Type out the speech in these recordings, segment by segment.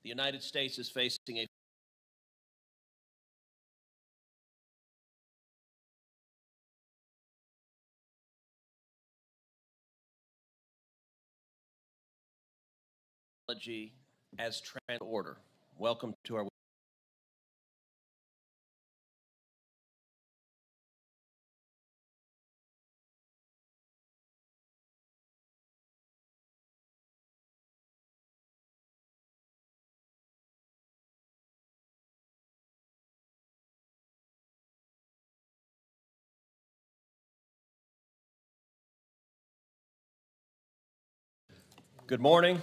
the United States is facing a technology as trend order. Welcome to our Good morning.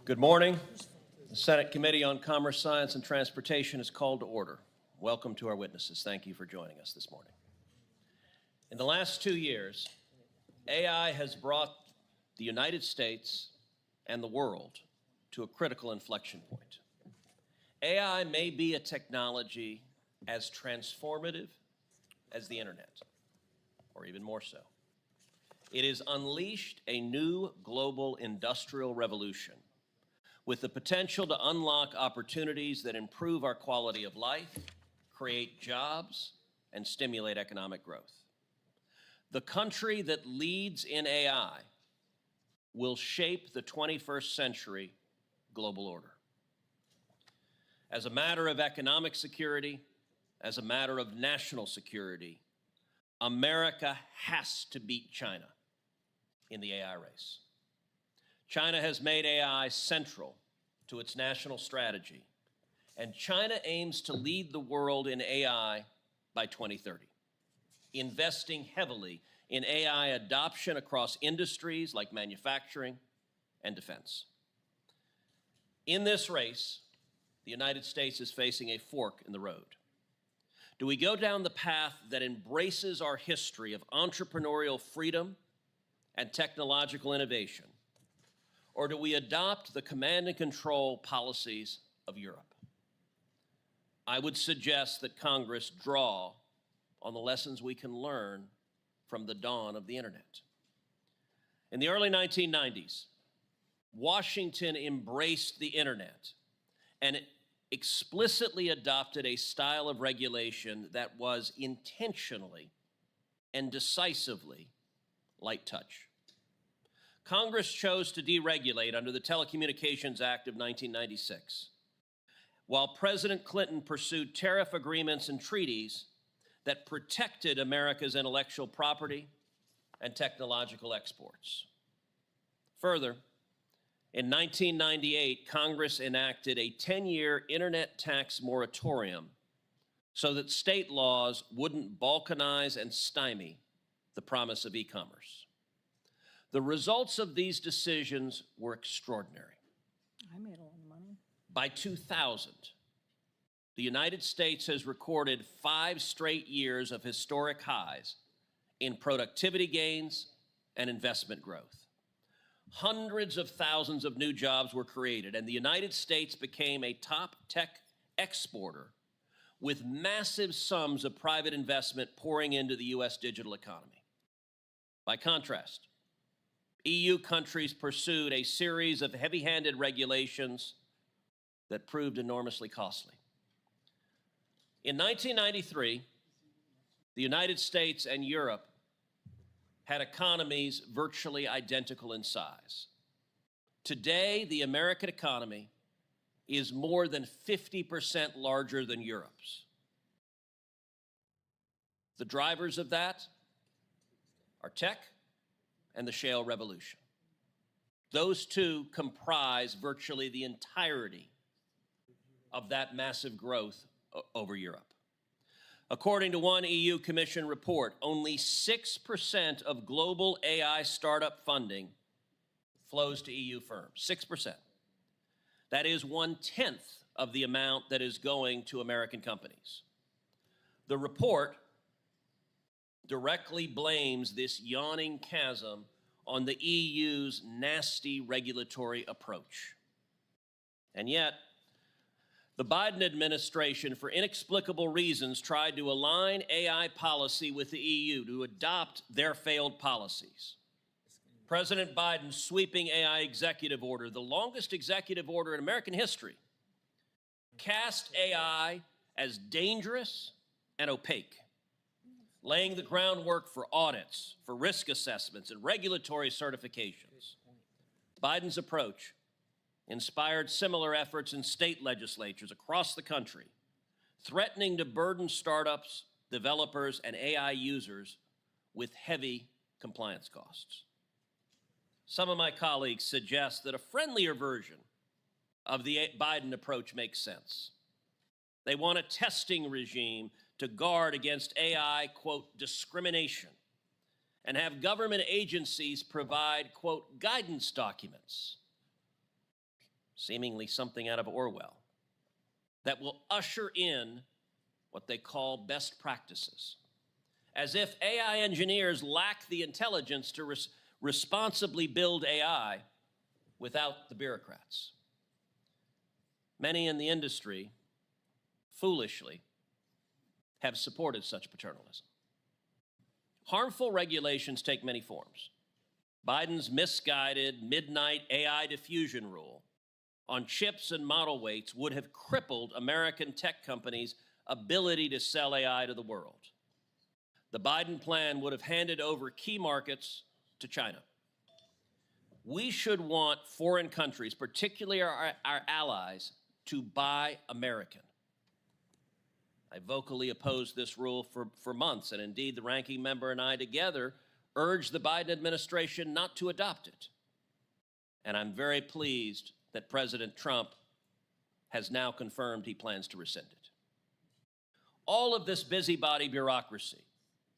Good morning. The Senate Committee on Commerce, Science, and Transportation is called to order. Welcome to our witnesses. Thank you for joining us this morning. In the last 2 years, AI has brought the United States and the world to a critical inflection point. AI may be a technology as transformative as the internet, or even more so. It has unleashed a new global industrial revolution with the potential to unlock opportunities that improve our quality of life, create jobs, and stimulate economic growth. The country that leads in AI will shape the 21st century global order. As a matter of economic security, as a matter of national security, America has to beat China in the AI race. China has made AI central to its national strategy, and China aims to lead the world in AI by 2030, investing heavily in AI adoption across industries like manufacturing and defense. In this race, the United States is facing a fork in the road. Do we go down the path that embraces our history of entrepreneurial freedom and technological innovation, or do we adopt the command and control policies of Europe? I would suggest that Congress draw on the lessons we can learn from the dawn of the internet. In the early 1990s, Washington embraced the internet and explicitly adopted a style of regulation that was intentionally and decisively light touch. Congress chose to deregulate under the Telecommunications Act of 1996, while President Clinton pursued tariff agreements and treaties that protected America's intellectual property and technological exports. Further, in 1998, Congress enacted a 10-year internet tax moratorium so that state laws wouldn't balkanize and stymie the promise of e-commerce. The results of these decisions were extraordinary. I made a lot of money. By 2000, the United States has recorded 5 straight years of historic highs in productivity gains and investment growth. Hundreds of thousands of new jobs were created, and the United States became a top tech exporter with massive sums of private investment pouring into the U.S. digital economy. By contrast, EU countries pursued a series of heavy-handed regulations that proved enormously costly. In 1993, the United States and Europe had economies virtually identical in size. Today, the American economy is more than 50% larger than Europe's. The drivers of that are tech and the shale revolution. Those two comprise virtually the entirety of that massive growth over Europe. According to one EU Commission report, only 6% of global AI startup funding flows to EU firms, 6%. That is 1/10 of the amount that is going to American companies. The report directly blames this yawning chasm on the EU's nasty regulatory approach. And yet, The Biden administration, for inexplicable reasons, tried to align AI policy with the EU to adopt their failed policies. President Biden's sweeping AI executive order, the longest executive order in American history, cast AI as dangerous and opaque, laying the groundwork for audits, for risk assessments, and regulatory certifications. Biden's approach inspired similar efforts in state legislatures across the country, threatening to burden startups, developers, and AI users with heavy compliance costs. Some of my colleagues suggest that a friendlier version of the Biden approach makes sense. They want a testing regime to guard against AI, quote, discrimination, and have government agencies provide, quote, guidance documents, seemingly something out of Orwell, that will usher in what they call best practices, as if AI engineers lack the intelligence to responsibly build AI without the bureaucrats. Many in the industry, foolishly, have supported such paternalism. Harmful regulations take many forms. Biden's misguided midnight AI diffusion rule on chips and model weights would have crippled American tech companies' ability to sell AI to the world. The Biden plan would have handed over key markets to China. We should want foreign countries, particularly our allies, to buy American. I vocally opposed this rule for months, and indeed the ranking member and I together urged the Biden administration not to adopt it. And I'm very pleased that President Trump has now confirmed he plans to rescind it. All of this busybody bureaucracy,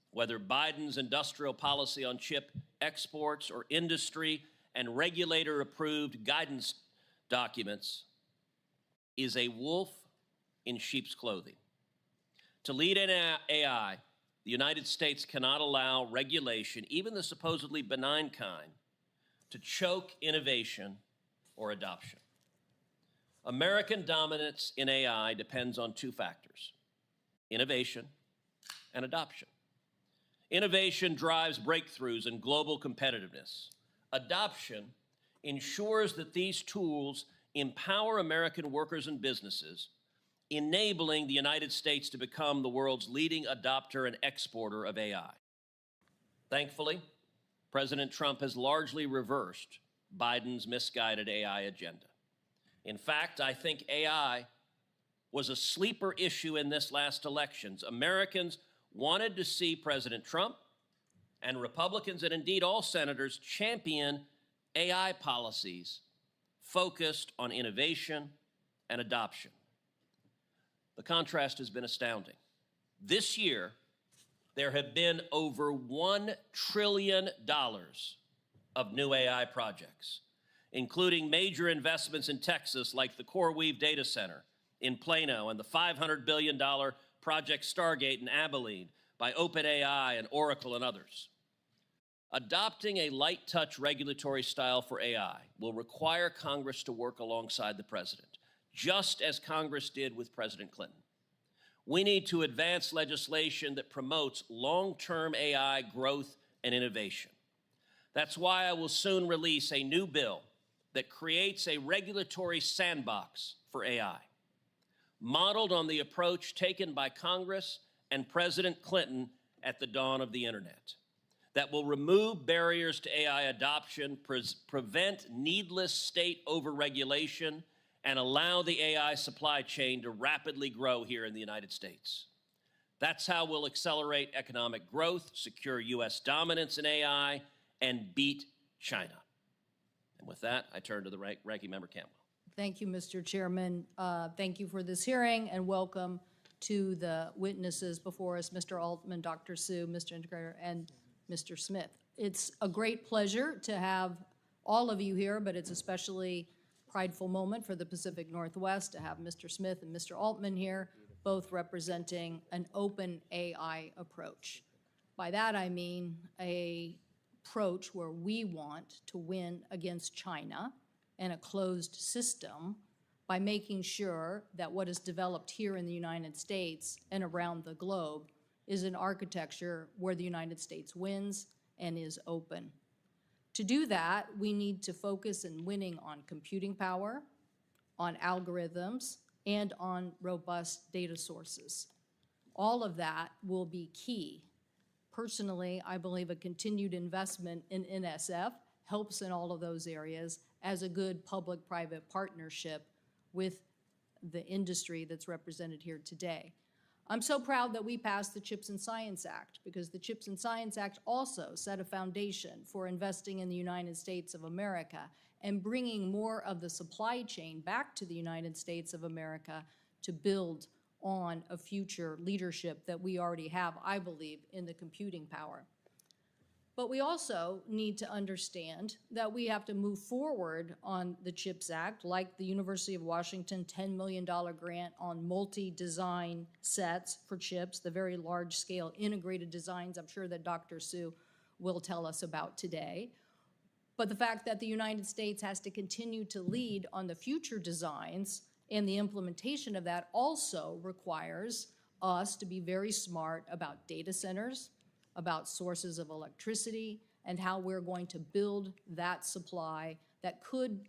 whether Biden's industrial policy on chip exports or industry and regulator-approved guidance documents, is a wolf in sheep's clothing. To lead in AI, the United States cannot allow regulation, even the supposedly benign kind, to choke innovation or adoption. American dominance in AI depends on two factors: innovation and adoption. Innovation drives breakthroughs and global competitiveness. Adoption ensures that these tools empower American workers and businesses, enabling the United States to become the world's leading adopter and exporter of AI. Thankfully, President Trump has largely reversed Biden's misguided AI agenda. In fact, I think AI was a sleeper issue in this last elections. Americans wanted to see President Trump and Republicans, and indeed all senators, champion AI policies focused on innovation and adoption. The contrast has been astounding. This year, there have been over $1 trillion of new AI projects, including major investments in Texas like the CoreWeave data center in Plano and the $500 billion Project Stargate in Abilene by OpenAI and Oracle and others. Adopting a light-touch regulatory style for AI will require Congress to work alongside the president, just as Congress did with President Clinton. We need to advance legislation that promotes long-term AI growth and innovation. That's why I will soon release a new bill that creates a regulatory sandbox for AI, modeled on the approach taken by Congress and President Clinton at the dawn of the internet, that will remove barriers to AI adoption, prevent needless state overregulation, and allow the AI supply chain to rapidly grow here in the United States. That's how we'll accelerate economic growth, secure U.S. dominance in AI, and beat China. And with that, I turn to the Ranking Member Campbell. Thank you, Mr. Chairman. Thank you for this hearing, and welcome to the witnesses before us, Mr. Altman, Dr. Su, Mr. Intrator, and Mr. Smith. It's a great pleasure to have all of you here, but it's especially prideful moment for the Pacific Northwest to have Mr. Smith and Mr. Altman here, both representing an open AI approach. By that I mean an approach where we want to win against China in a closed system by making sure that what is developed here in the United States and around the globe is an architecture where the United States wins and is open. To do that, we need to focus in winning on computing power, on algorithms, and on robust data sources. All of that will be key. Personally, I believe a continued investment in NSF helps in all of those areas as a good public-private partnership with the industry that's represented here today. I'm so proud that we passed the CHIPS and Science Act, because the CHIPS and Science Act also set a foundation for investing in the United States of America and bringing more of the supply chain back to the United States of America to build on a future leadership that we already have, I believe, in the computing power. But we also need to understand that we have to move forward on the CHIPS Act, like the University of Washington $10 million grant on multi-design sets for chips, the very large-scale integrated designs I'm sure that Dr. Su will tell us about today. But the fact that the United States has to continue to lead on the future designs and the implementation of that also requires us to be very smart about data centers, about sources of electricity, and how we're going to build that supply that could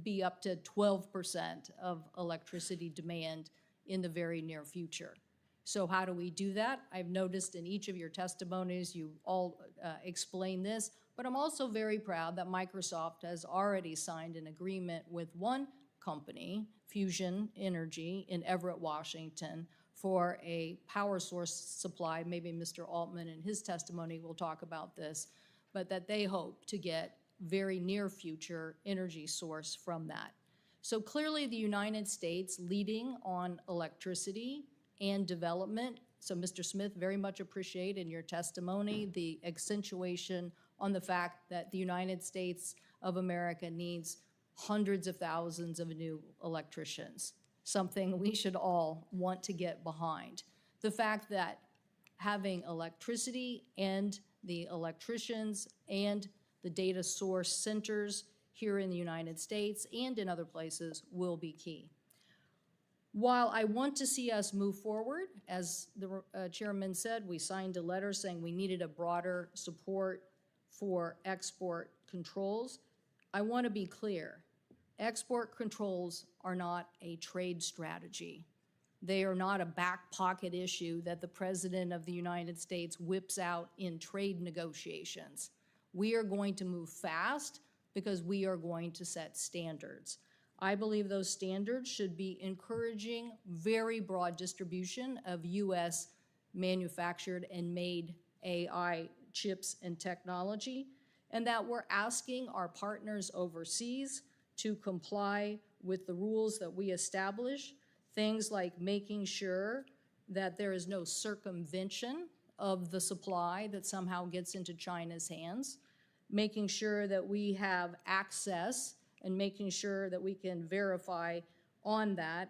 be up to 12% of electricity demand in the very near future. So how do we do that? I've noticed in each of your testimonies you all explain this, but I'm also very proud that Microsoft has already signed an agreement with one company, Fusion Energy in Everett, Washington, for a power source supply. Maybe Mr. Altman in his testimony will talk about this, but that they hope to get very near future energy source from that. So clearly the United States leading on electricity and development. So Mr. Smith, very much appreciate in your testimony the accentuation on the fact that the United States of America needs hundreds of thousands of new electricians, something we should all want to get behind. The fact that having electricity and the electricians and the data source centers here in the United States and in other places will be key. While I want to see us move forward, as the chairman said, we signed a letter saying we needed a broader support for export controls. I want to be clear. Export controls are not a trade strategy. They are not a back pocket issue that the President of the United States whips out in trade negotiations. We are going to move fast because we are going to set standards. I believe those standards should be encouraging very broad distribution of U.S. manufactured and made AI chips and technology, and that we're asking our partners overseas to comply with the rules that we establish, things like making sure that there is no circumvention of the supply that somehow gets into China's hands, making sure that we have access and making sure that we can verify on that,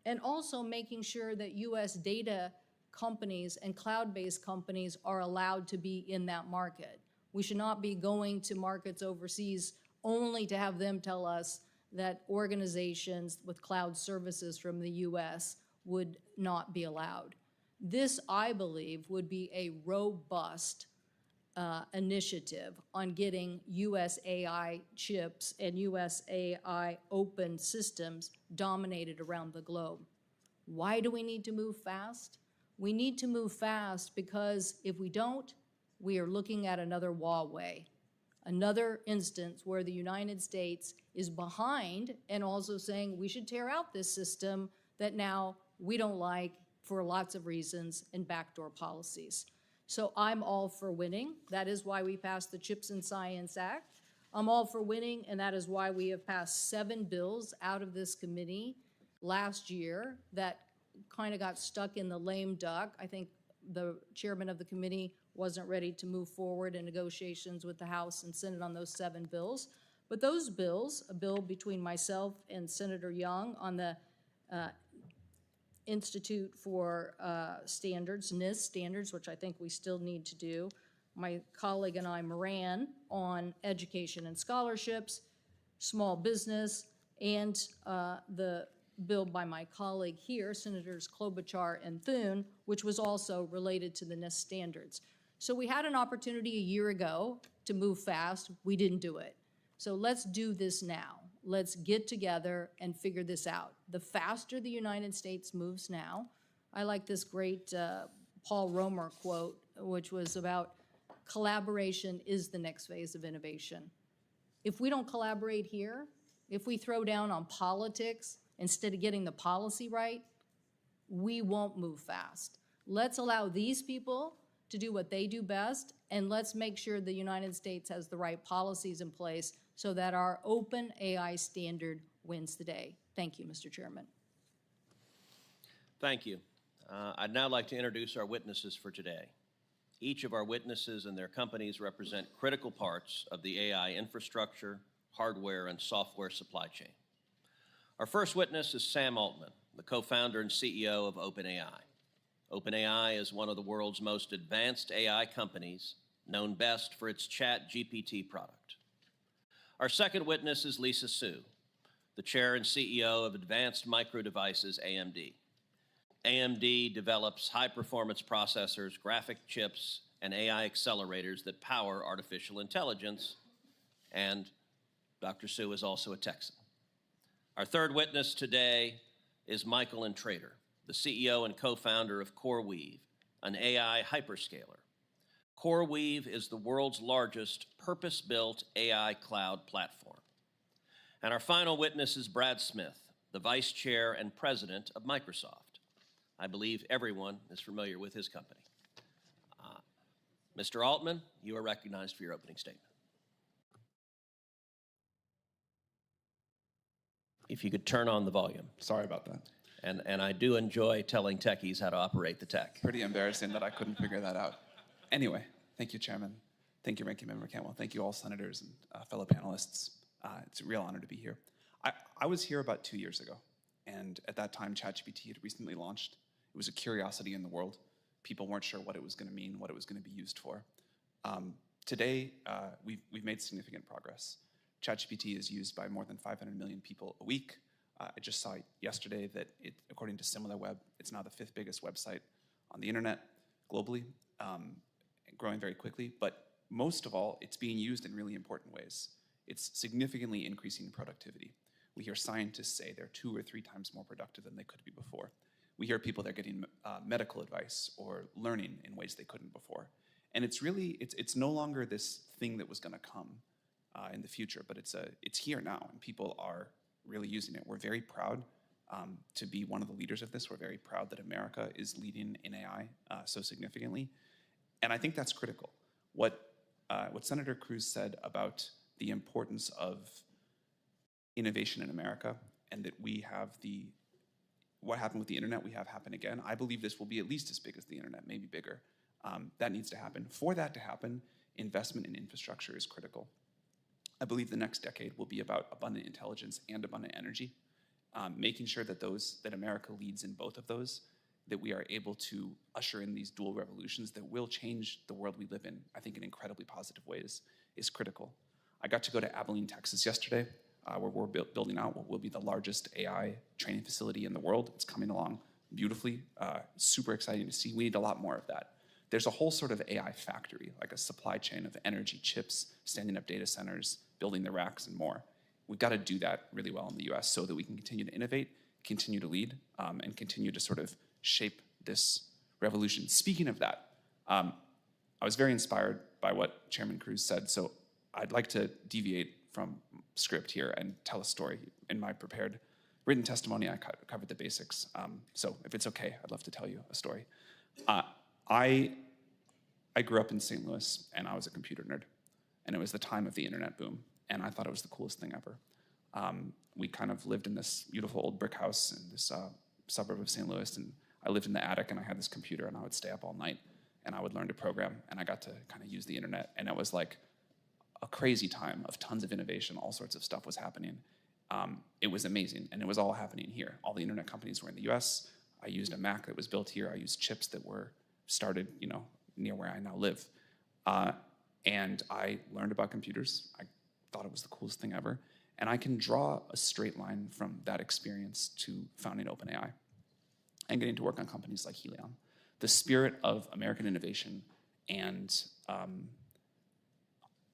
and also making sure that U.S. data companies and cloud-based companies are allowed to be in that market. We should not be going to markets overseas only to have them tell us that organizations with cloud services from the U.S. would not be allowed. This, I believe, would be a robust initiative on getting U.S. AI chips and U.S. AI open systems dominated around the globe. Why do we need to move fast? We need to move fast because if we don't, we are looking at another Huawei, another instance where the United States is behind and also saying we should tear out this system that now we don't like for lots of reasons and backdoor policies. So I'm all for winning. That is why we passed the CHIPS and Science Act. I'm all for winning, and that is why we have passed 7 bills out of this committee last year that kind of got stuck in the lame duck. I think the chairman of the committee wasn't ready to move forward in negotiations with the House and Senate on those 7 bills. But those bills, a bill between myself and Senator Young on the Institute for Standards, NIST standards, which I think we still need to do. My colleague and I, Moran, on education and scholarships, small business, and the bill by my colleague here, Senators Klobuchar and Thune, which was also related to the NIST standards. So we had an opportunity a year ago to move fast. We didn't do it. So let's do this now. Let's get together and figure this out. The faster the United States moves now, I like this great Paul Romer quote, which was about collaboration is the next phase of innovation. If we don't collaborate here, if we throw down on politics instead of getting the policy right, we won't move fast. Let's allow these people to do what they do best, and let's make sure the United States has the right policies in place so that our OpenAI standard wins the day. Thank you, Mr. Chairman. Thank you. I'd now like to introduce our witnesses for today. Each of our witnesses and their companies represent critical parts of the AI infrastructure, hardware, and software supply chain. Our first witness is Sam Altman, the co-founder and CEO of OpenAI. OpenAI is one of the world's most advanced AI companies, known best for its ChatGPT product. Our second witness is Lisa Su, the chair and CEO of Advanced Micro Devices, AMD. AMD develops high-performance processors, graphic chips, and AI accelerators that power artificial intelligence, and Dr. Su is also a Texan. Our third witness today is Michael Intrator, the CEO and co-founder of CoreWeave, an AI hyperscaler. CoreWeave is the world's largest purpose-built AI cloud platform. And our final witness is Brad Smith, the vice chair and president of Microsoft. I believe everyone is familiar with his company. Mr. Altman, you are recognized for your opening statement. If you could turn on the volume. Sorry about that. And I do enjoy telling techies how to operate the tech. Pretty embarrassing that I couldn't figure that out. Anyway, thank you, Chairman. Thank you, Ranking Member Cantwell. Thank you all senators and fellow panelists. It's a real honor to be here. I was here about 2 years ago, and at that time, ChatGPT had recently launched. It was a curiosity in the world. People weren't sure what it was going to mean, what it was going to be used for. Today, we've made significant progress. ChatGPT is used by more than 500 million people a week. I just saw yesterday that according to SimilarWeb, it's now the 5th biggest website on the internet globally, growing very quickly. But most of all, it's being used in really important ways. It's significantly increasing productivity. We hear scientists say they're 2 or 3 times more productive than they could be before. We hear people that are getting medical advice or learning in ways they couldn't before. And it's really, it's no longer this thing that was going to come in the future, but it's here now, and people are really using it. We're very proud to be one of the leaders of this. We're very proud that America is leading in AI so significantly, and I think that's critical. What Senator Cruz said about the importance of innovation in America, and that we have what happened with the internet, we have happen again. I believe this will be at least as big as the internet, maybe bigger. That needs to happen. For that to happen, investment in infrastructure is critical. I believe the next decade will be about abundant intelligence and abundant energy, making sure that America leads in both of those, that we are able to usher in these dual revolutions that will change the world we live in, I think in incredibly positive ways, is critical. I got to go to Abilene, Texas yesterday, where we're building out what will be the largest AI training facility in the world. It's coming along beautifully, super exciting to see. We need a lot more of that. There's a whole sort of AI factory, like a supply chain of energy, chips, standing up data centers, building the racks and more. We've got to do that really well in the US so that we can continue to innovate, continue to lead, and continue to sort of shape this revolution. Speaking of that, I was very inspired by what Chairman Cruz said, so I'd like to deviate from script here and tell a story. In my prepared written testimony, I covered the basics, so if it's okay, I'd love to tell you a story. I grew up in St. Louis, and I was a computer nerd, and it was the time of the internet boom, and I thought it was the coolest thing ever. We kind of lived in this beautiful old brick house in this suburb of St. Louis, and I lived in the attic, and I had this computer, and I would stay up all night, and I would learn to program, and I got to kind of use the internet, and it was like a crazy time of tons of innovation. All sorts of stuff was happening. It was amazing, and it was all happening here. All the internet companies were in the US. I used a Mac that was built here. I used chips that were started, near where I now live. And I learned about computers. I thought it was the coolest thing ever. And I can draw a straight line from that experience to founding OpenAI and getting to work on companies like Helion. The spirit of American innovation and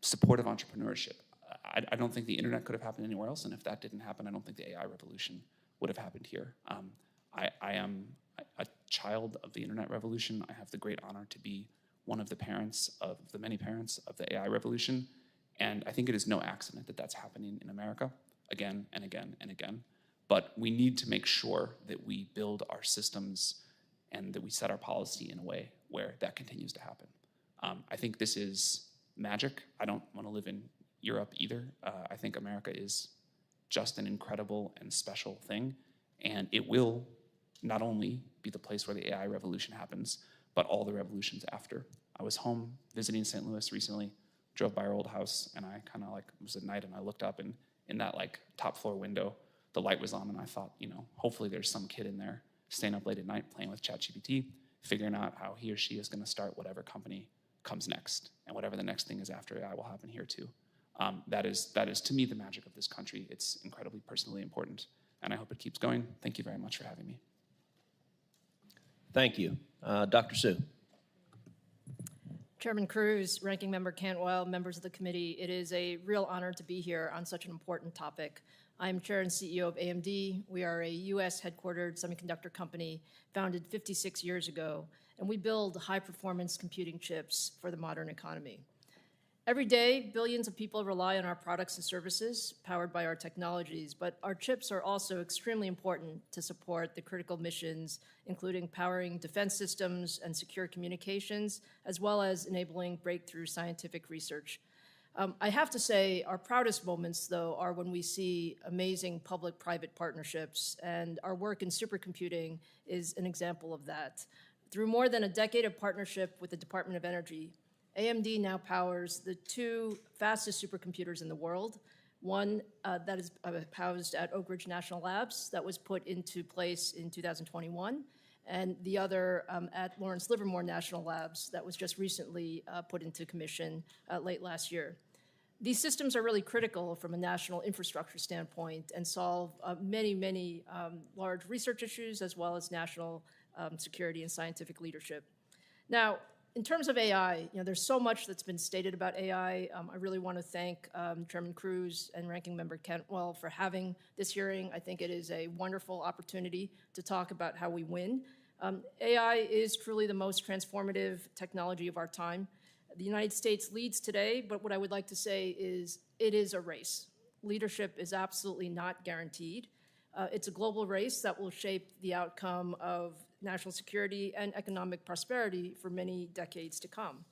support of entrepreneurship. I don't think the internet could have happened anywhere else, and if that didn't happen, I don't think the AI revolution would have happened here. I am a child of the internet revolution. I have the great honor to be one of the many parents of the AI revolution, and I think it is no accident that that's happening in America again and again and again. But we need to make sure that we build our systems and that we set our policy in a way where that continues to happen. I think this is magic. I don't want to live in Europe either. I think America is just an incredible and special thing, and it will not only be the place where the AI revolution happens, but all the revolutions after. I was home visiting St. Louis recently, drove by our old house, and I kind of like, it was at night, and I looked up, and in that like top floor window, the light was on, and I thought, you know, hopefully there's some kid in there staying up late at night playing with ChatGPT, figuring out how he or she is going to start whatever company comes next, and whatever the next thing is after AI will happen here too. That is to me the magic of this country. It's incredibly personally important, and I hope it keeps going. Thank you very much for having me. Thank you. Dr. Su. Chairman Cruz, Ranking Member Cantwell, members of the committee, it is a real honor to be here on such an important topic. I'm Chair and CEO of AMD. We are a US headquartered semiconductor company founded 56 years ago, and we build high-performance computing chips for the modern economy. Every day, billions of people rely on our products and services powered by our technologies, but our chips are also extremely important to support the critical missions, including powering defense systems and secure communications, as well as enabling breakthrough scientific research. I have to say, our proudest moments, though, are when we see amazing public-private partnerships, and our work in supercomputing is an example of that. Through more than a decade of partnership with the Department of Energy, AMD now powers the two fastest supercomputers in the world, one that is housed at Oak Ridge National Labs that was put into place in 2021, and the other at Lawrence Livermore National Labs that was just recently put into commission late last year. These systems are really critical from a national infrastructure standpoint and solve many large research issues as well as national security and scientific leadership. Now, in terms of AI, there's so much that's been stated about AI. I really want to thank Chairman Cruz and Ranking Member Cantwell for having this hearing. I think it is a wonderful opportunity to talk about how we win. AI is truly the most transformative technology of our time. The United States leads today, but what I would like to say is it is a race. Leadership is absolutely not guaranteed. It's a global race that will shape the outcome of national security and economic prosperity for many decades to come.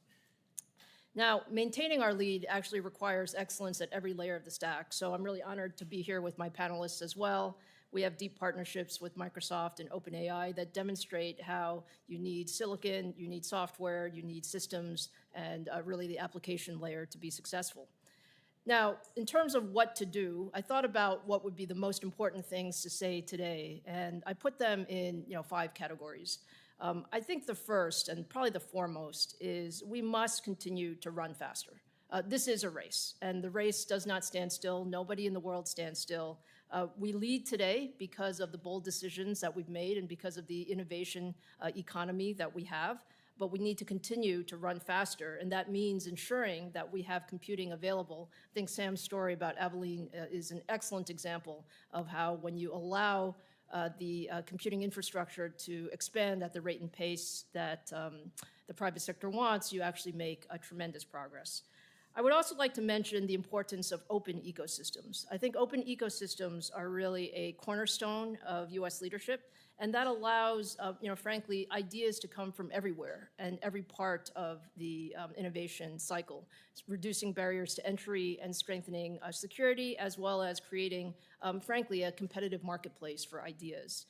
Now, maintaining our lead actually requires excellence at every layer of the stack, so I'm really honored to be here with my panelists as well. We have deep partnerships with Microsoft and OpenAI that demonstrate how you need silicon, you need software, you need systems, and really the application layer to be successful. Now, in terms of what to do, I thought about what would be the most important things to say today, and I put them in 5 categories. I think the first, and probably the foremost, is we must continue to run faster. This is a race, and the race does not stand still. Nobody in the world stands still. We lead today because of the bold decisions that we've made and because of the innovation economy that we have. But we need to continue to run faster, and that means ensuring that we have computing available. I think Sam's story about Abilene is an excellent example of how when you allow the computing infrastructure to expand at the rate and pace that the private sector wants, you actually make a tremendous progress. I would also like to mention the importance of open ecosystems. I think open ecosystems are really a cornerstone of US leadership, and that allows, frankly, ideas to come from everywhere and every part of the innovation cycle. It's reducing barriers to entry and strengthening security, as well as creating, frankly, a competitive marketplace for ideas.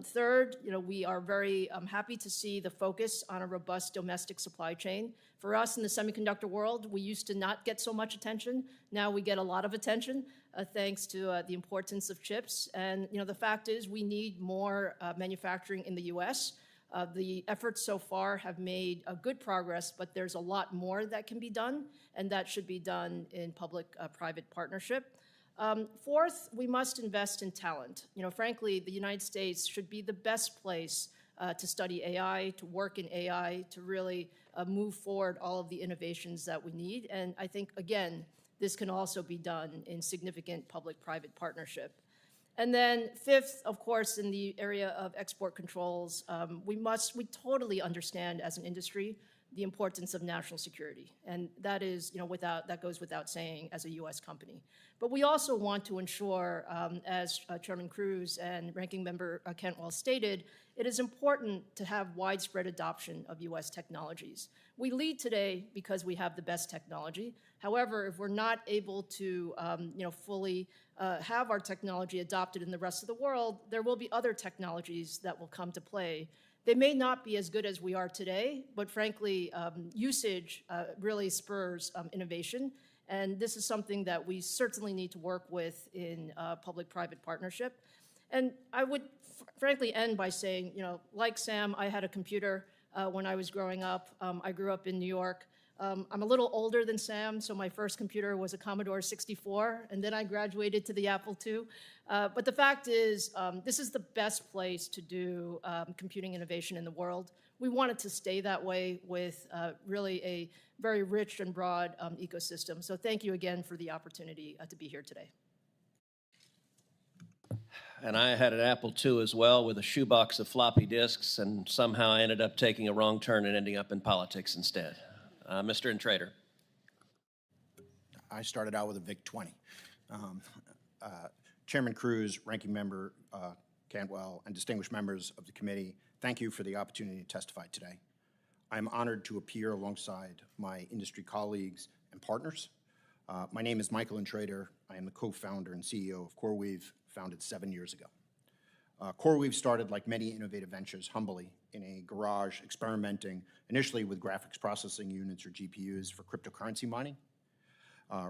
Third, we are very happy to see the focus on a robust domestic supply chain. For us in the semiconductor world, we used to not get so much attention. Now we get a lot of attention thanks to the importance of chips. And the fact is we need more manufacturing in the US. The efforts so far have made good progress, but there's a lot more that can be done, and that should be done in public-private partnership. Fourth, we must invest in talent. Frankly, the United States should be the best place to study AI, to work in AI, to really move forward all of the innovations that we need. And I think, again, this can also be done in significant public-private partnership. And then fifth, of course, in the area of export controls, we totally understand as an industry the importance of national security. And that is, that goes without saying as a US company. But we also want to ensure, as Chairman Cruz and Ranking Member Cantwell stated, it is important to have widespread adoption of US technologies. We lead today because we have the best technology. However, if we're not able to fully have our technology adopted in the rest of the world, there will be other technologies that will come to play. They may not be as good as we are today, but frankly, usage really spurs innovation. And this is something that we certainly need to work with in public-private partnership. And I would frankly end by saying, like Sam, I had a computer when I was growing up. I grew up in New York. I'm a little older than Sam, so my first computer was a Commodore 64, and then I graduated to the Apple II. But the fact is, this is the best place to do computing innovation in the world. We want it to stay that way with really a very rich and broad ecosystem. So thank you again for the opportunity to be here today. And I had an Apple II as well with a shoebox of floppy disks, and somehow I ended up taking a wrong turn and ending up in politics instead. Mr. Intrator. I started out with a VIC-20. Chairman Cruz, Ranking Member Cantwell, and distinguished members of the committee, thank you for the opportunity to testify today. I am honored to appear alongside my industry colleagues and partners. My name is Michael Intrator. I am the co-founder and CEO of CoreWeave, founded 7 years ago. CoreWeave started, like many innovative ventures, humbly in a garage, experimenting initially with graphics processing units or GPUs for cryptocurrency mining.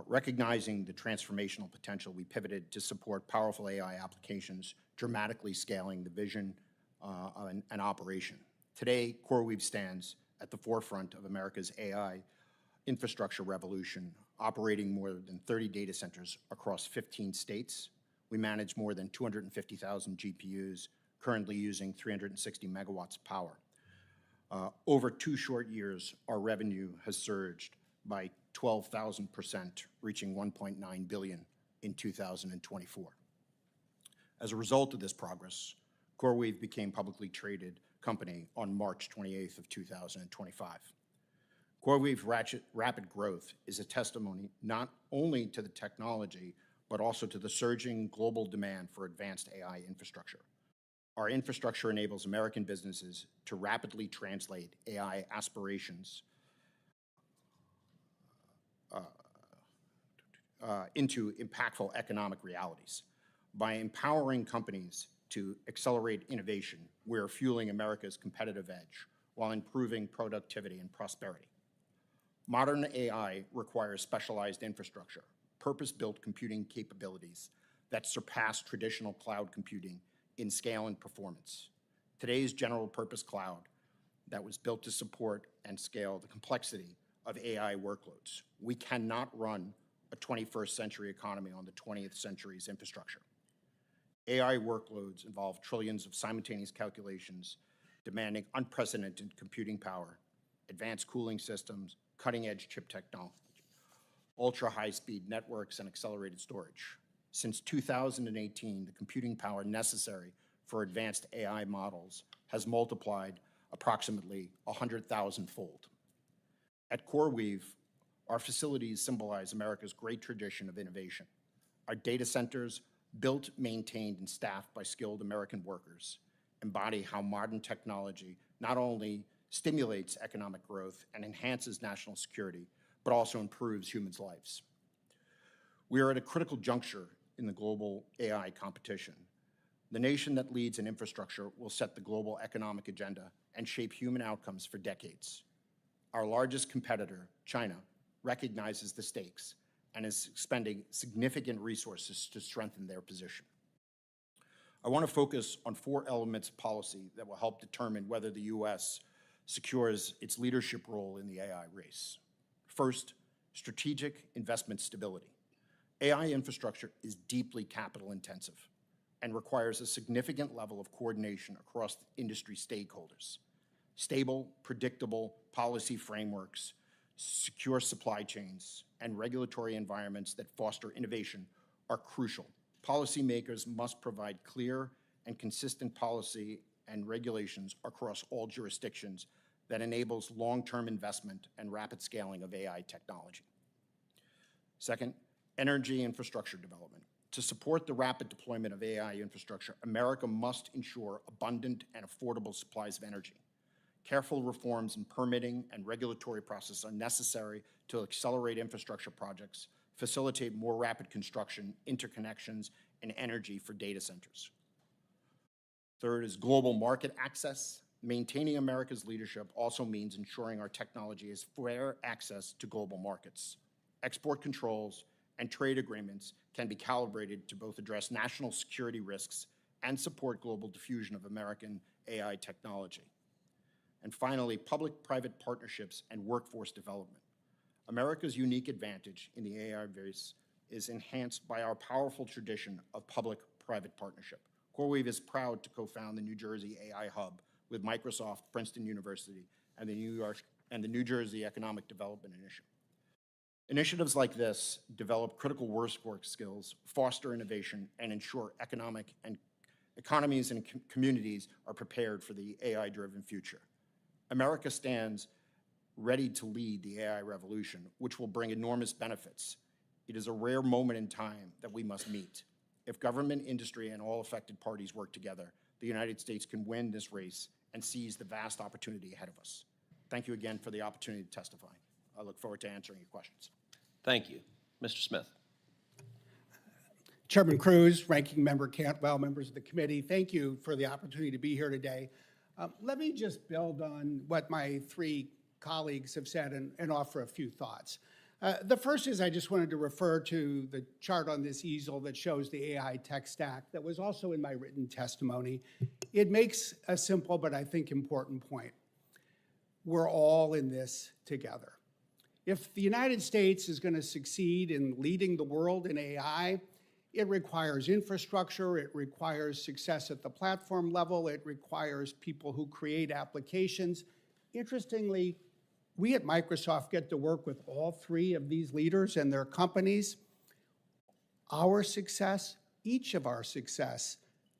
Recognizing the transformational potential, we pivoted to support powerful AI applications, dramatically scaling the vision and operation. Today, CoreWeave stands at the forefront of America's AI infrastructure revolution, operating more than 30 data centers across 15 states. We manage more than 250,000 GPUs, currently using 360 megawatts of power. Over 2 short years, our revenue has surged by 12,000%, reaching $1.9 billion in 2024. As a result of this progress, CoreWeave became a publicly traded company on March 28th of 2025. CoreWeave's rapid growth is a testimony not only to the technology, but also to the surging global demand for advanced AI infrastructure. Our infrastructure enables American businesses to rapidly translate AI aspirations into impactful economic realities. By empowering companies to accelerate innovation, we're fueling America's competitive edge while improving productivity and prosperity. Modern AI requires specialized infrastructure, purpose-built computing capabilities that surpass traditional cloud computing in scale and performance. Today's general-purpose cloud that was built to support and scale the complexity of AI workloads. We cannot run a 21st century economy on the 20th century's infrastructure. AI workloads involve trillions of simultaneous calculations, demanding unprecedented computing power, advanced cooling systems, cutting-edge chip technology, ultra-high-speed networks, and accelerated storage. Since 2018, the computing power necessary for advanced AI models has multiplied approximately 100,000-fold. At CoreWeave, our facilities symbolize America's great tradition of innovation. Our data centers, built, maintained, and staffed by skilled American workers, embody how modern technology not only stimulates economic growth and enhances national security, but also improves humans' lives. We are at a critical juncture in the global AI competition. The nation that leads in infrastructure will set the global economic agenda and shape human outcomes for decades. Our largest competitor, China, recognizes the stakes and is expending significant resources to strengthen their position. I want to focus on 4 elements of policy that will help determine whether the U.S. secures its leadership role in the AI race. First, strategic investment stability. AI infrastructure is deeply capital intensive and requires a significant level of coordination across industry stakeholders. Stable, predictable policy frameworks, secure supply chains, and regulatory environments that foster innovation are crucial. Policymakers must provide clear and consistent policy and regulations across all jurisdictions that enables long-term investment and rapid scaling of AI technology. Second, energy infrastructure development. To support the rapid deployment of AI infrastructure, America must ensure abundant and affordable supplies of energy. Careful reforms in permitting and regulatory processes are necessary to accelerate infrastructure projects, facilitate more rapid construction, interconnections, and energy for data centers. Third is global market access. Maintaining America's leadership also means ensuring our technology has fair access to global markets. Export controls and trade agreements can be calibrated to both address national security risks and support global diffusion of American AI technology. And finally, public-private partnerships and workforce development. America's unique advantage in the AI race is enhanced by our powerful tradition of public-private partnership. CoreWeave is proud to co-found the New Jersey AI Hub with Microsoft, Princeton University, and the New Jersey Economic Development Initiative. Initiatives like this develop critical work skills, foster innovation, and ensure economies and communities are prepared for the AI-driven future. America stands ready to lead the AI revolution, which will bring enormous benefits. It is a rare moment in time that we must meet. If government, industry, and all affected parties work together, the United States can win this race and seize the vast opportunity ahead of us. Thank you again for the opportunity to testify. I look forward to answering your questions. Thank you. Mr. Smith. Chairman Cruz, Ranking Member Cantwell, members of the committee, thank you for the opportunity to be here today. Let me just build on what my three colleagues have said and offer a few thoughts. The first is I just wanted to refer to the chart on this easel that shows the AI tech stack that was also in my written testimony. It makes a simple but I think important point. We're all in this together. If the United States is going to succeed in leading the world in AI, it requires infrastructure, it requires success at the platform level, it requires people who create applications. Interestingly, we at Microsoft get to work with all three of these leaders and their companies. Our success, each of our success,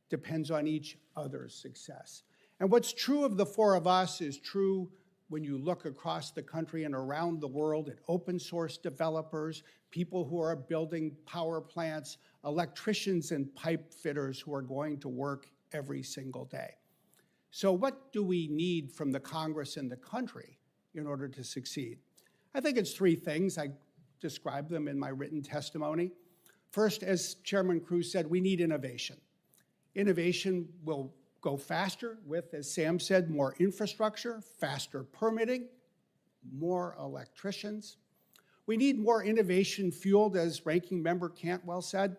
depends on each other's success. And what's true of the four of us is true when you look across the country and around the world at open source developers, people who are building power plants, electricians and pipe fitters who are going to work every single day. So what do we need from the Congress and the country in order to succeed? I think it's three things. I described them in my written testimony. First, as Chairman Cruz said, we need innovation. Innovation will go faster with, as Sam said, more infrastructure, faster permitting, more electricians. We need more innovation fueled, as Ranking Member Cantwell said,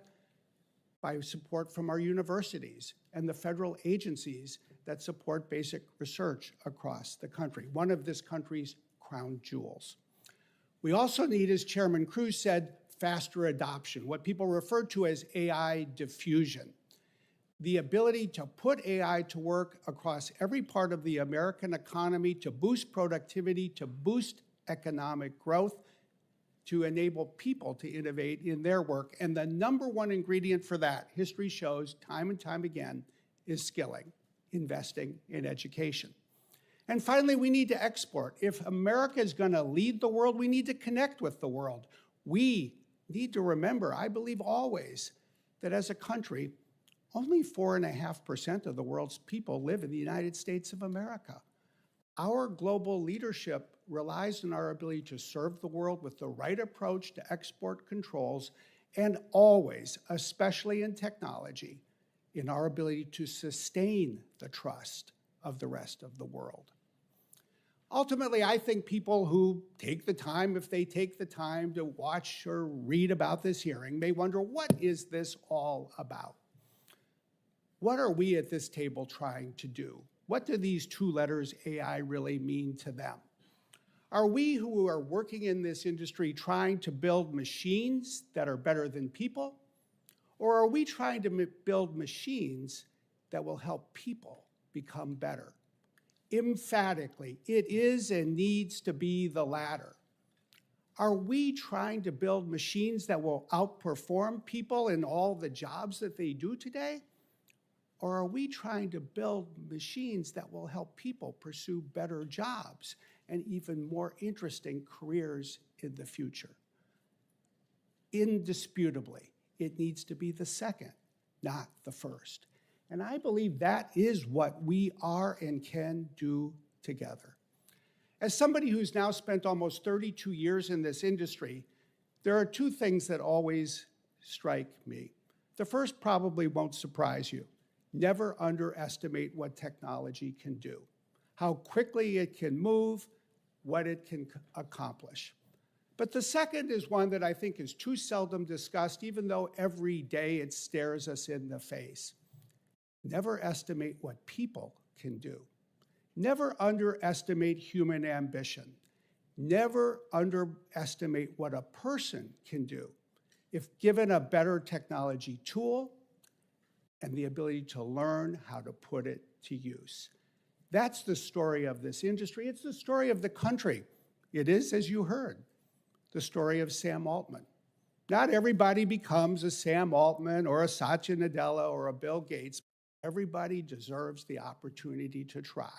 by support from our universities and the federal agencies that support basic research across the country, one of this country's crown jewels. We also need, as Chairman Cruz said, faster adoption, what people refer to as AI diffusion. The ability to put AI to work across every part of the American economy to boost productivity, to boost economic growth, to enable people to innovate in their work. And the number one ingredient for that, history shows time and time again, is skilling, investing in education. And finally, we need to export. If America is going to lead the world, we need to connect with the world. We need to remember, I believe always, that as a country, only 4.5% of the world's people live in the United States of America. Our global leadership relies on our ability to serve the world with the right approach to export controls and always, especially in technology, in our ability to sustain the trust of the rest of the world. Ultimately, I think people who take the time, if they take the time to watch or read about this hearing, may wonder, what is this all about? What are we at this table trying to do? What do these two letters AI really mean to them? Are we who are working in this industry trying to build machines that are better than people? Or are we trying to build machines that will help people become better? Emphatically, it is and needs to be the latter. Are we trying to build machines that will outperform people in all the jobs that they do today? Or are we trying to build machines that will help people pursue better jobs and even more interesting careers in the future? Indisputably, it needs to be the second, not the first. And I believe that is what we are and can do together. As somebody who's now spent almost 32 years in this industry, there are two things that always strike me. The first probably won't surprise you. Never underestimate what technology can do, how quickly it can move, what it can accomplish. But the second is one that I think is too seldom discussed, even though every day it stares us in the face. Never estimate what people can do. Never underestimate human ambition. Never underestimate what a person can do if given a better technology tool and the ability to learn how to put it to use. That's the story of this industry. It's the story of the country. It is, as you heard, the story of Sam Altman. Not everybody becomes a Sam Altman or a Satya Nadella or a Bill Gates. Everybody deserves the opportunity to try.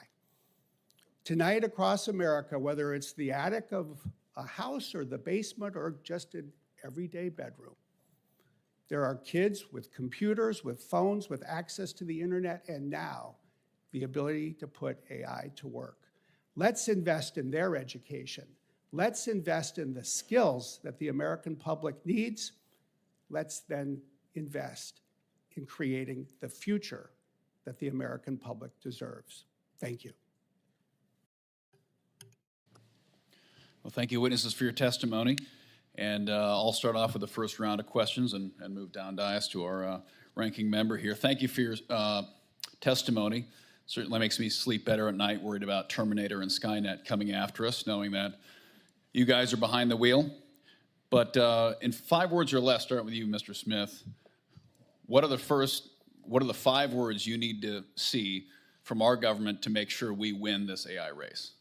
Tonight across America, whether it's the attic of a house or the basement or just an everyday bedroom, there are kids with computers, with phones, with access to the internet, and now the ability to put AI to work. Let's invest in their education. Let's invest in the skills that the American public needs. Let's then invest in creating the future that the American public deserves. Thank you. Well, thank you, witnesses, for your testimony. And I'll start off with the first round of questions and move down dais to our ranking member here. Thank you for your testimony. Certainly makes me sleep better at night, worried about Terminator and Skynet coming after us, knowing that you guys are behind the wheel. But in 5 words or less, starting with you, Mr. Smith, what are the 5 words you need to see from our government to make sure we win this AI race?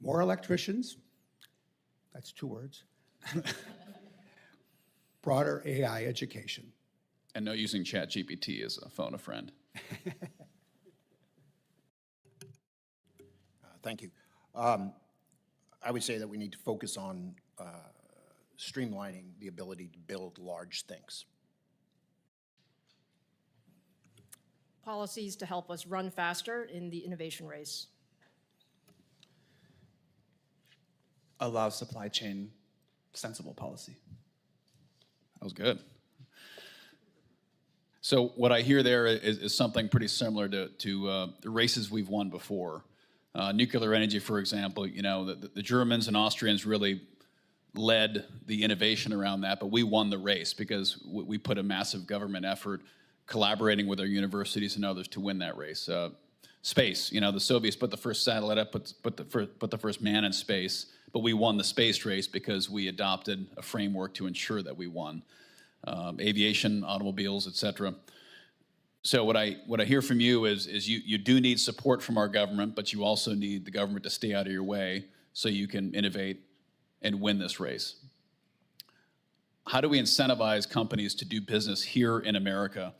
More electricians. That's 2 words. Broader AI education. And no using ChatGPT as a phone a friend. Thank you. I would say that we need to focus on streamlining the ability to build large things. Policies to help us run faster in the innovation race. Allow supply chain sensible policy. That was good. So what I hear there is something pretty similar to the races we've won before. Nuclear energy, for example, you know, the Germans and Austrians really led the innovation around that, but we won the race because we put a massive government effort collaborating with our universities and others to win that race. Space, you know, the Soviets put the first satellite up, put the first man in space, but we won the space race because we adopted a framework to ensure that we won. Aviation, automobiles, et cetera. So what I hear from you is you do need support from our government, but you also need the government to stay out of your way so you can innovate and win this race. How do we incentivize companies to do business here in America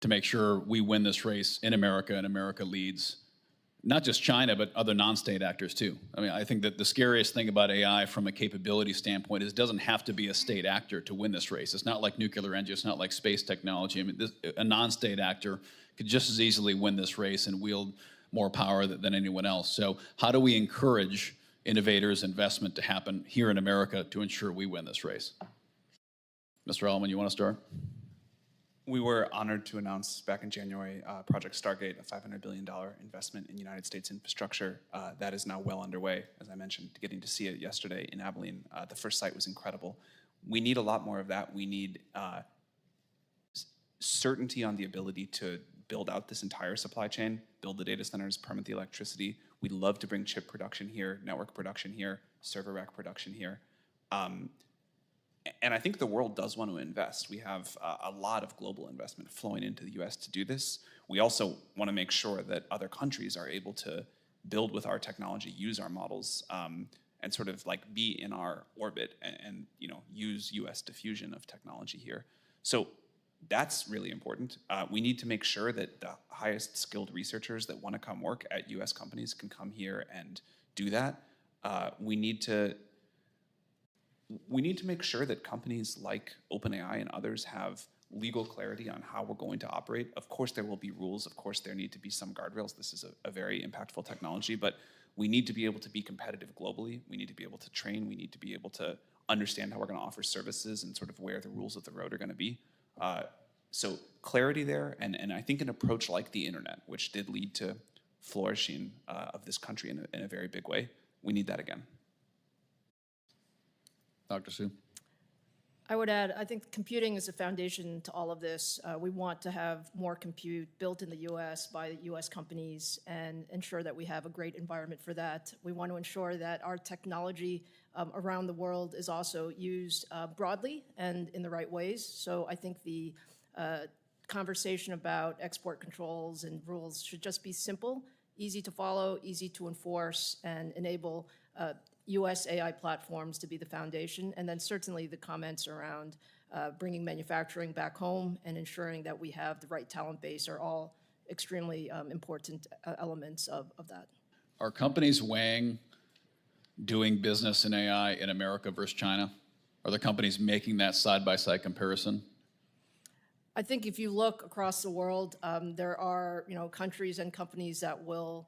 to make sure we win this race in America and America leads? Not just China, but other non-state actors too. I mean, I think that the scariest thing about AI from a capability standpoint is it doesn't have to be a state actor to win this race. It's not like nuclear energy, it's not like space technology. I mean, a non-state actor could just as easily win this race and wield more power than anyone else. So how do we encourage innovators, investment to happen here in America to ensure we win this race? Mr. Altman, you want to start? We were honored to announce back in January Project Stargate, a $500 billion investment in United States infrastructure. That is now well underway, as I mentioned, getting to see it yesterday in Abilene. The first site was incredible. We need a lot more of that. We need certainty on the ability to build out this entire supply chain, build the data centers, permit the electricity. We'd love to bring chip production here, network production here, server rack production here. And I think the world does want to invest. We have a lot of global investment flowing into the US to do this. We also want to make sure that other countries are able to build with our technology, use our models, and sort of like be in our orbit and you know, use US diffusion of technology here. So that's really important. We need to make sure that the highest skilled researchers that want to come work at US companies can come here and do that. We need to make sure that companies like OpenAI and others have legal clarity on how we're going to operate. Of course, there will be rules. Of course, there need to be some guardrails. This is a very impactful technology, but we need to be able to be competitive globally. We need to be able to train. We need to be able to understand how we're going to offer services and sort of where the rules of the road are going to be. So clarity there, and I think an approach like the internet, which did lead to flourishing of this country in a very big way, we need that again. Dr. Su. I would add, I think computing is the foundation to all of this. We want to have more compute built in the US by US companies and ensure that we have a great environment for that. We want to ensure that our technology around the world is also used broadly and in the right ways. So I think the conversation about export controls and rules should just be simple, easy to follow, easy to enforce, and enable US AI platforms to be the foundation, and then certainly the comments around bringing manufacturing back home and ensuring that we have the right talent base are all extremely important elements of that. Are companies weighing doing business in AI in America versus China? Are the companies making that side-by-side comparison? I think if you look across the world, there are countries and companies that will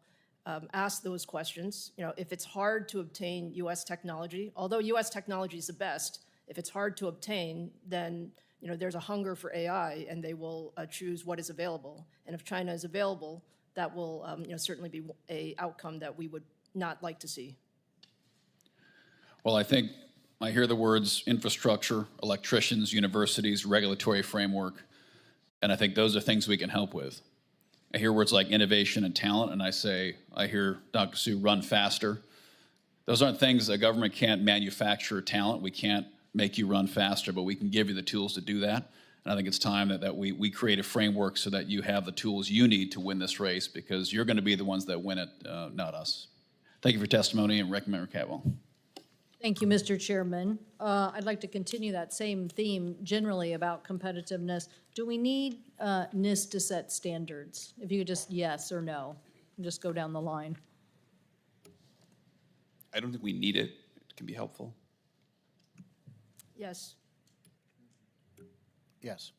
ask those questions. If it's hard to obtain U.S. technology, although U.S. technology is the best, if it's hard to obtain, then there's a hunger for AI, and they will choose what is available. And if China is available, that will certainly be an outcome that we would not like to see. Well, I think I hear the words infrastructure, electricians, universities, regulatory framework, and I think those are things we can help with. I hear words like innovation and talent, and I hear Dr. Su, run faster. Those aren't things a government can't manufacture talent. We can't make you run faster, but we can give you the tools to do that. And I think it's time that we create a framework so that you have the tools you need to win this race, because you're going to be the ones that win it, not us. Thank you for testimony, and recommend Catwell. Thank you, Mr. Chairman. I'd like to continue that same theme generally about competitiveness. Do we need NIST to set standards? If you could just yes or no, just go down the line. I don't think we need it. It can be helpful. Yes. Yes.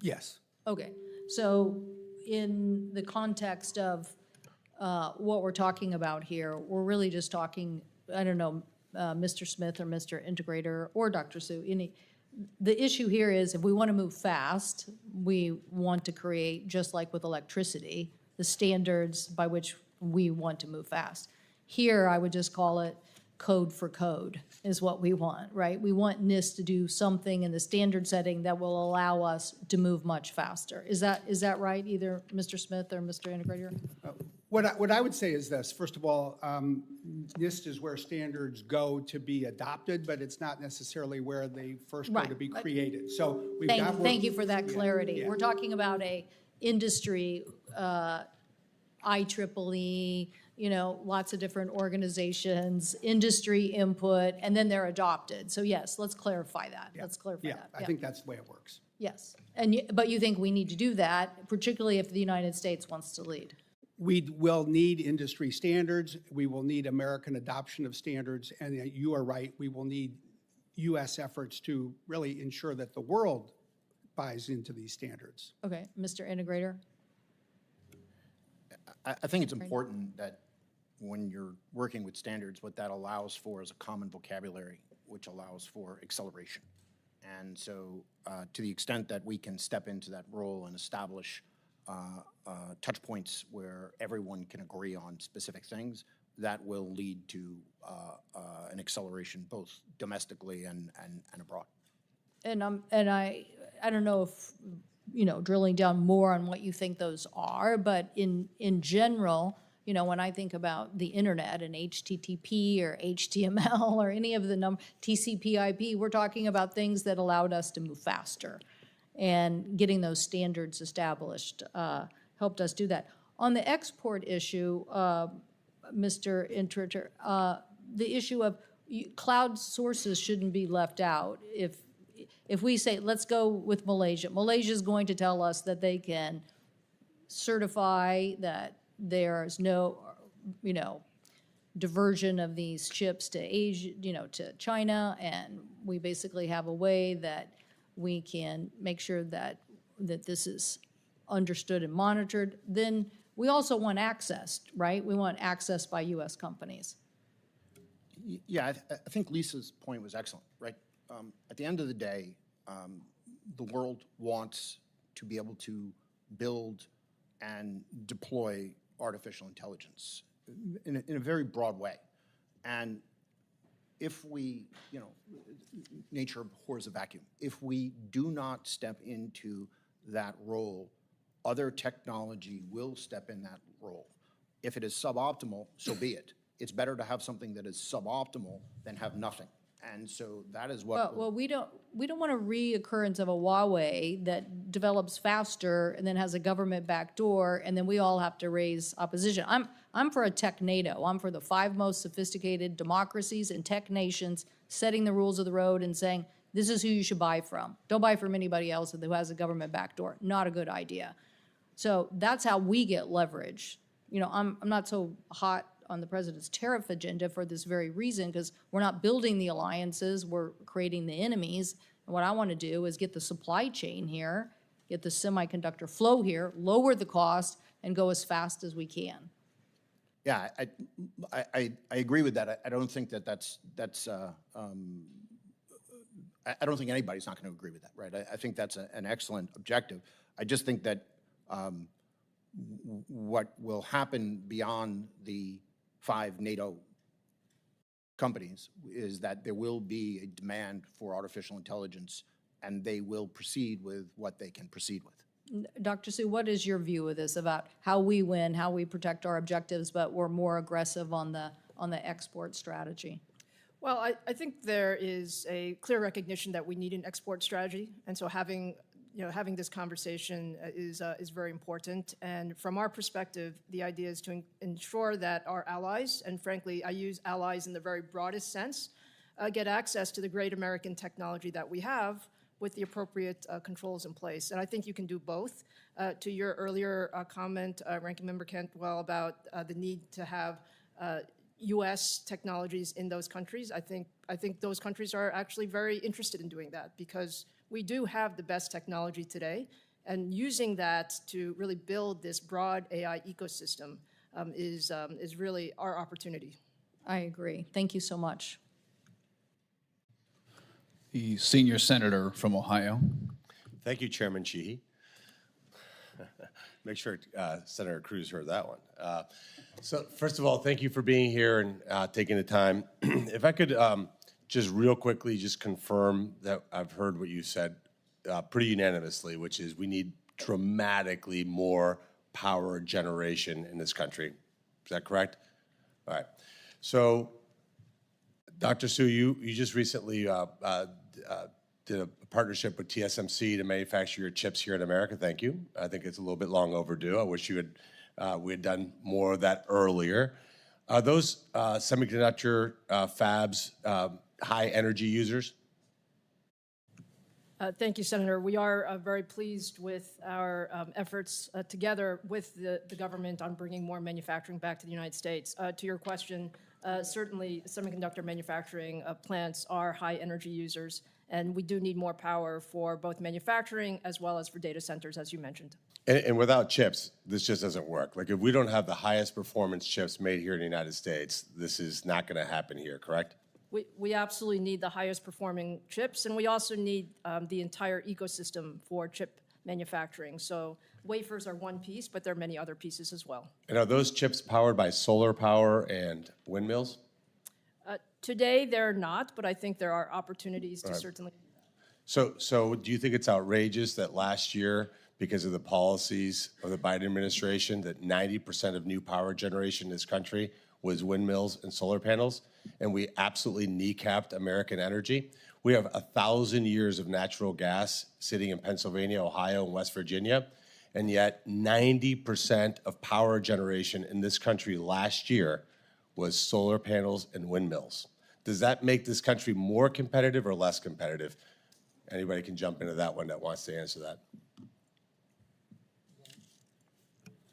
Yes. Okay, so in the context of what we're talking about here, we're really just talking, I don't know, Mr. Smith or Mr. Integrator or Dr. Su, the issue here is if we want to move fast, we want to create, just like with electricity, the standards by which we want to move fast. Here, I would just call it code for code is what we want, right? We want NIST to do something in the standard setting that will allow us to move much faster. Is that right, either Mr. Smith or Mr. Integrator? What I would say is this. First of all, NIST is where standards go to be adopted, but it's not necessarily where they first go to be created. So we've got work. Thank you for that clarity. Yeah. We're talking about a industry, IEEE, lots of different organizations, industry input, and then they're adopted. So yes, let's clarify that. Yeah. Let's clarify that. I think that's the way it works. Yes, but you think we need to do that, particularly if the United States wants to lead? We will need industry standards. We will need American adoption of standards. And you are right, we will need U.S. efforts to really ensure that the world buys into these standards. Okay, Mr. Integrator? I think it's important that when you're working with standards, what that allows for is a common vocabulary, which allows for acceleration. And so to the extent that we can step into that role and establish touch points where everyone can agree on specific things, that will lead to an acceleration both domestically and abroad. And I don't know if drilling down more on what you think those are, but in general, You know, when I think about the internet and HTTP or HTML or any of the TCP/IP, we're talking about things that allowed us to move faster. And getting those standards established helped us do that. On the export issue, Mr. Intrator, the issue of cloud sources shouldn't be left out. If we say, let's go with Malaysia, Malaysia is going to tell us that they can certify that there's no, you know, diversion of these chips to Asia, you know, to China, and we basically have a way that we can make sure that this is understood and monitored. Then we also want access, right? We want access by U.S. companies. Yeah, I think Lisa's point was excellent, right? At the end of the day, the world wants to be able to build and deploy artificial intelligence in a very broad way. And if we, you know, nature abhors a vacuum. If we do not step into that role, other technology will step in that role. If it is suboptimal, so be it. It's better to have something that is suboptimal than have nothing. And so that is what. Well, we don't want a reoccurrence of a Huawei that develops faster and then has a government backdoor, and then we all have to raise opposition. I'm for a tech NATO. I'm for the 5 most sophisticated democracies and tech nations setting the rules of the road and saying, this is who you should buy from. Don't buy from anybody else who has a government backdoor. Not a good idea. So that's how we get leverage. You know, I'm not so hot on the president's tariff agenda for this very reason, because we're not building the alliances, we're creating the enemies. And what I want to do is get the supply chain here, get the semiconductor flow here, lower the cost, and go as fast as we can. Yeah, I agree with that. I don't think that's I don't think anybody's not going to agree with that, right? I think that's an excellent objective. I just think that what will happen beyond the 5 NATO companies is that there will be a demand for artificial intelligence, and they will proceed with what they can proceed with. Dr. Su, what is your view of this about how we win, how we protect our objectives, but we're more aggressive on the export strategy? Well, I think there is a clear recognition that we need an export strategy, and so having this conversation is very important. And from our perspective, the idea is to ensure that our allies, and frankly, I use allies in the very broadest sense, get access to the great American technology that we have with the appropriate controls in place. And I think you can do both. To your earlier comment, Ranking Member Cantwell, about the need to have U.S. technologies in those countries, I think those countries are actually very interested in doing that, because we do have the best technology today, and using that to really build this broad AI ecosystem is really our opportunity. I agree. Thank you so much. The senior senator from Ohio. Thank you, Chairman Sheehy. Make sure Senator Cruz heard that one. So first of all, thank you for being here and taking the time. If I could just real quickly just confirm that I've heard what you said pretty unanimously, which is we need dramatically more power generation in this country. Is that correct? All right. So, Dr. Su, you just recently did a partnership with TSMC to manufacture your chips here in America. Thank you. I think it's a little bit long overdue. I wish we had done more of that earlier. Are those semiconductor fabs high energy users? Thank you, Senator. We are very pleased with our efforts together with the government on bringing more manufacturing back to the United States. To your question, certainly semiconductor manufacturing plants are high energy users, and we do need more power for both manufacturing as well as for data centers, as you mentioned. And without chips, this just doesn't work. Like, if we don't have the highest performance chips made here in the United States, this is not going to happen here, correct? We absolutely need the highest performing chips, and we also need the entire ecosystem for chip manufacturing. So wafers are one piece, but there are many other pieces as well. And are those chips powered by solar power and windmills? Today, they're not, but I think there are opportunities to certainly do that. So do you think it's outrageous that last year, because of the policies of the Biden administration that 90% of new power generation in this country was windmills and solar panels, and we absolutely kneecapped American energy. We have 1,000 years of natural gas sitting in Pennsylvania, Ohio, and West Virginia, and yet 90% of power generation in this country last year was solar panels and windmills. Does that make this country more competitive or less competitive? Anybody can jump into that one that wants to answer that.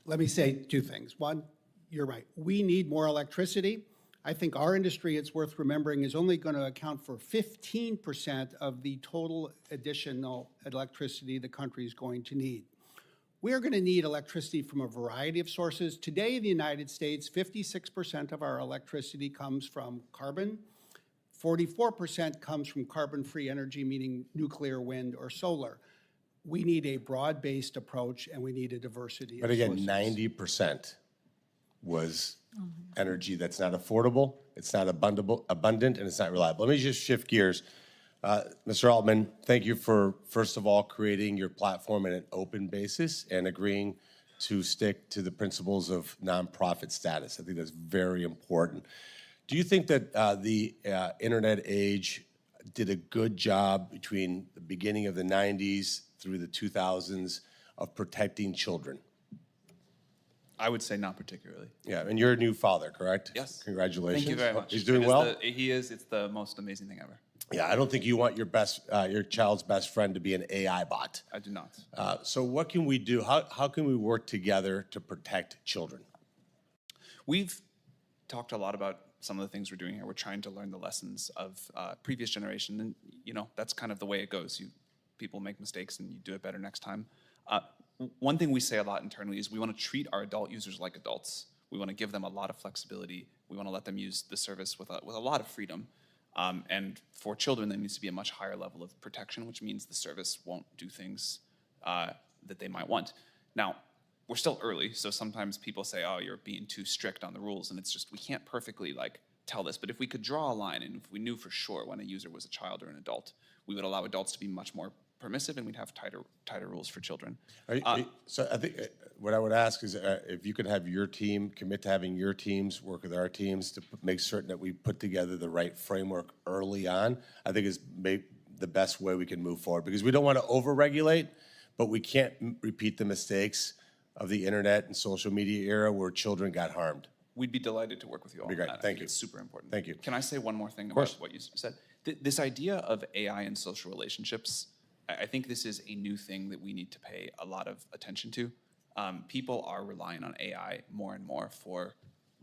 Let me say two things. One, you're right. We need more electricity. I think our industry, it's worth remembering, is only going to account for 15% of the total additional electricity the country is going to need. We are going to need electricity from a variety of sources. Today in the United States, 56% of our electricity comes from carbon. 44% comes from carbon-free energy, meaning nuclear, wind, or solar. We need a broad-based approach, and we need a diversity But of again, sources. 90% was energy that's not affordable, it's not abundant, and it's not reliable. Let me just shift gears. Mr. Altman, thank you for, first of all, creating your platform in an open basis and agreeing to stick to the principles of nonprofit status. I think that's very important. Do you think that the internet age did a good job between the beginning of the 90s through the 2000s of protecting children? I would say not particularly. Yeah, and you're a new father, correct? Yes. Congratulations. Thank you very much. He's doing It is well? He is. It's the most amazing thing ever. Yeah, I don't think you want your child's best friend to be an AI bot. I do not. So what can we do? How can we work together to protect children? We've talked a lot about some of the things we're doing here. We're trying to learn the lessons of previous generation, and that's kind of the way it goes. People make mistakes, and you do it better next time. One thing we say a lot internally is we want to treat our adult users like adults. We want to give them a lot of flexibility. We want to let them use the service with a lot of freedom. And for children, there needs to be a much higher level of protection, which means the service won't do things that they might want. Now, we're still early, so sometimes people say, oh, you're being too strict on the rules, and it's just we can't perfectly tell this. But if we could draw a line, and if we knew for sure when a user was a child or an adult, we would allow adults to be much more permissive, and we'd have tighter rules for children. So I think what I would ask is if you could have your team commit to having your teams work with our teams to make certain that we put together the right framework early on, I think is the best way we can move forward, because we don't want to over-regulate, but we can't repeat the mistakes of the internet and social media era where children got harmed. We'd be delighted to work with you all on Be great. that. Thank you. It's super important. Thank you. Can I say one more thing about what you said? This idea of AI and social relationships, I think this is a new thing that we need to pay a lot of attention to. People are relying on AI more and more for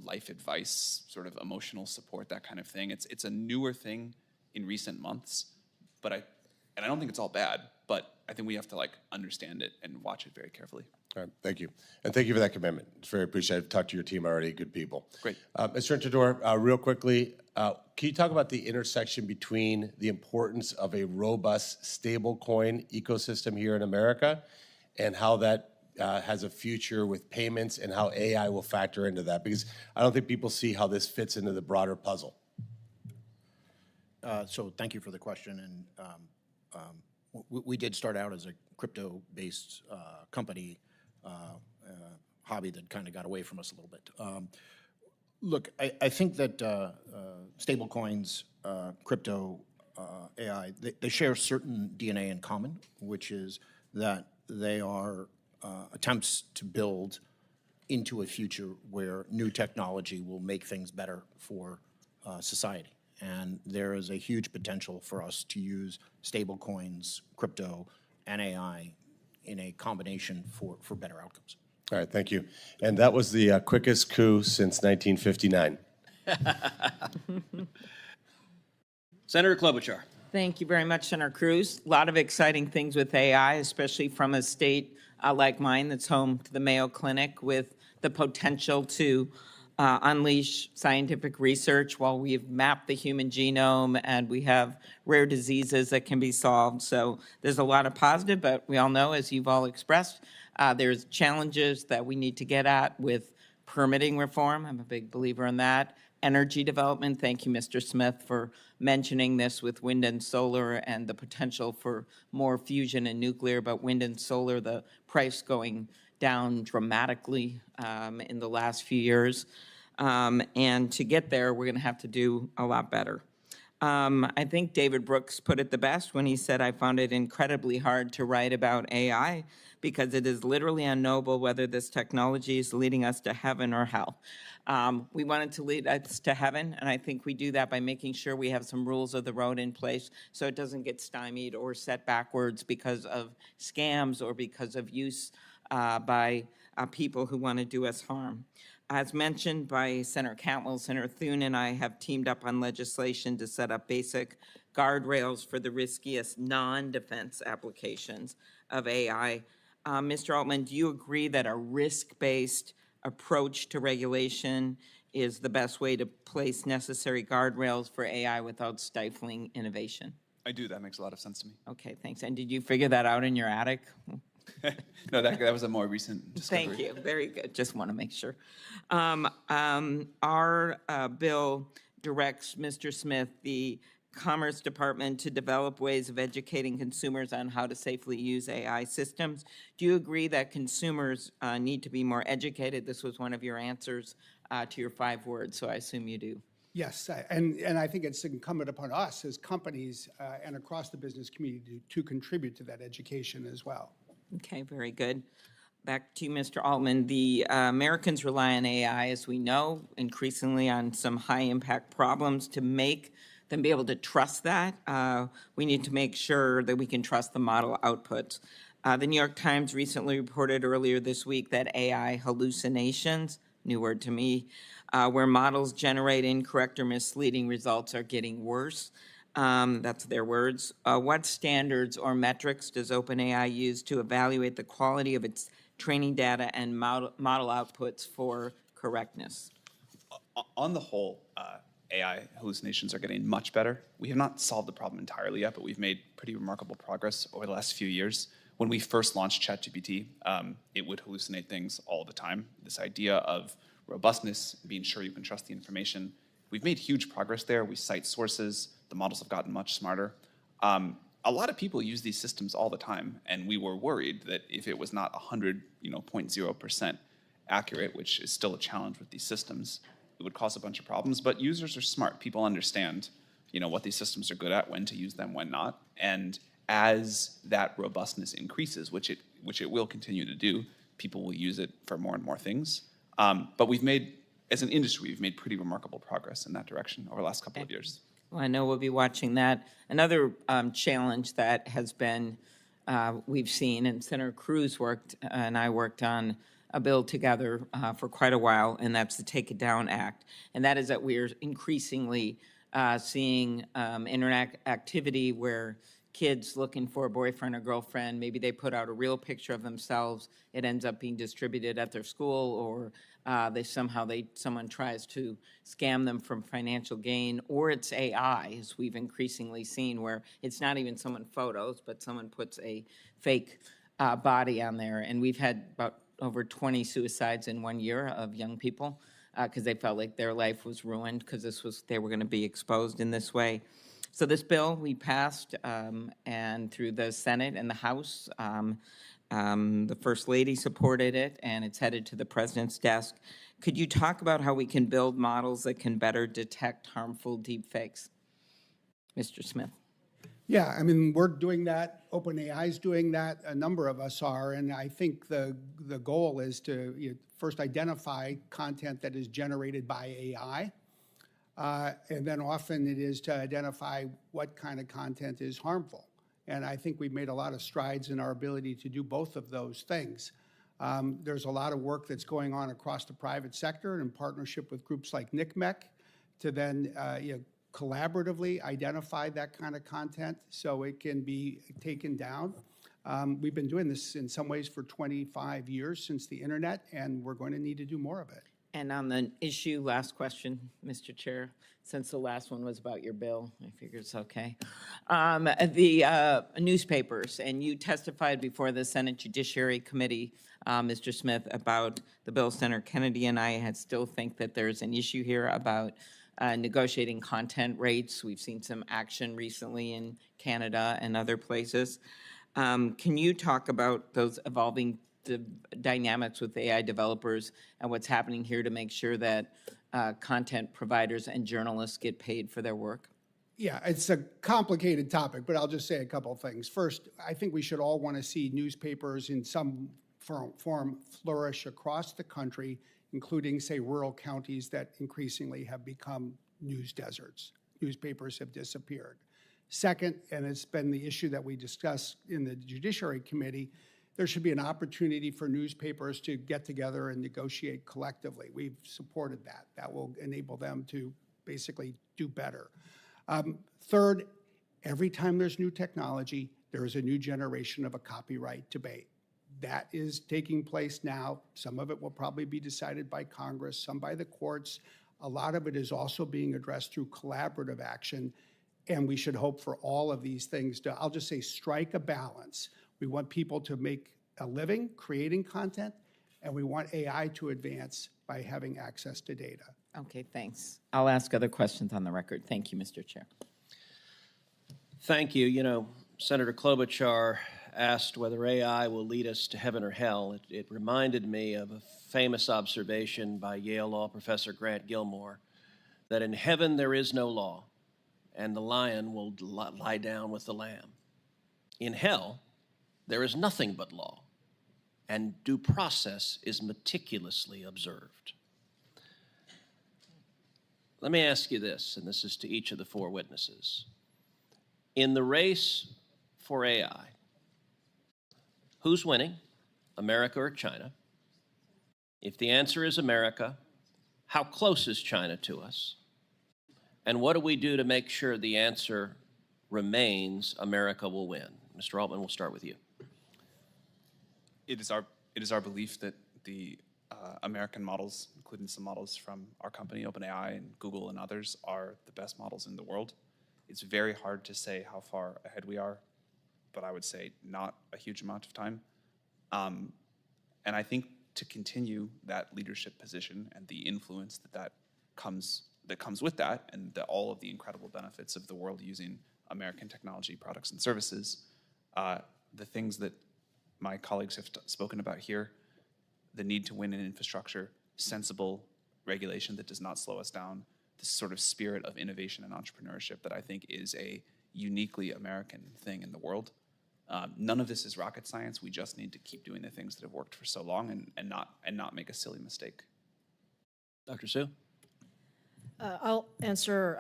life advice, sort of emotional support, that kind of thing. It's a newer thing in recent months, but I don't think it's all bad, but I think we have to understand it and watch it very carefully. All right, thank you. And thank you for that commitment. It's very appreciated. I've talked to your team already, good people. Great. Mr. Intrator, real quickly, can you talk about the intersection between the importance of a robust stablecoin ecosystem here in America and how that has a future with payments and how AI will factor into that? Because I don't think people see how this fits into the broader puzzle. So thank you for the question. And we did start out as a crypto-based company, hobby that kind of got away from us a little bit. Look, I think that stable coins, crypto, AI, they share certain DNA in common, which is that they are attempts to build into a future where new technology will make things better for society. And there is a huge potential for us to use stable coins, crypto, and AI in a combination for better outcomes. All right, thank you. And that was the quickest coup since 1959. Senator Klobuchar. Thank you very much, Senator Cruz. A lot of exciting things with AI, especially from a state like mine that's home to the Mayo Clinic, with the potential to unleash scientific research while we've mapped the human genome and we have rare diseases that can be solved. So there's a lot of positive, but we all know, as you've all expressed, there's challenges that we need to get at with permitting reform. I'm a big believer in that. energy development. Thank you, Mr. Smith, for mentioning this with wind and solar and the potential for more fusion and nuclear, but wind and solar, the price going down dramatically in the last few years. And to get there, we're going to have to do a lot better. I think David Brooks put it the best when he said, I found it incredibly hard to write about AI because it is literally unknowable whether this technology is leading us to heaven or hell. We wanted to lead us to heaven, and I think we do that by making sure we have some rules of the road in place so it doesn't get stymied or set backwards because of scams or because of use by people who want to do us harm. As mentioned by Senator Cantwell, Senator Thune and I have teamed up on legislation to set up basic guardrails for the riskiest non-defense applications of AI. Mr. Altman, do you agree that a risk-based approach to regulation is the best way to place necessary guardrails for AI without stifling innovation? I do. That makes a lot of sense to me. Okay, thanks. And did you figure that out in your attic? No, that was a more recent discovery. Thank you. Very good. Just want to make sure. Our bill directs Mr. Smith, the Commerce Department, to develop ways of educating consumers on how to safely use AI systems. Do you agree that consumers need to be more educated? This was one of your answers to your 5 words, so I assume you do. Yes, and I think it's incumbent upon us as companies and across the business community to contribute to that education as well. Okay, very good. Back to you, Mr. Altman. The Americans rely on AI, as we know, increasingly on some high-impact problems. To make them be able to trust that, we need to make sure that we can trust the model outputs. The New York Times recently reported earlier this week that AI hallucinations, new word to me, where models generate incorrect or misleading results are getting worse. That's their words. What standards or metrics does OpenAI use to evaluate the quality of its training data and model outputs for correctness? On the whole, AI hallucinations are getting much better. We have not solved the problem entirely yet, but we've made pretty remarkable progress over the last few years. When we first launched ChatGPT, it would hallucinate things all the time. This idea of robustness, being sure you can trust the information, we've made huge progress there. We cite sources. The models have gotten much smarter. A lot of people use these systems all the time, and we were worried that if it was not 0.0% accurate, which is still a challenge with these systems, it would cause a bunch of problems. But users are smart. People understand, what these systems are good at, when to use them, when not. And as that robustness increases, which it will continue to do, people will use it for more and more things. But as an industry, we've made pretty remarkable progress in that direction over the last couple of years. Well, I know we'll be watching that. Another challenge that has been, we've seen, and Senator Cruz and I worked on a bill together for quite a while, and that's the Take It Down Act. And that is that we're increasingly seeing internet activity where kids looking for a boyfriend or girlfriend, maybe they put out a real picture of themselves, it ends up being distributed at their school, or someone tries to scam them from financial gain, or it's AI, as we've increasingly seen, where it's not even someone photos, but someone puts a fake body on there. And we've had about over 20 suicides in 1 year of young people because they felt like their life was ruined because they were going to be exposed in this way. So this bill we passed, and through the Senate and the House, the First Lady supported it, and it's headed to the President's desk. Could you talk about how we can build models that can better detect harmful deepfakes? Mr. Smith. Yeah, I mean, we're doing that. OpenAI's doing that. A number of us are. And I think the goal is to first identify content that is generated by AI. And then often it is to identify what kind of content is harmful. And I think we've made a lot of strides in our ability to do both of those things. There's a lot of work that's going on across the private sector in partnership with groups like NCMEC to then collaboratively identify that kind of content so it can be taken down. We've been doing this in some ways for 25 years since the internet, and we're going to need to do more of it. And on the issue, last question, Mr. Chair, since the last one was about your bill, I figure it's okay. The newspapers, and you testified before the Senate Judiciary Committee, Mr. Smith, about the bill. Senator Kennedy and I still think that there's an issue here about negotiating content rates. We've seen some action recently in Canada and other places. Can you talk about those evolving dynamics with AI developers and what's happening here to make sure that content providers and journalists get paid for their work? Yeah, it's a complicated topic, but I'll just say a couple of things. First, I think we should all want to see newspapers in some form flourish across the country, including, say, rural counties that increasingly have become news deserts. Newspapers have disappeared. Second, and it's been the issue that we discussed in the Judiciary Committee, there should be an opportunity for newspapers to get together and negotiate collectively. We've supported that. That will enable them to basically do better. Third, every time there's new technology, there is a new generation of a copyright debate. That is taking place now. Some of it will probably be decided by Congress, some by the courts. A lot of it is also being addressed through collaborative action, and we should hope for all of these things to, I'll just say, strike a balance. We want people to make a living creating content, and we want AI to advance by having access to data. Okay, thanks. I'll ask other questions on the record. Thank you, Mr. Chair. Thank you. You know, Senator Klobuchar asked whether AI will lead us to heaven or hell. It reminded me of a famous observation by Yale Law professor Grant Gilmore, that in heaven there is no law, and the lion will lie down with the lamb. In hell, there is nothing but law, and due process is meticulously observed. Let me ask you this, and this is to each of the four witnesses. In the race for AI, who's winning, America or China? If the answer is America, how close is China to us? And what do we do to make sure the answer remains America will win? Mr. Altman, we'll start with you. It is our belief that the American models, including some models from our company, OpenAI and Google and others, are the best models in the world. It's very hard to say how far ahead we are, but I would say not a huge amount of time. And I think to continue that leadership position and the influence that comes with that, and all of the incredible benefits of the world using American technology products and services, the things that my colleagues have spoken about here, the need to win in infrastructure, sensible regulation that does not slow us down, this sort of spirit of innovation and entrepreneurship that I think is a uniquely American thing in the world. None of this is rocket science. We just need to keep doing the things that have worked for so long and not make a silly mistake. Dr. Su? I'll answer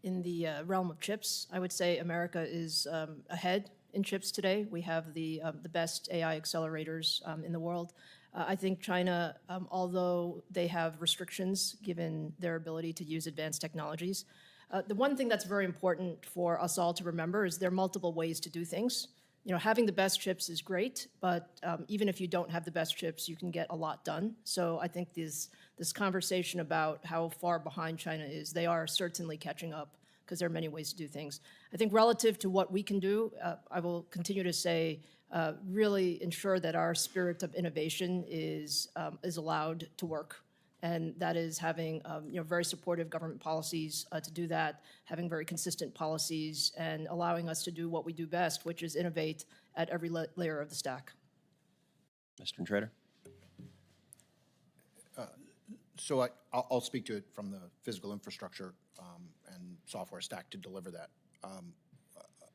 in the realm of chips. I would say America is ahead in chips today. We have the best AI accelerators in the world. I think China, although they have restrictions given their ability to use advanced technologies, the one thing that's very important for us all to remember is there are multiple ways to do things. You know, having the best chips is great, but even if you don't have the best chips, you can get a lot done. So I think this conversation about how far behind China is, they are certainly catching up because there are many ways to do things. I think relative to what we can do, I will continue to say, really ensure that our spirit of innovation is allowed to work. And that is having very supportive government policies to do that, having very consistent policies, and allowing us to do what we do best, which is innovate at every layer of the stack. Mr. Intrator? So I'll speak to it from the physical infrastructure and software stack to deliver that.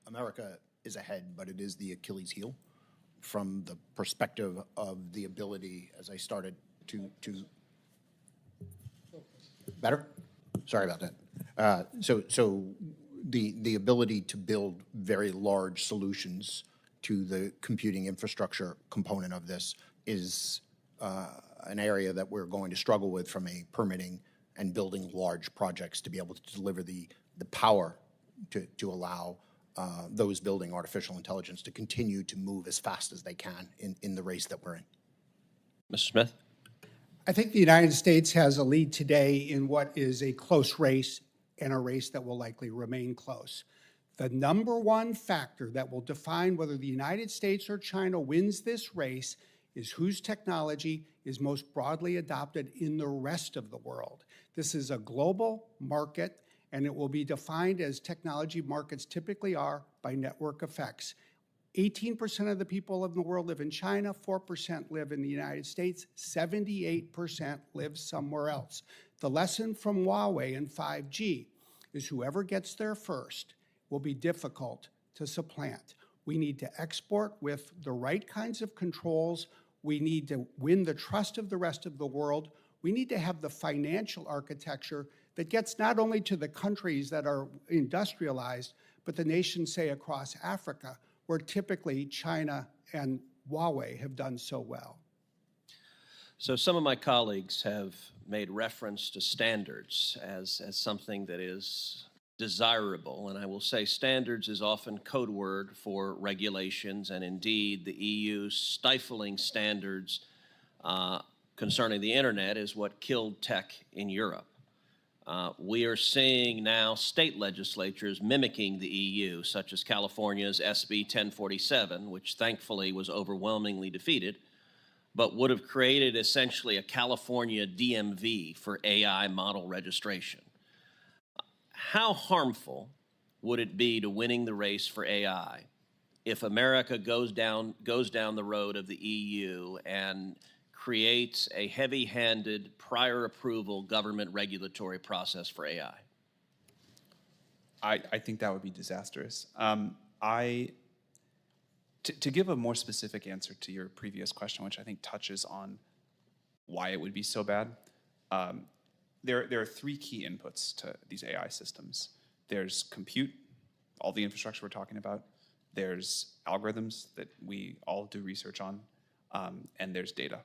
America is ahead, but it is the Achilles heel from the perspective of the ability, as I started to better? Sorry about that. So the ability to build very large solutions to the computing infrastructure component of this is an area that we're going to struggle with from a permitting and building large projects to be able to deliver the power to allow those building artificial intelligence to continue to move as fast as they can in the race that we're in. Mr. Smith? I think the United States has a lead today in what is a close race and a race that will likely remain close. The number one factor that will define whether the United States or China wins this race is whose technology is most broadly adopted in the rest of the world. This is a global market, and it will be defined as technology markets typically are by network effects. 18% of the people in the world live in China, 4% live in the United States, 78% live somewhere else. The lesson from Huawei and 5G is whoever gets there first will be difficult to supplant. We need to export with the right kinds of controls. We need to win the trust of the rest of the world. We need to have the financial architecture that gets not only to the countries that are industrialized, but the nations, say, across Africa, where typically China and Huawei have done so well. So some of my colleagues have made reference to standards as something that is desirable, and I will say standards is often code word for regulations, and indeed the EU's stifling standards concerning the internet is what killed tech in Europe. We are seeing now state legislatures mimicking the EU, such as California's SB 1047, which thankfully was overwhelmingly defeated, but would have created essentially a California DMV for AI model registration. How harmful would it be to winning the race for AI if America goes down the road of the EU and creates a heavy-handed prior approval government regulatory process for AI? I think that would be disastrous. To give a more specific answer to your previous question, which I think touches on why it would be so bad, there are three key inputs to these AI systems. There's compute, all the infrastructure we're talking about. There's algorithms that we all do research on, and there's data.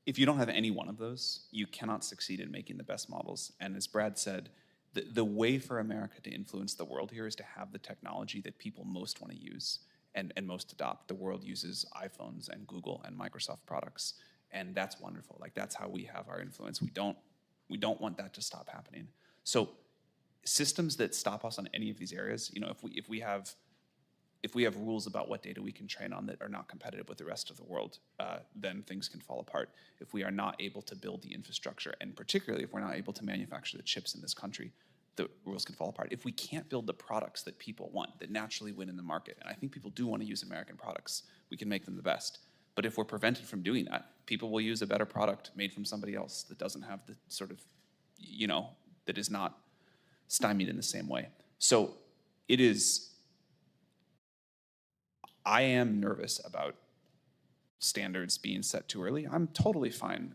If you don't have any one of those, you cannot succeed in making the best models. And as Brad said, the way for America to influence the world here is to have the technology that people most want to use and most adopt. The world uses iPhones and Google and Microsoft products, and that's wonderful. Like, that's how we have our influence. We don't want that to stop happening. So systems that stop us on any of these areas, you know, if we have rules about what data we can train on that are not competitive with the rest of the world, then things can fall apart. If we are not able to build the infrastructure, and particularly if we're not able to manufacture the chips in this country, the rules can fall apart. If we can't build the products that people want, that naturally win in the market, and I think people do want to use American products, we can make them the best. But if we're prevented from doing that, people will use a better product made from somebody else that doesn't have the sort of, you know, that is not stymied in the same way. So it is, I am nervous about standards being set too early. I'm totally fine,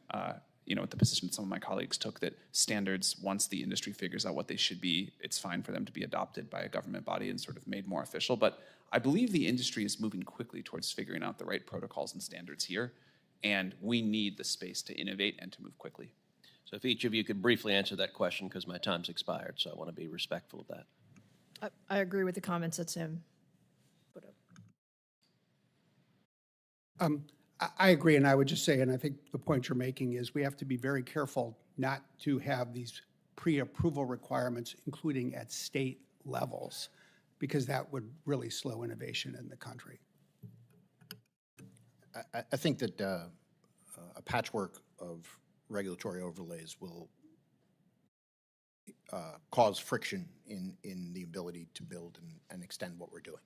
you know, with the position some of my colleagues took, that standards, once the industry figures out what they should be, it's fine for them to be adopted by a government body and sort of made more official. But I believe the industry is moving quickly towards figuring out the right protocols and standards here, and we need the space to innovate and to move quickly. So if each of you could briefly answer that question, because my time's expired, so I want to be respectful of that. I agree with the comments that Sam put up. I agree, and I would just say, and I think the point you're making is we have to be very careful not to have these pre-approval requirements, including at state levels, because that would really slow innovation in the country. I think that a patchwork of regulatory overlays will cause friction in the ability to build and extend what we're doing.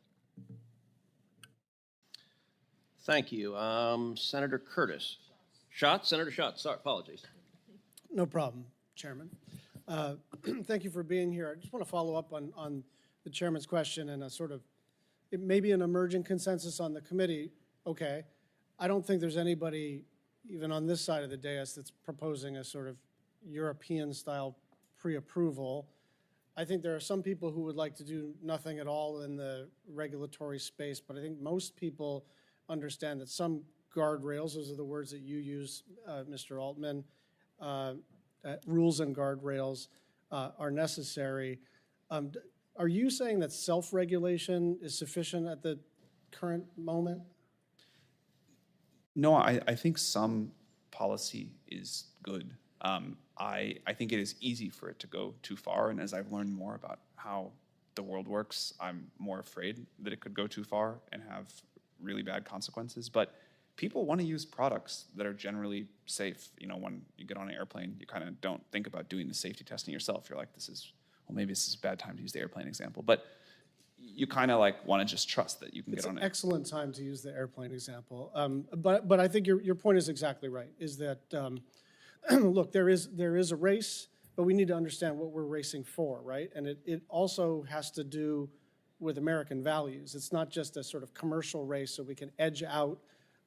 Thank you. Senator Curtis. Schatz? Senator Schatz. Sorry, apologies. No problem, Chairman. Thank you for being here. I just want to follow up on the Chairman's question and a sort of, it may be an emerging consensus on the committee. Okay. I don't think there's anybody, even on this side of the dais, that's proposing a sort of European-style pre-approval. I think there are some people who would like to do nothing at all in the regulatory space, but I think most people understand that some guardrails, those are the words that you use, Mr. Altman, rules and guardrails are necessary. Are you saying that self-regulation is sufficient at the current moment? No, I think some policy is good. I think it is easy for it to go too far, and as I've learned more about how the world works, I'm more afraid that it could go too far and have really bad consequences. But people want to use products that are generally safe. You know, when you get on an airplane, you kind of don't think about doing the safety testing yourself. You're like, maybe this is a bad time to use the airplane example. But you kind of like want to just trust that you can get on it. It's an excellent time to use the airplane example. But I think your point is exactly right, is that, look, there is a race, but we need to understand what we're racing for, right? And it also has to do with American values. It's not just a sort of commercial race so we can edge out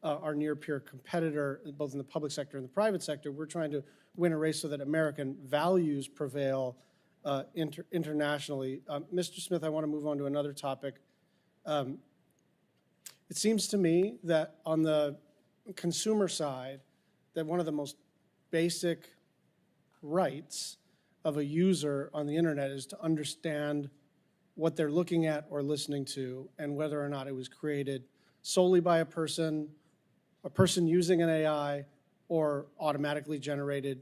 our near-peer competitor, both in the public sector and the private sector. We're trying to win a race so that American values prevail internationally. Mr. Smith, I want to move on to another topic. It seems to me that on the consumer side, that one of the most basic rights of a user on the internet is to understand what they're looking at or listening to, and whether or not it was created solely by a person using an AI, or automatically generated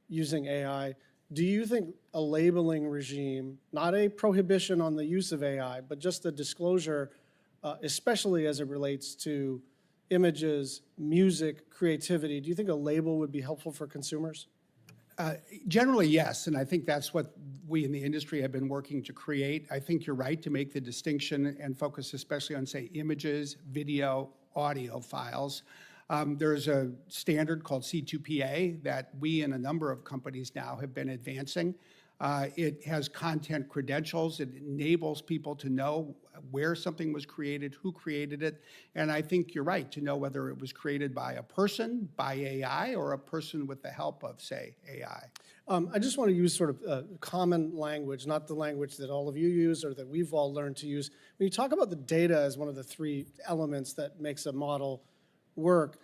using AI. Do you think a labeling regime, not a prohibition on the use of AI, but just a disclosure, especially as it relates to images, music, creativity, do you think a label would be helpful for consumers? Generally, yes, and I think that's what we in the industry have been working to create. I think you're right to make the distinction and focus especially on, say, images, video, audio files. There's a standard called C2PA that we and a number of companies now have been advancing. It has content credentials. It enables people to know where something was created, who created it, and I think you're right to know whether it was created by a person, by AI, or a person with the help of, say, AI. I just want to use sort of common language, not the language that all of you use or that we've all learned to use. When you talk about the data as one of the three elements that makes a model work,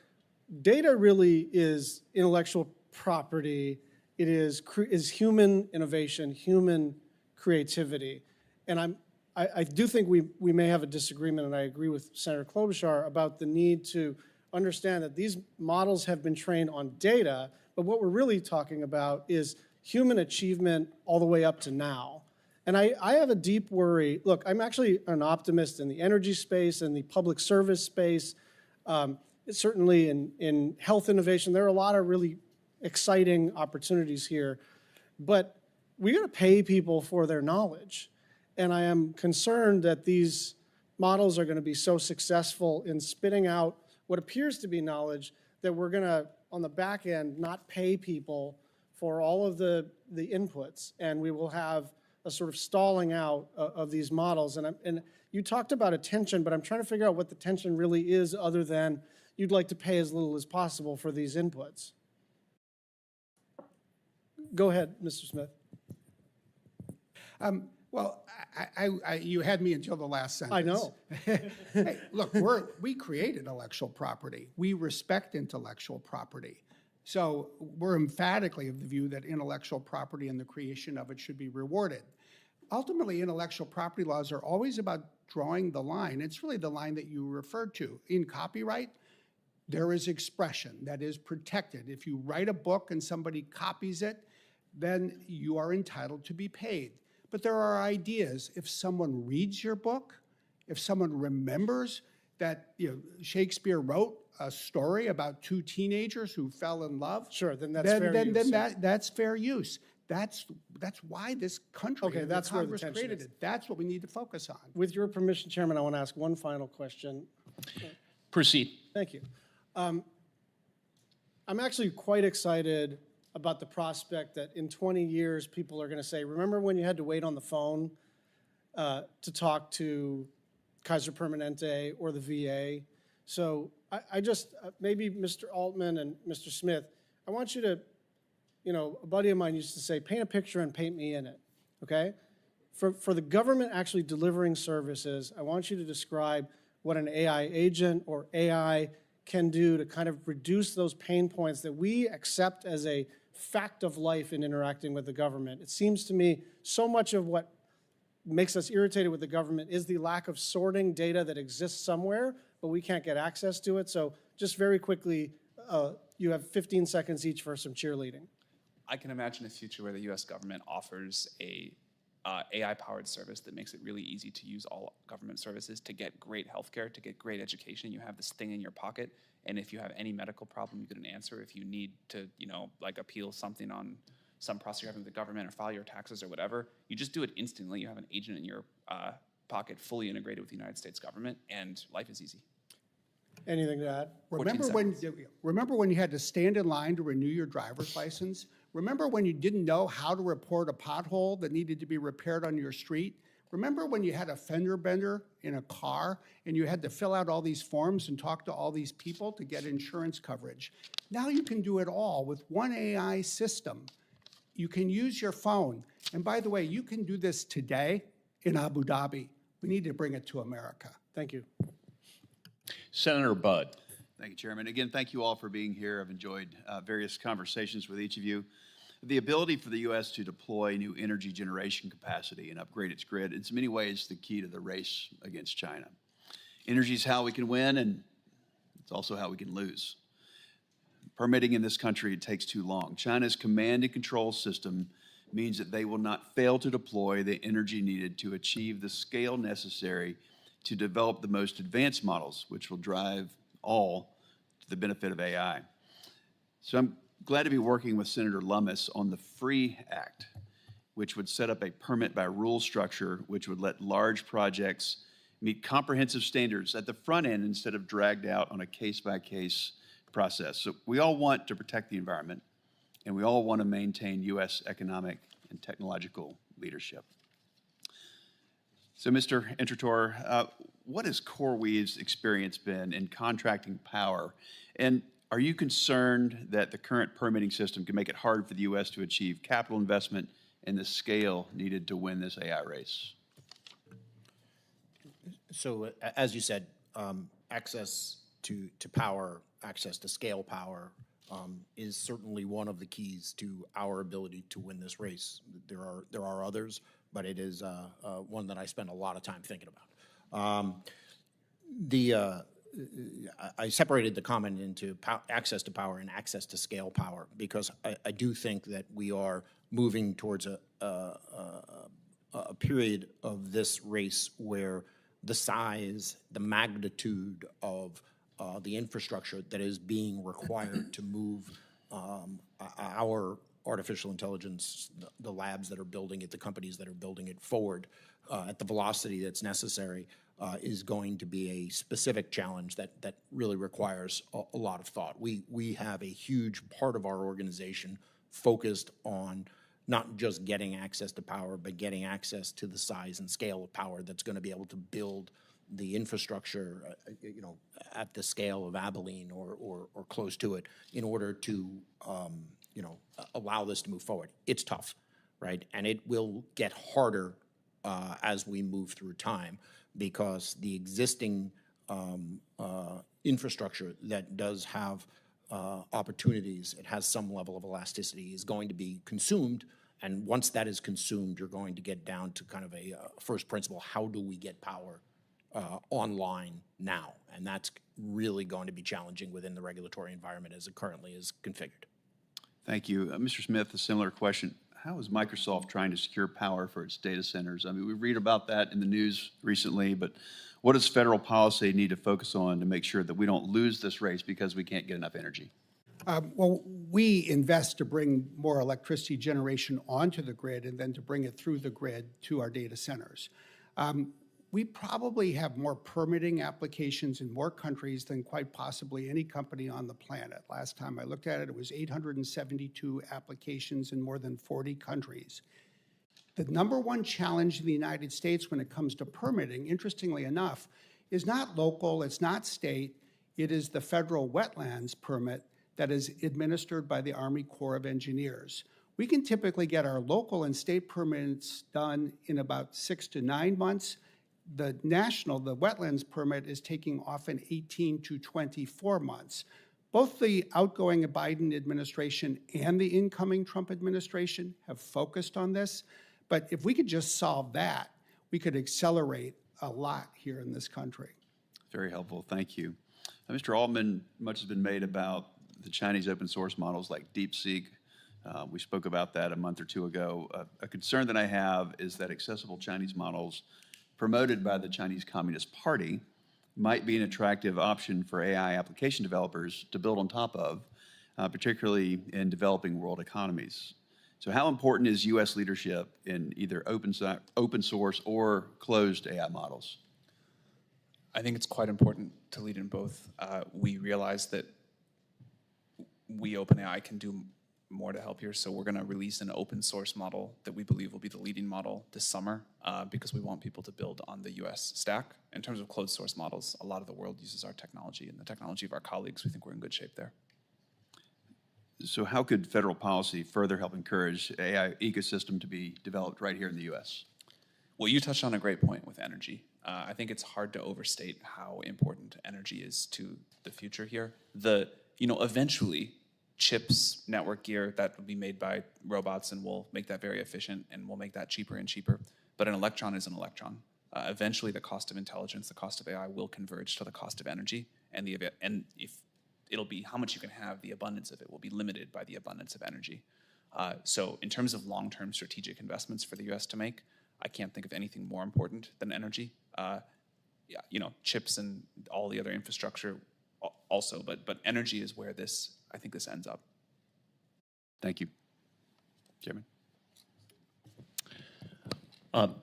data really is intellectual property. It is human innovation, human creativity. And I do think we may have a disagreement, and I agree with Senator Klobuchar about the need to understand that these models have been trained on data, but what we're really talking about is human achievement all the way up to now. And I have a deep worry. Look, I'm actually an optimist in the energy space and the public service space. Certainly in health innovation, there are a lot of really exciting opportunities here, but we got to pay people for their knowledge. And I am concerned that these models are going to be so successful in spitting out what appears to be knowledge that we're going to, on the back end, not pay people for all of the inputs, and we will have a sort of stalling out of these models. And you talked about attention, but I'm trying to figure out what the tension really is, other than you'd like to pay as little as possible for these inputs. Go ahead, Mr. Smith. Well, you had me until the last sentence. I know. Hey, look, we create intellectual property. We respect intellectual property. So we're emphatically of the view that intellectual property and the creation of it should be rewarded. Ultimately, intellectual property laws are always about drawing the line. It's really the line that you referred to. In copyright, there is expression that is protected. If you write a book and somebody copies it, then you are entitled to be paid. But there are ideas. If someone reads your book, if someone remembers that Shakespeare wrote a story about two teenagers who fell in love, sure, then that's fair use. Then that's fair use. That's why this country and that's where the Congress tension created is. it. That's what we need to focus on. With your permission, Chairman, I want to ask one final question. Proceed. Thank you. I'm actually quite excited about the prospect that in 20 years, people are going to say, remember when you had to wait on the phone to talk to Kaiser Permanente or the VA? So I just, maybe Mr. Altman and Mr. Smith, I want you to, a buddy of mine used to say, paint a picture and paint me in it, okay? For the government actually delivering services, I want you to describe what an AI agent or AI can do to kind of reduce those pain points that we accept as a fact of life in interacting with the government. It seems to me so much of what makes us irritated with the government is the lack of sorting data that exists somewhere, but we can't get access to it. So just very quickly, You have 15 seconds each for some cheerleading. I can imagine a future where the U.S. government offers a AI-powered service that makes it really easy to use all government services to get great healthcare, to get great education. You have this thing in your pocket, and if you have any medical problem, you get an answer. If you need to, like appeal something on some process you're having with the government or file your taxes or whatever, you just do it instantly. You have an agent in your pocket fully integrated with the United States government, and life is easy. Anything to add? Remember when you had to stand in line to renew your driver's license? Remember when you didn't know how to report a pothole that needed to be repaired on your street? Remember when you had a fender bender in a car and you had to fill out all these forms and talk to all these people to get insurance coverage? Now you can do it all with one AI system. You can use your phone. And by the way, you can do this today in Abu Dhabi. We need to bring it to America. Thank you. Senator Budd. Thank you, Chairman. Again, thank you all for being here. I've enjoyed various conversations with each of you. The ability for the U.S. to deploy new energy generation capacity and upgrade its grid, in many ways, the key to the race against China. Energy is how we can win, and it's also how we can lose. Permitting in this country, it takes too long. China's command and control system means that they will not fail to deploy the energy needed to achieve the scale necessary to develop the most advanced models, which will drive all to the benefit of AI. So I'm glad to be working with Senator Lummis on the FREE Act, which would set up a permit by rule structure, which would let large projects meet comprehensive standards at the front end instead of dragged out on a case-by-case process. So we all want to protect the environment, and we all want to maintain U.S. economic and technological leadership. So, Mr. Intrator, what has CoreWeave's experience been in contracting power? And are you concerned that the current permitting system can make it hard for the U.S. to achieve capital investment and the scale needed to win this AI race? So, as you said, access to power, access to scale power, is certainly one of the keys to our ability to win this race. There are others, but it is one that I spend a lot of time thinking about. I separated the comment into access to power and access to scale power because I do think that we are moving towards a period of this race where the size, the magnitude of the infrastructure that is being required to move our artificial intelligence, the labs that are building it, the companies that are building it forward at the velocity that's necessary is going to be a specific challenge that really requires a lot of thought. We have a huge part of our organization focused on not just getting access to power, but getting access to the size and scale of power that's going to be able to build the infrastructure, at the scale of Abilene or close to it, in order to, allow this to move forward. It's tough, right? And it will get harder as we move through time because the existing infrastructure that does have opportunities, it has some level of elasticity, is going to be consumed. And once that is consumed, you're going to get down to kind of a first principle. How do we get power online now? And that's really going to be challenging within the regulatory environment as it currently is configured. Thank you. Mr. Smith, a similar question. How is Microsoft trying to secure power for its data centers? I mean, we read about that in the news recently, but what does federal policy need to focus on to make sure that we don't lose this race because we can't get enough energy? Well, we invest to bring more electricity generation onto the grid and then to bring it through the grid to our data centers. We probably have more permitting applications in more countries than quite possibly any company on the planet. Last time I looked at it, it was 872 applications in more than 40 countries. The number one challenge in the United States when it comes to permitting, interestingly enough, is not local, it's not state, it is the federal wetlands permit that is administered by the Army Corps of Engineers. We can typically get our local and state permits done in about 6 to 9 months. The wetlands permit is taking often 18 to 24 months. Both the outgoing Biden administration and the incoming Trump administration have focused on this. But if we could just solve that, we could accelerate a lot here in this country. Very helpful. Thank you. Mr. Altman, much has been made about the Chinese open source models like DeepSeek. We spoke about that a month or two ago. A concern that I have is that accessible Chinese models promoted by the Chinese Communist Party might be an attractive option for AI application developers to build on top of, particularly in developing world economies. So how important is U.S. leadership in either open source or closed AI models? I think it's quite important to lead in both. We realize that we, OpenAI, can do more to help here, so we're going to release an open source model that we believe will be the leading model this summer because we want people to build on the US stack. In terms of closed source models, a lot of the world uses our technology and the technology of our colleagues. We think we're in good shape there. So how could federal policy further help encourage AI ecosystem to be developed right here in the U.S.? Well, you touched on a great point with energy. I think it's hard to overstate how important energy is to the future here. Eventually, chips, network gear, that will be made by robots, and we'll make that very efficient, and we'll make that cheaper and cheaper. But an electron is an electron. Eventually, the cost of intelligence, the cost of AI will converge to the cost of energy, and if it'll be how much you can have, the abundance of it will be limited by the abundance of energy. So in terms of long-term strategic investments for the U.S. to make, I can't think of anything more important than energy. Chips and all the other infrastructure also, but energy is where I think this ends up. Thank you. Chairman.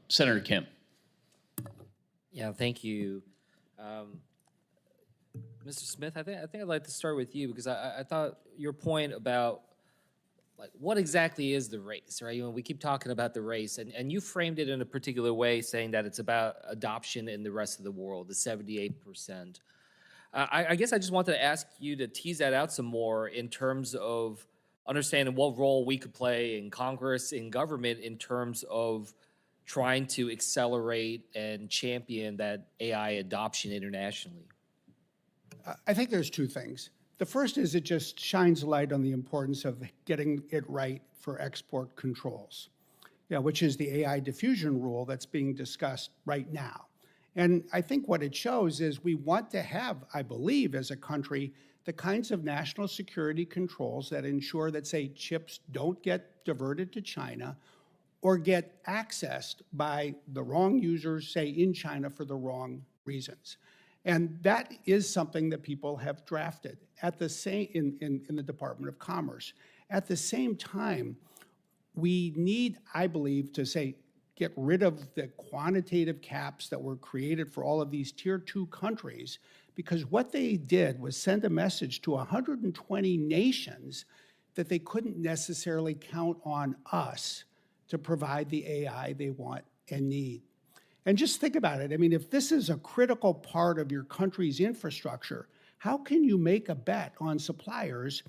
Senator Kemp. Yeah, thank you. Mr. Smith, I think I'd like to start with you because I thought your point about like what exactly is the race, right? We keep talking about the race, and you framed it in a particular way, saying that it's about adoption in the rest of the world, the 78%. I guess I just wanted to ask you to tease that out some more in terms of understanding what role we could play in Congress, in government, in terms of trying to accelerate and champion that AI adoption internationally. I think there's two things. The first is it just shines a light on the importance of getting it right for export controls, which is the AI diffusion rule that's being discussed right now. And I think what it shows is we want to have, I believe, as a country, the kinds of national security controls that ensure that, say, chips don't get diverted to China or get accessed by the wrong users, say, in China for the wrong reasons. And that is something that people have drafted at the same in the Department of Commerce. At the same time, we need, I believe, to say, get rid of the quantitative caps that were created for all of these tier 2 countries, because what they did was send a message to 120 nations that they couldn't necessarily count on us to provide the AI they want and need. And just think about it. I mean, if this is a critical part of your country's infrastructure, how can you make a bet on suppliers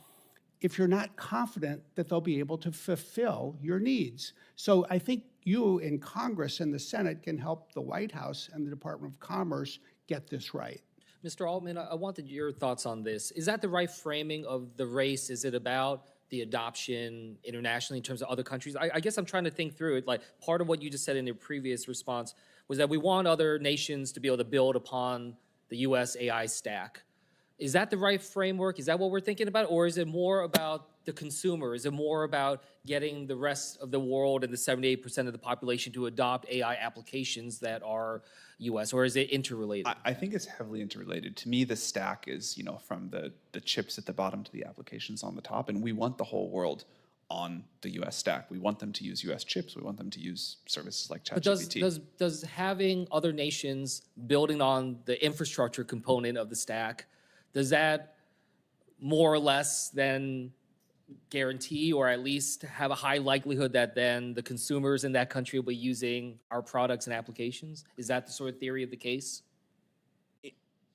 if you're not confident that they'll be able to fulfill your needs? So I think you in Congress and the Senate can help the White House and the Department of Commerce get this right. Mr. Altman, I wanted your thoughts on this. Is that the right framing of the race? Is it about the adoption internationally in terms of other countries? I guess I'm trying to think through it. Like part of what you just said in your previous response was that we want other nations to be able to build upon the U.S. AI stack. Is that the right framework? Is that what we're thinking about? Or is it more about the consumer? Is it more about getting the rest of the world and the 78% of the population to adopt AI applications that are U.S., or is it interrelated? I think it's heavily interrelated. To me, the stack is, from the chips at the bottom to the applications on the top, and we want the whole world on the U.S. stack. We want them to use U.S. chips. We want them to use services like ChatGPT. But does having other nations building on the infrastructure component of the stack, does that more or less then guarantee or at least have a high likelihood that then the consumers in that country will be using our products and applications? Is that the sort of theory of the case?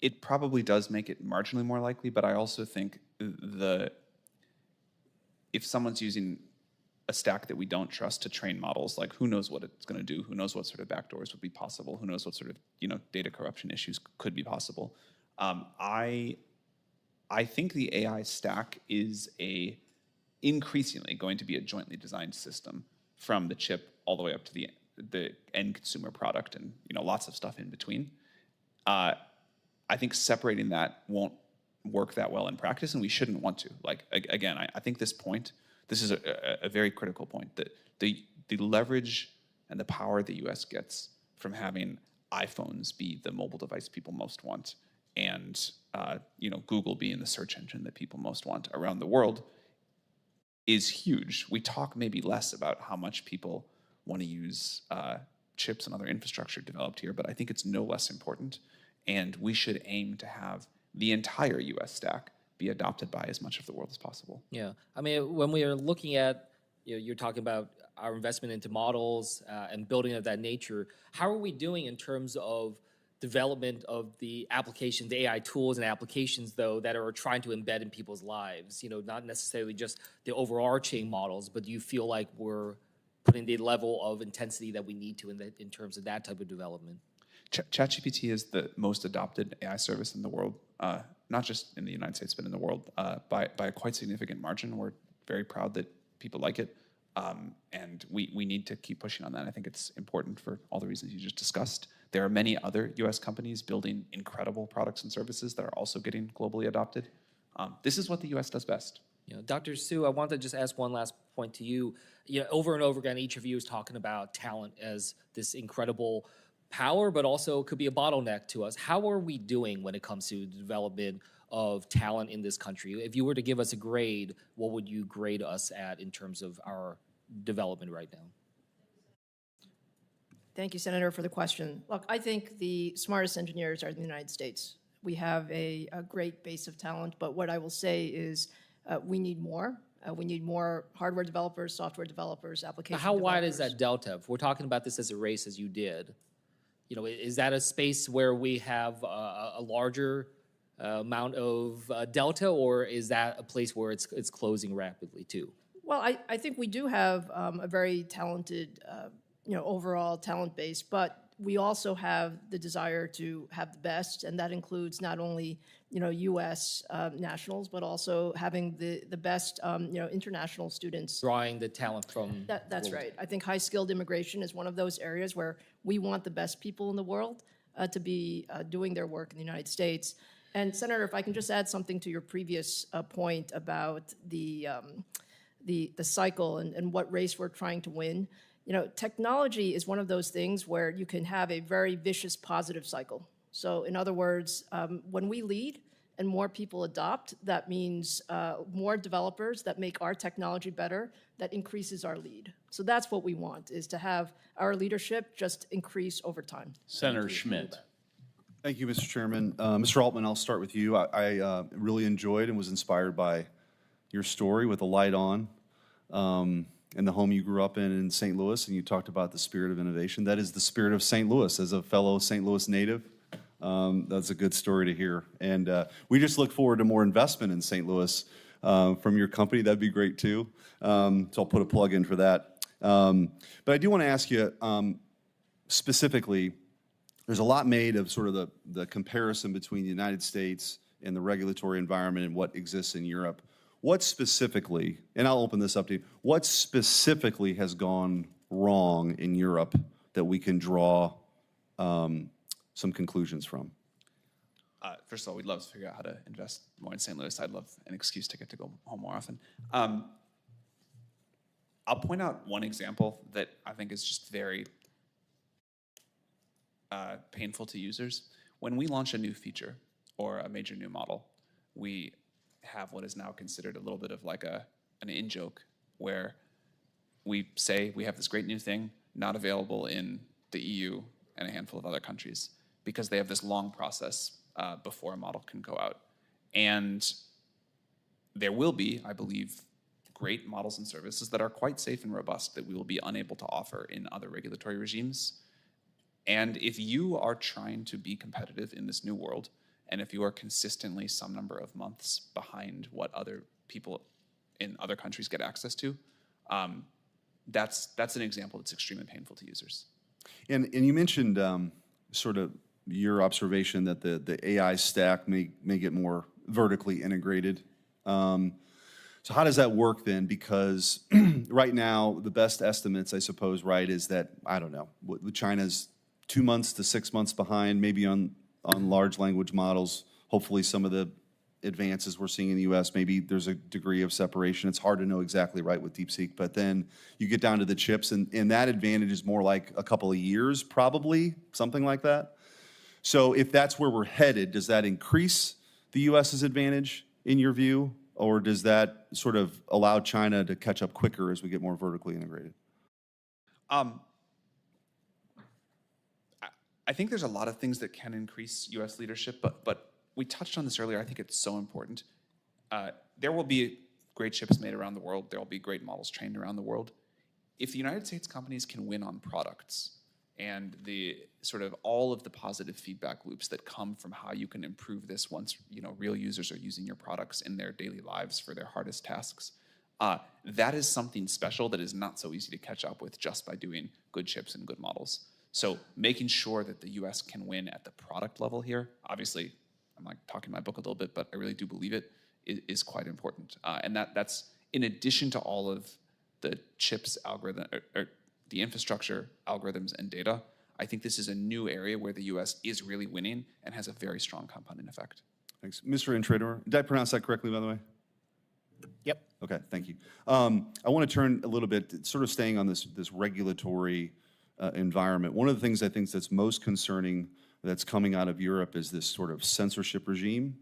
It probably does make it marginally more likely, but I also think if someone's using a stack that we don't trust to train models, like who knows what it's going to do, who knows what sort of backdoors would be possible, who knows what sort of data corruption issues could be possible. I think the AI stack is increasingly going to be a jointly designed system from the chip all the way up to the end consumer product and lots of stuff in between. I think separating that won't work that well in practice, and we shouldn't want to. Like, again, I think this is a very critical point, that the leverage and the power the US gets from having iPhones be the mobile device people most want, and Google being the search engine that people most want around the world is huge. We talk maybe less about how much people want to use chips and other infrastructure developed here, but I think it's no less important, and we should aim to have the entire US stack be adopted by as much of the world as possible. Yeah, I mean, when we are looking at, you're talking about our investment into models and building of that nature, how are we doing in terms of development of the applications, the AI tools and applications, though, that are trying to embed in people's lives? Not necessarily just the overarching models, but do you feel like we're putting the level of intensity that we need to in terms of that type of development? ChatGPT is the most adopted AI service in the world, not just in the United States, but in the world by a quite significant margin. We're very proud that people like it, and we need to keep pushing on that. I think it's important for all the reasons you just discussed. There are many other US companies building incredible products and services that are also getting globally adopted. This is what the US does best. Dr. Su, I want to just ask one last point to you. Over and over again, each of you is talking about talent as this incredible power, but also could be a bottleneck to us. How are we doing when it comes to the development of talent in this country? If you were to give us a grade, what would you grade us at in terms of our development right now? Thank you, Senator, for the question. Look, I think the smartest engineers are in the United States. We have a great base of talent, but what I will say is we need more. We need more hardware developers, software developers, application How developers. wide is that delta? If we're talking about this as a race, as you did, is that a space where we have a larger amount of delta, or is that a place where it's closing rapidly too? Well, I think we do have a very talented, overall talent base, but we also have the desire to have the best, and that includes not only, U.S. nationals, but also having the best, international students. Drawing the talent from. That's right. I think high-skilled immigration is one of those areas where we want the best people in the world to be doing their work in the United States. And Senator, if I can just add something to your previous point about the cycle and what race we're trying to win. Technology is one of those things where you can have a very vicious positive cycle. So in other words, when we lead and more people adopt, that means more developers that make our technology better, that increases our lead. So that's what we want, is to have our leadership just increase over time. Senator Schmidt. Thank you, Mr. Chairman. Mr. Altman, I'll start with you. I really enjoyed and was inspired by your story with the light on. And the home you grew up in St. Louis, and you talked about the spirit of innovation. That is the spirit of St. Louis. As a fellow St. Louis native, that's a good story to hear. And we just look forward to more investment in St. Louis from your company. That'd be great too. So I'll put a plug in for that. But I do want to ask you specifically, there's a lot made of sort of the comparison between the United States and the regulatory environment and what exists in Europe. What specifically, and I'll open this up to you, what specifically has gone wrong in Europe that we can draw some conclusions from? First of all, we'd love to figure out how to invest more in St. Louis. I'd love an excuse to get to go home more often. I'll point out one example that I think is just very painful to users. When we launch a new feature or a major new model, we have what is now considered a little bit of like an in-joke, where we say we have this great new thing not available in the EU and a handful of other countries because they have this long process before a model can go out. And there will be, I believe, great models and services that are quite safe and robust that we will be unable to offer in other regulatory regimes. And if you are trying to be competitive in this new world, and if you are consistently some number of months behind what other people in other countries get access to, that's an example that's extremely painful to users. And you mentioned sort of your observation that the AI stack may get more vertically integrated. So how does that work then? Because right now, the best estimates, I suppose, right, is that, I don't know, China's 2 months to 6 months behind, maybe on large language models. Hopefully some of the advances we're seeing in the US, maybe there's a degree of separation. It's hard to know exactly right with DeepSeek, but then you get down to the chips, and that advantage is more like a couple of years, probably, something like that. So if that's where we're headed, does that increase the US's advantage in your view, or does that sort of allow China to catch up quicker as we get more vertically integrated? I think there's a lot of things that can increase U.S. leadership, but we touched on this earlier. I think it's so important. There will be great chips made around the world. There will be great models trained around the world. If the United States companies can win on products and the sort of all of the positive feedback loops that come from how you can improve this once real users are using your products in their daily lives for their hardest tasks, that is something special that is not so easy to catch up with just by doing good chips and good models. So making sure that the US can win at the product level here, obviously, I'm like talking my book a little bit, but I really do believe it, is quite important. And that's in addition to all of the chips algorithm, or the infrastructure, algorithms, and data. I think this is a new area where the US is really winning and has a very strong compounding effect. Thanks. Mr. Intrator, did I pronounce that correctly, by the way? Yep. Okay, thank you. I want to turn a little bit, sort of staying on this regulatory environment. One of the things I think that's most concerning that's coming out of Europe is this sort of censorship regime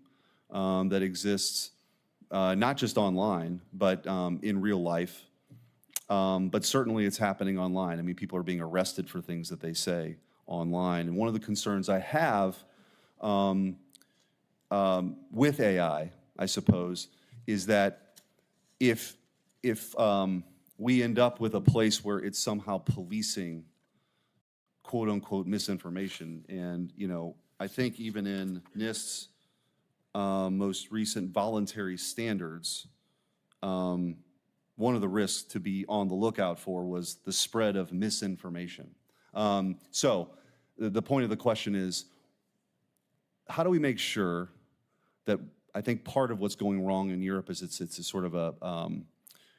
that exists, not just online, but in real life. But certainly it's happening online. I mean, people are being arrested for things that they say online. And one of the concerns I have with AI, I suppose, is that if we end up with a place where it's somehow policing quote unquote misinformation, and I think even in NIST's most recent voluntary standards, one of the risks to be on the lookout for was the spread of misinformation. So the point of the question is, how do we make sure that, I think part of what's going wrong in Europe is it's a sort of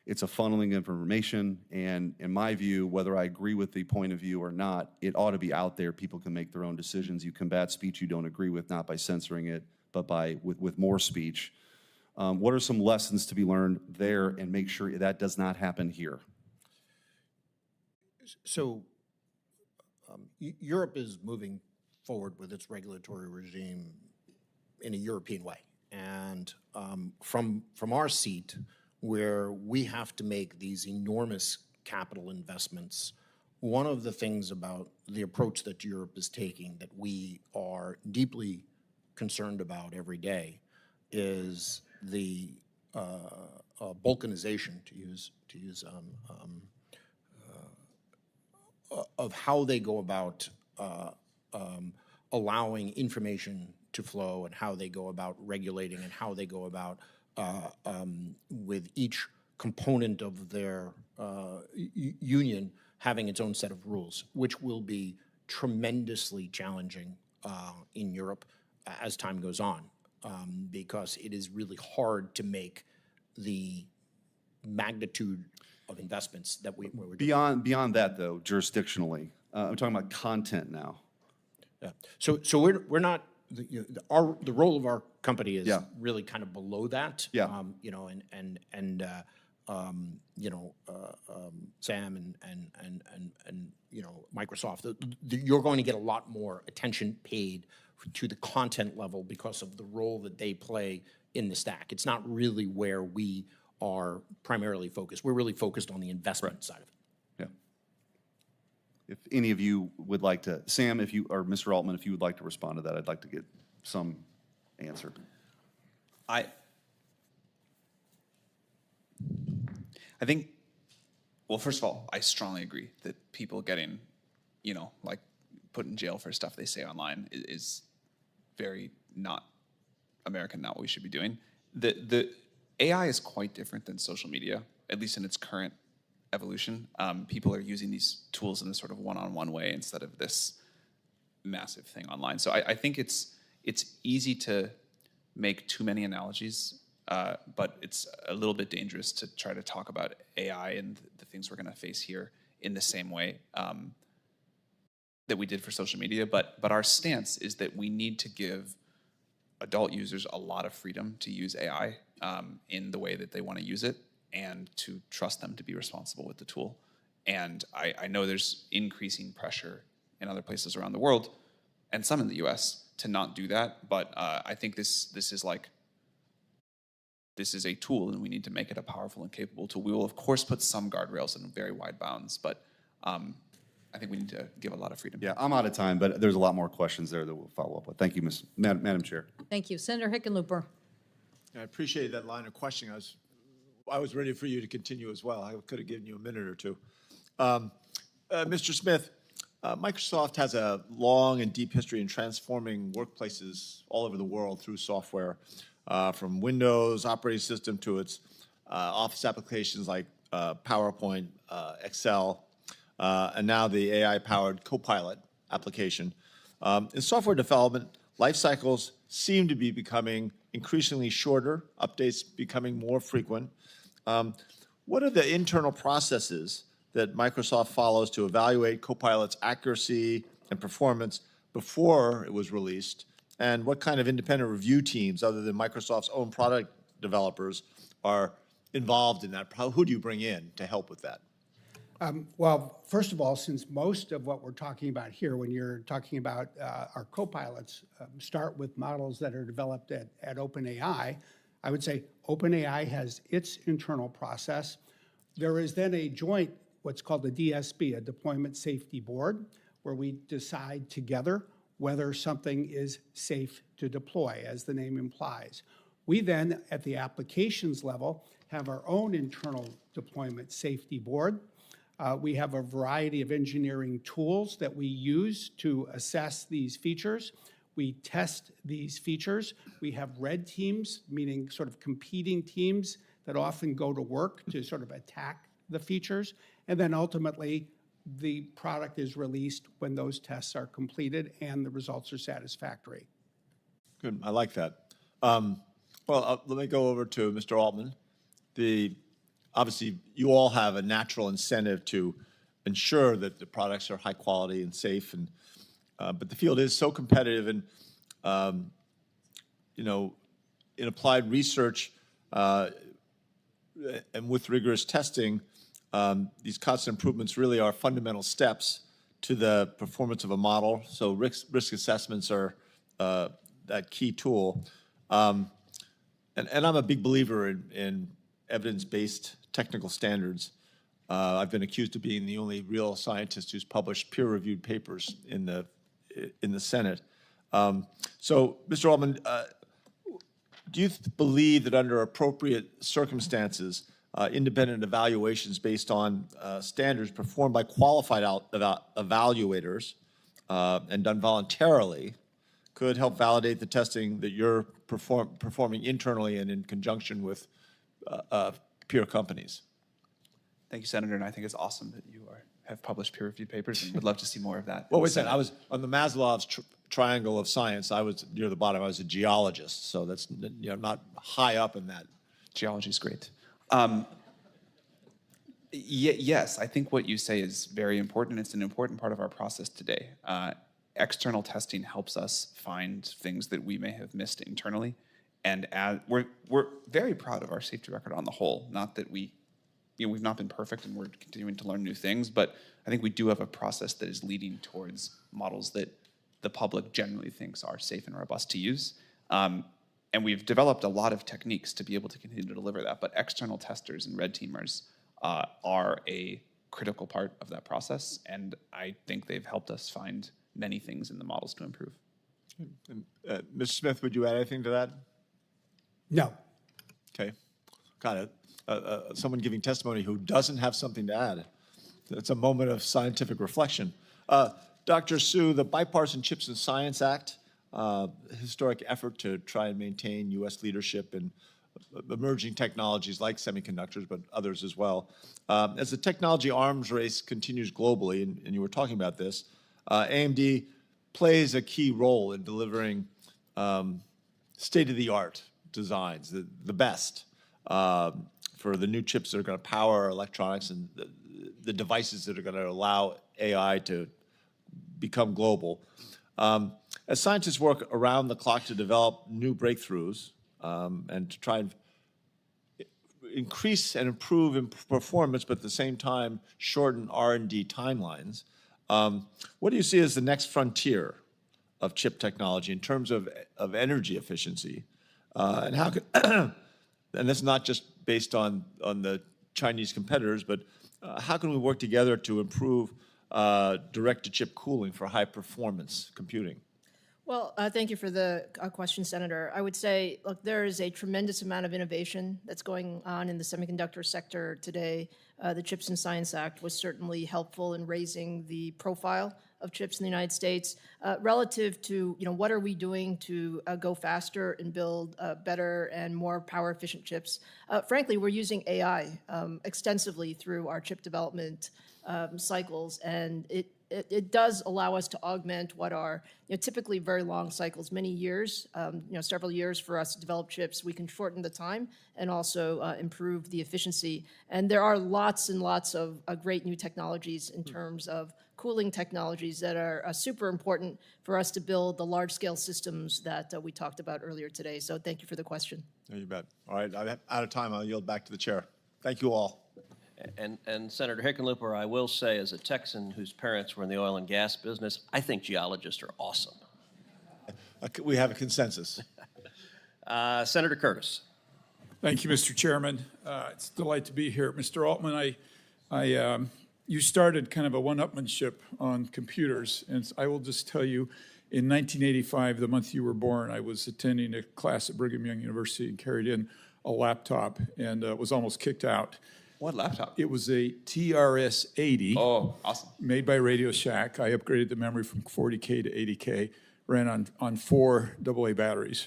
it's a funneling of information, and in my view, whether I agree with the point of view or not, it ought to be out there. People can make their own decisions. You combat speech you don't agree with, not by censoring it, but with more speech. What are some lessons to be learned there, and make sure that does not happen here? So Europe is moving forward with its regulatory regime in a European way. And from our seat, where we have to make these enormous capital investments, one of the things about the approach that Europe is taking that we are deeply concerned about every day is the balkanization, to use of how they go about allowing information to flow, and how they go about regulating, and how they go about with each component of their union having its own set of rules, which will be tremendously challenging in Europe as time goes on, because it is really hard to make the magnitude of investments that we're doing. Beyond that, though, jurisdictionally, I'm talking about content now. Yeah. So we're not. The role of our company is really kind of below that. Yeah. Sam and Microsoft. You're going to get a lot more attention paid to the content level because of the role that they play in the stack. It's not really where we are primarily focused. We're really focused on the investment side of it. Yeah. If any of you would like to, Sam, or Mr. Altman, if you would like to respond to that, I'd like to get some answer. I think, well, first of all, I strongly agree that people getting, like put in jail for stuff they say online is very not American, not what we should be doing. The AI is quite different than social media, at least in its current evolution. People are using these tools in this sort of one-on-one way instead of this massive thing online. So I think it's easy to make too many analogies, but it's a little bit dangerous to try to talk about AI and the things we're going to face here in the same way that we did for social media. But our stance is that we need to give adult users a lot of freedom to use AI in the way that they want to use it, and to trust them to be responsible with the tool. And I know there's increasing pressure in other places around the world, and some in the US, to not do that. But I think this is a tool, and we need to make it a powerful and capable tool. We will, of course, put some guardrails in very wide bounds, but I think we need to give a lot of freedom. Yeah, I'm out of time, but there's a lot more questions there that we'll follow up with. Thank you, Madam Chair. Thank you. Senator Hickenlooper. I appreciate that line of questioning. I was ready for you to continue as well. I could have given you a minute or two. Mr. Smith, Microsoft has a long and deep history in transforming workplaces all over the world through software, from Windows operating system to its Office applications like PowerPoint, Excel, and now the AI-powered Copilot application. In software development, life cycles seem to be becoming increasingly shorter, updates becoming more frequent. What are the internal processes that Microsoft follows to evaluate Copilot's accuracy and performance before it was released? And what kind of independent review teams, other than Microsoft's own product developers, are involved in that? Who do you bring in to help with that? Well, first of all, since most of what we're talking about here, when you're talking about our copilots, start with models that are developed at OpenAI, I would say OpenAI has its internal process. There is then a joint, what's called a DSB, a Deployment Safety Board, where we decide together whether something is safe to deploy, as the name implies. We then, at the applications level, have our own internal Deployment Safety Board. We have a variety of engineering tools that we use to assess these features. We test these features. We have red teams, meaning sort of competing teams that often go to work to sort of attack the features. And then ultimately, the product is released when those tests are completed and the results are satisfactory. Good, I like that. Let me go over to Mr. Altman. Obviously, you all have a natural incentive to ensure that the products are high quality and safe, and but the field is so competitive, and in applied research and with rigorous testing, these constant improvements really are fundamental steps to the performance of a model. So risk assessments are that key tool, and I'm a big believer in evidence-based technical standards. I've been accused of being the only real scientist who's published peer-reviewed papers in the Senate. So, Mr. Altman, do you believe that under appropriate circumstances, independent evaluations based on standards performed by qualified evaluators and done voluntarily could help validate the testing that you're performing internally and in conjunction with peer companies? Thank you, Senator, and I think it's awesome that you have published peer-reviewed papers, and would love to see more of that. Well, wait a second. I was on the Maslow's triangle of science. I was near the bottom. I was a geologist, so that's not high up in that. Geology's great. Yes, I think what you say is very important. It's an important part of our process today. External testing helps us find things that we may have missed internally, and we're very proud of our safety record on the whole. Not that we've not been perfect, and we're continuing to learn new things, but I think we do have a process that is leading towards models that the public generally thinks are safe and robust to use. And we've developed a lot of techniques to be able to continue to deliver that, but external testers and red teamers are a critical part of that process, and I think they've helped us find many things in the models to improve. Mr. Smith, would you add anything to that? No. Okay, got it. Someone giving testimony who doesn't have something to add. It's a moment of scientific reflection. Dr. Su, the Bipartisan Chips and Science Act, historic effort to try and maintain U.S. leadership in emerging technologies like semiconductors, but others as well. As the technology arms race continues globally, and you were talking about this, AMD plays a key role in delivering state-of-the-art designs, the best, for the new chips that are going to power electronics and the devices that are going to allow AI to become global. As scientists work around the clock to develop new breakthroughs and to try and increase and improve in performance, but at the same time shorten R&D timelines, what do you see as the next frontier of chip technology in terms of energy efficiency? And how could, and that's not just based on the Chinese competitors, but how can we work together to improve direct-to-chip cooling for high-performance computing? Well, thank you for the question, Senator. I would say, look, there is a tremendous amount of innovation that's going on in the semiconductor sector today. The CHIPS and Science Act was certainly helpful in raising the profile of chips in the United States relative to, what are we doing to go faster and build better and more power-efficient chips. Frankly, we're using AI extensively through our chip development cycles, and it does allow us to augment what are typically very long cycles, many years, several years for us to develop chips. We can shorten the time and also improve the efficiency. And there are lots and lots of great new technologies in terms of cooling technologies that are super important for us to build the large-scale systems that we talked about earlier today. So thank you for the question. Yeah, you bet. All right, I'm out of time. I'll yield back to the chair. Thank you all. And Senator Hickenlooper, I will say, as a Texan whose parents were in the oil and gas business, I think geologists are awesome. We have a consensus. Senator Curtis. Thank you, Mr. Chairman. It's a delight to be here. Mr. Altman, you started kind of a one-upmanship on computers, and I will just tell you, in 1985, the month you were born, I was attending a class at Brigham Young University and carried in a laptop and was almost kicked out. What laptop? It was a TRS-80. Oh, awesome. Made by Radio Shack. I upgraded the memory from 40K to 80K, ran on 4 AA batteries.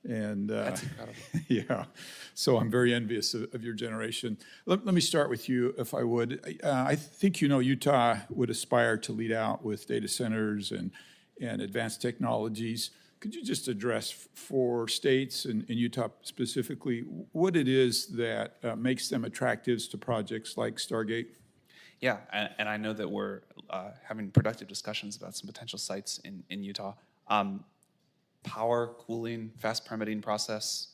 And That's incredible. yeah, so I'm very envious of your generation. Let me start with you, if I would. I think Utah would aspire to lead out with data centers and advanced technologies. Could you just address for states and Utah specifically what it is that makes them attractive to projects like Stargate? Yeah, and I know that we're having productive discussions about some potential sites in Utah. Power, cooling, fast permitting process,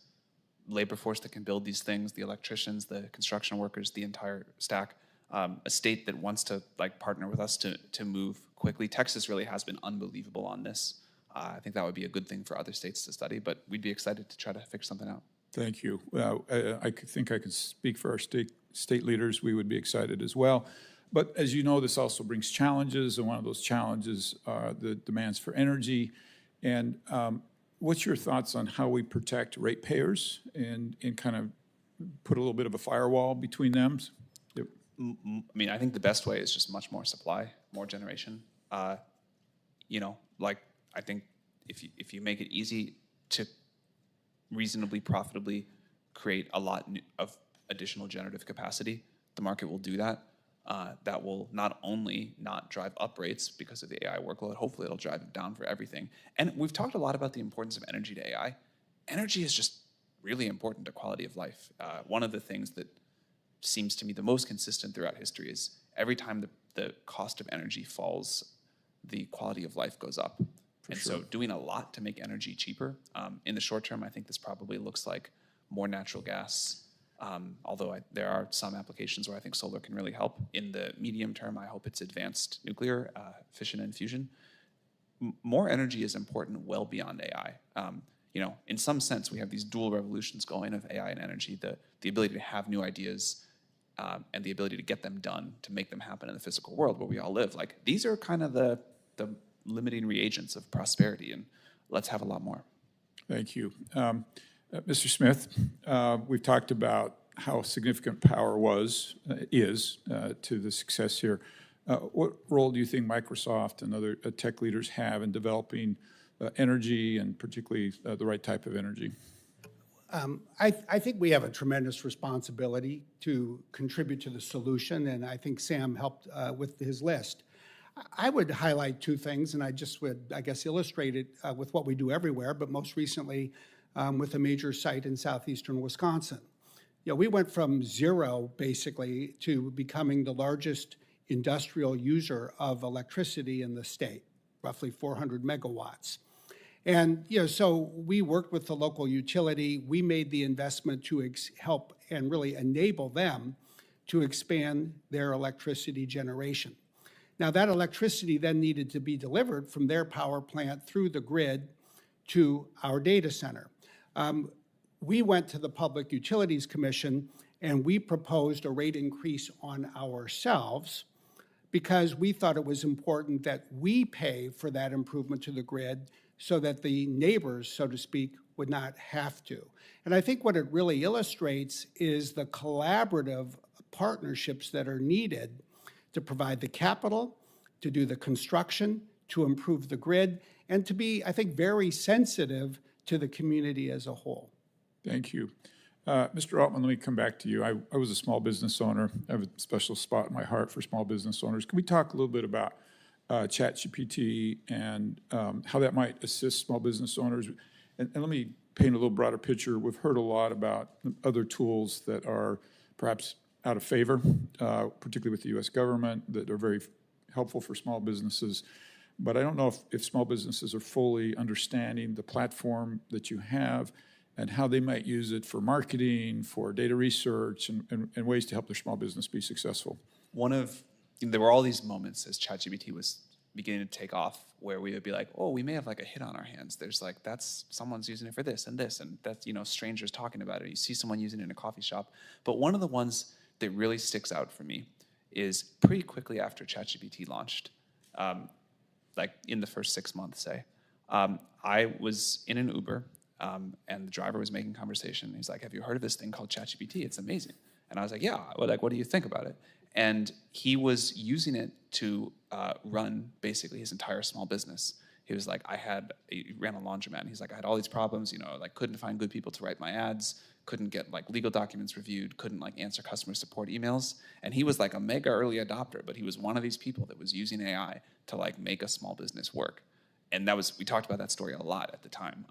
labor force that can build these things, the electricians, the construction workers, the entire stack. A state that wants to partner with us to move quickly. Texas really has been unbelievable on this. I think that would be a good thing for other states to study, but we'd be excited to try to figure something out. Thank you. I think I could speak for our state leaders. We would be excited as well. But as you know, this also brings challenges, and one of those challenges are the demands for energy. And what's your thoughts on how we protect ratepayers and kind of put a little bit of a firewall between them? I mean, I think the best way is just much more supply, more generation. I think if you make it easy to reasonably profitably create a lot of additional generative capacity, the market will do that. That will not only not drive up rates because of the AI workload, hopefully it'll drive it down for everything. And we've talked a lot about the importance of energy to AI. Energy is just really important to quality of life. One of the things that seems to me the most consistent throughout history is every time the cost of energy falls, the quality of life goes up. So doing a lot to make energy cheaper, in the short term, I think this probably looks like more natural gas, although there are some applications where I think solar can really help. In the medium term, I hope it's advanced nuclear, fission and fusion. More energy is important well beyond AI. In some sense, we have these dual revolutions going of AI and energy, the ability to have new ideas and the ability to get them done, to make them happen in the physical world where we all live. These are kind of the limiting reagents of prosperity, and let's have a lot more. Thank you. Mr. Smith, we've talked about how significant power is to the success here. What role do you think Microsoft and other tech leaders have in developing energy, and particularly the right type of energy? I think we have a tremendous responsibility to contribute to the solution, and I think Sam helped with his list. I would highlight 2 things, and I just would, I guess, illustrate it with what we do everywhere, but most recently with a major site in southeastern Wisconsin. We went from 0, basically, to becoming the largest industrial user of electricity in the state. roughly 400 megawatts. And so we worked with the local utility. We made the investment to help and really enable them to expand their electricity generation. Now, that electricity then needed to be delivered from their power plant through the grid to our data center. We went to the Public Utilities Commission and we proposed a rate increase on ourselves because we thought it was important that we pay for that improvement to the grid so that the neighbors, so to speak, would not have to. And I think what it really illustrates is the collaborative partnerships that are needed to provide the capital, to do the construction, to improve the grid, and to be, I think, very sensitive to the community as a whole. Thank you. Mr. Altman, let me come back to you. I was a small business owner. I have a special spot in my heart for small business owners. Can we talk a little bit about ChatGPT and how that might assist small business owners? And let me paint a little broader picture. We've heard a lot about other tools that are perhaps out of favor, particularly with the U.S. government, that are very helpful for small businesses. But I don't know if small businesses are fully understanding the platform that you have and how they might use it for marketing, for data research, and ways to help their small business be successful. There were all these moments as ChatGPT was beginning to take off where we would be like, oh, we may have like a hit on our hands. There's like, someone's using it for this, and that's, strangers talking about it. You see someone using it in a coffee shop. But one of the ones that really sticks out for me is pretty quickly after ChatGPT launched, like in the first 6 months, say, I was in an Uber, and the driver was making conversation. He's like, have you heard of this thing called ChatGPT? It's amazing. And I was like, yeah, well, like, what do you think about it? And he was using it to run basically his entire small business. He was like, he ran a laundromat, and he's like, I had all these problems, like couldn't find good people to write my ads, couldn't get like legal documents reviewed, couldn't like answer customer support emails. And he was like a mega early adopter, but he was one of these people that was using AI to like make a small business work. And we talked about that story a lot at the time,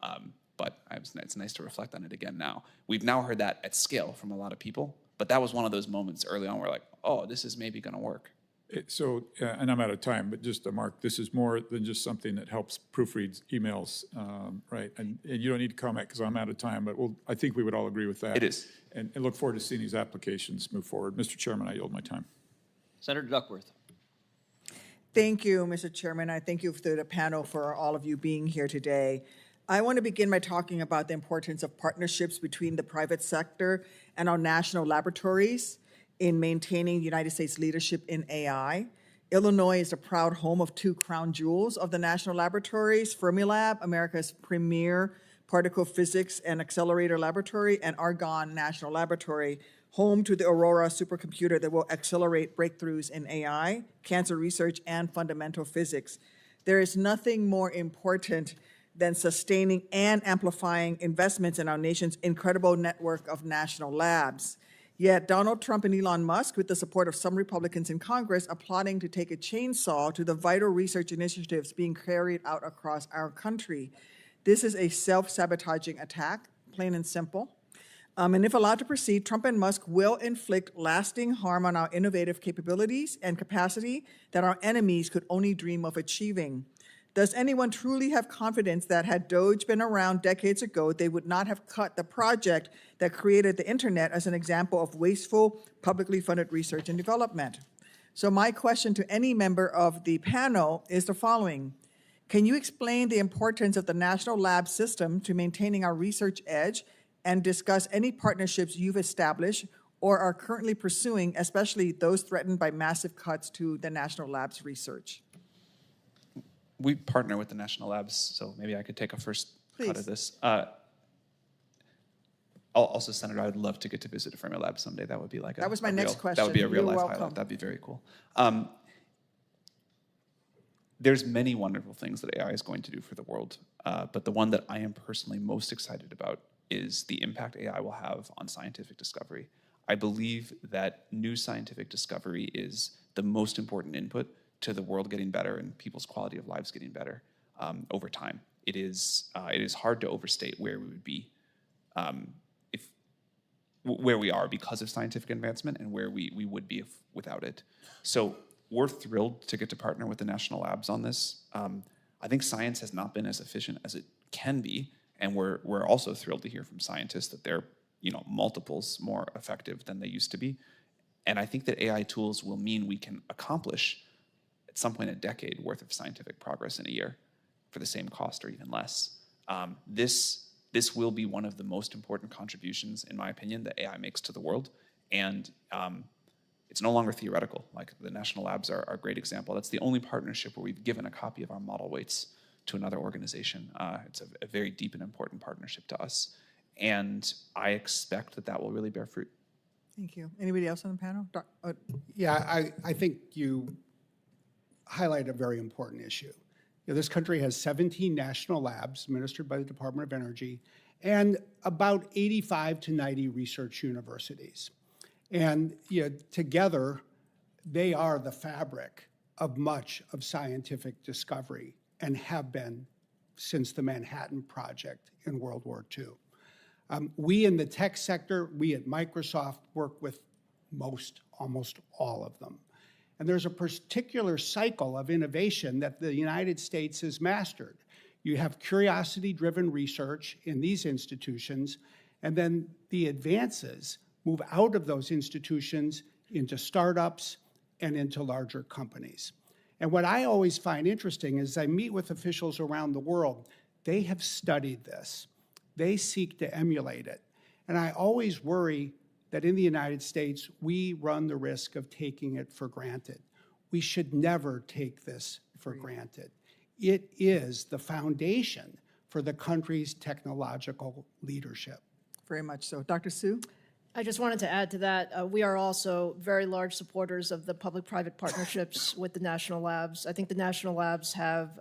but it's nice to reflect on it again now. We've now heard that at scale from a lot of people, but that was one of those moments early on where we're like, oh, this is maybe gonna work. And I'm out of time, but just Mark, this is more than just something that helps proofread emails, right? And you don't need to comment because I'm out of time, but I think we would all agree with that. It is. And look forward to seeing these applications move forward. Mr. Chairman, I yield my time. Senator Duckworth. Thank you, Mr. Chairman. I thank you to the panel for all of you being here today. I want to begin by talking about the importance of partnerships between the private sector and our national laboratories in maintaining the United States leadership in AI. Illinois is a proud home of two crown jewels of the national laboratories, Fermilab, America's premier particle physics and accelerator laboratory, and Argonne National Laboratory, home to the Aurora supercomputer that will accelerate breakthroughs in AI, cancer research, and fundamental physics. There is nothing more important than sustaining and amplifying investments in our nation's incredible network of national labs. Yet Donald Trump and Elon Musk, with the support of some Republicans in Congress, are plotting to take a chainsaw to the vital research initiatives being carried out across our country. This is a self-sabotaging attack, plain and simple. And if allowed to proceed, Trump and Musk will inflict lasting harm on our innovative capabilities and capacity that our enemies could only dream of achieving. Does anyone truly have confidence that had Doge been around decades ago, they would not have cut the project that created the internet as an example of wasteful, publicly funded research and development? So my question to any member of the panel is the following. Can you explain the importance of the national lab system to maintaining our research edge and discuss any partnerships you've established or are currently pursuing, especially those threatened by massive cuts to the national labs research? We partner with the national labs, so maybe I could take a first cut of this. Also, Senator, I would love to get to visit a Fermilab someday. That would be like that was my next question. That would be a real You're life welcome. highlight. That'd be very cool. There's many wonderful things that AI is going to do for the world, but the one that I am personally most excited about is the impact AI will have on scientific discovery. I believe that new scientific discovery is the most important input to the world getting better and people's quality of lives getting better over time. It is hard to overstate where we would be where we are because of scientific advancement and where we would be without it. So we're thrilled to get to partner with the national labs on this. I think science has not been as efficient as it can be, and we're also thrilled to hear from scientists that they're multiples more effective than they used to be. And I think that AI tools will mean we can accomplish at some point a decade worth of scientific progress in a year for the same cost or even less. This will be one of the most important contributions, in my opinion, that AI makes to the world. And it's no longer theoretical. Like the national labs are a great example. That's the only partnership where we've given a copy of our model weights to another organization. It's a very deep and important partnership to us. And I expect that that will really bear fruit. Thank you. Anybody else on the panel? Yeah, I think you highlight a very important issue. This country has 17 national labs administered by the Department of Energy and about 85 to 90 research universities. And together, they are the fabric of much of scientific discovery and have been since the Manhattan Project in World War II. We in the tech sector, we at Microsoft work with almost all of them. And there's a particular cycle of innovation that the United States has mastered. You have curiosity-driven research in these institutions, and then the advances move out of those institutions into startups and into larger companies. And what I always find interesting is I meet with officials around the world. They have studied this. They seek to emulate it. And I always worry that in the United States, we run the risk of taking it for granted. We should never take this for granted. It is the foundation for the country's technological leadership. Very much so. Dr. Su? I just wanted to add to that, we are also very large supporters of the public-private partnerships with the national labs. I think the national labs have,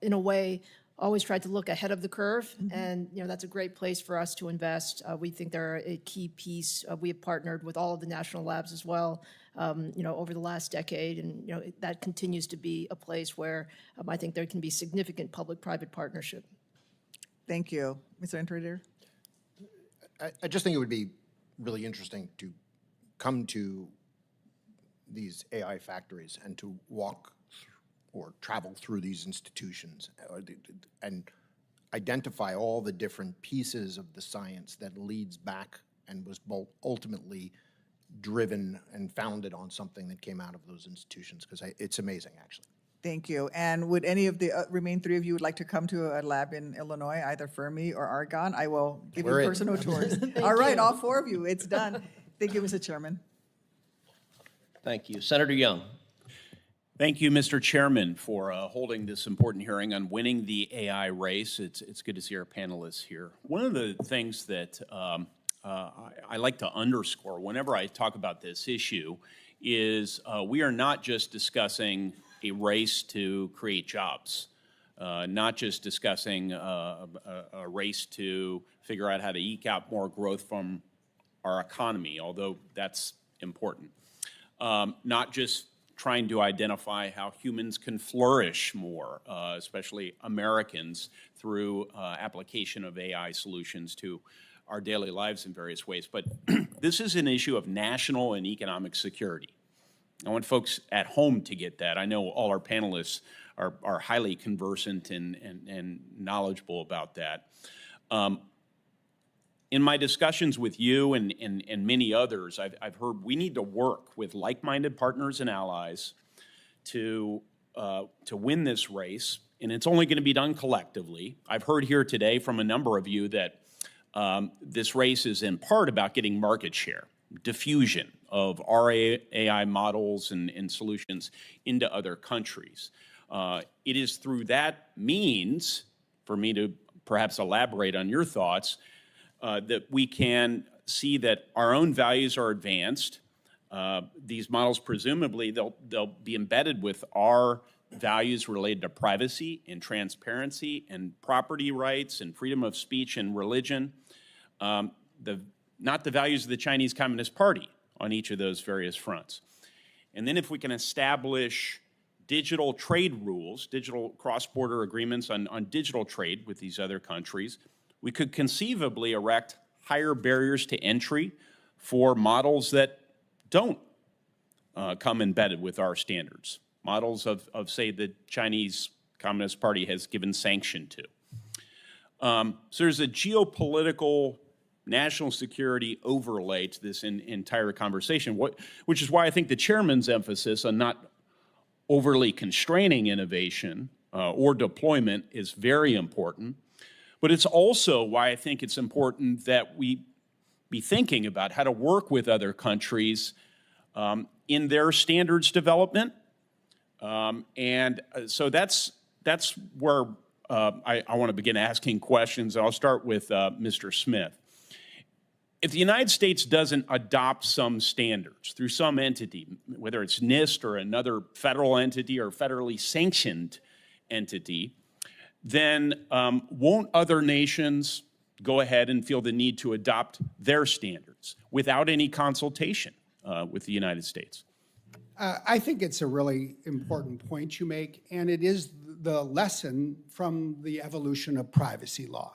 in a way, always tried to look ahead of the curve, and that's a great place for us to invest. We think they're a key piece. We have partnered with all of the national labs as well, over the last decade, and that continues to be a place where I think there can be significant public-private partnership. Thank you. Mr. Intrator? I just think it would be really interesting to come to these AI factories and to walk or travel through these institutions and identify all the different pieces of the science that leads back and was ultimately driven and founded on something that came out of those institutions, because it's amazing, actually. Thank you. And would any of the remaining three of you would like to come to a lab in Illinois, either Fermi or Argonne? I will give you personal tours. All right, all four of you, it's done. Thank you, Mr. Chairman. Thank you. Senator Young. Thank you, Mr. Chairman, for holding this important hearing on winning the AI race. It's good to see our panelists here. One of the things that I like to underscore whenever I talk about this issue is we are not just discussing a race to create jobs, not just discussing a race to figure out how to eke out more growth from our economy, although that's important. Not just trying to identify how humans can flourish more, especially Americans, through application of AI solutions to our daily lives in various ways. But this is an issue of national and economic security. I want folks at home to get that. I know all our panelists are highly conversant and knowledgeable about that. In my discussions with you and many others, I've heard we need to work with like-minded partners and allies to win this race, and it's only going to be done collectively. I've heard here today from a number of you that this race is in part about getting market share, diffusion of our AI models and solutions into other countries. It is through that means, for me to perhaps elaborate on your thoughts, that we can see that our own values are advanced. These models, presumably, they'll be embedded with our values related to privacy and transparency and property rights and freedom of speech and religion, not the values of the Chinese Communist Party on each of those various fronts. And then if we can establish digital trade rules, digital cross-border agreements on digital trade with these other countries, we could conceivably erect higher barriers to entry for models that don't come embedded with our standards. Models of say, the Chinese Communist Party has given sanction to. So there's a geopolitical national security overlay to this entire conversation, which is why I think the chairman's emphasis on not overly constraining innovation or deployment is very important. But it's also why I think it's important that we be thinking about how to work with other countries in their standards development. So that's where I want to begin asking questions. I'll start with Mr. Smith. If the United States doesn't adopt some standards through some entity, whether it's NIST or another federal entity or federally sanctioned entity, then won't other nations go ahead and feel the need to adopt their standards without any consultation with the United States? I think it's a really important point you make, and it is the lesson from the evolution of privacy law.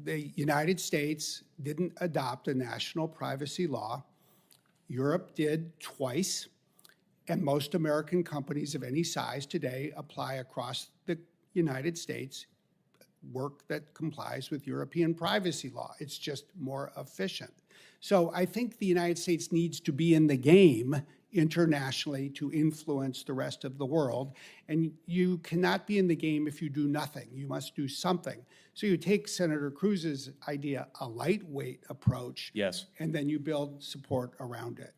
The United States didn't adopt a national privacy law. Europe did twice, and most American companies of any size today apply across the United States work that complies with European privacy law. It's just more efficient. So I think the United States needs to be in the game internationally to influence the rest of the world. And you cannot be in the game if you do nothing. You must do something. So you take Senator Cruz's idea, a lightweight approach, yes, and then you build support around it.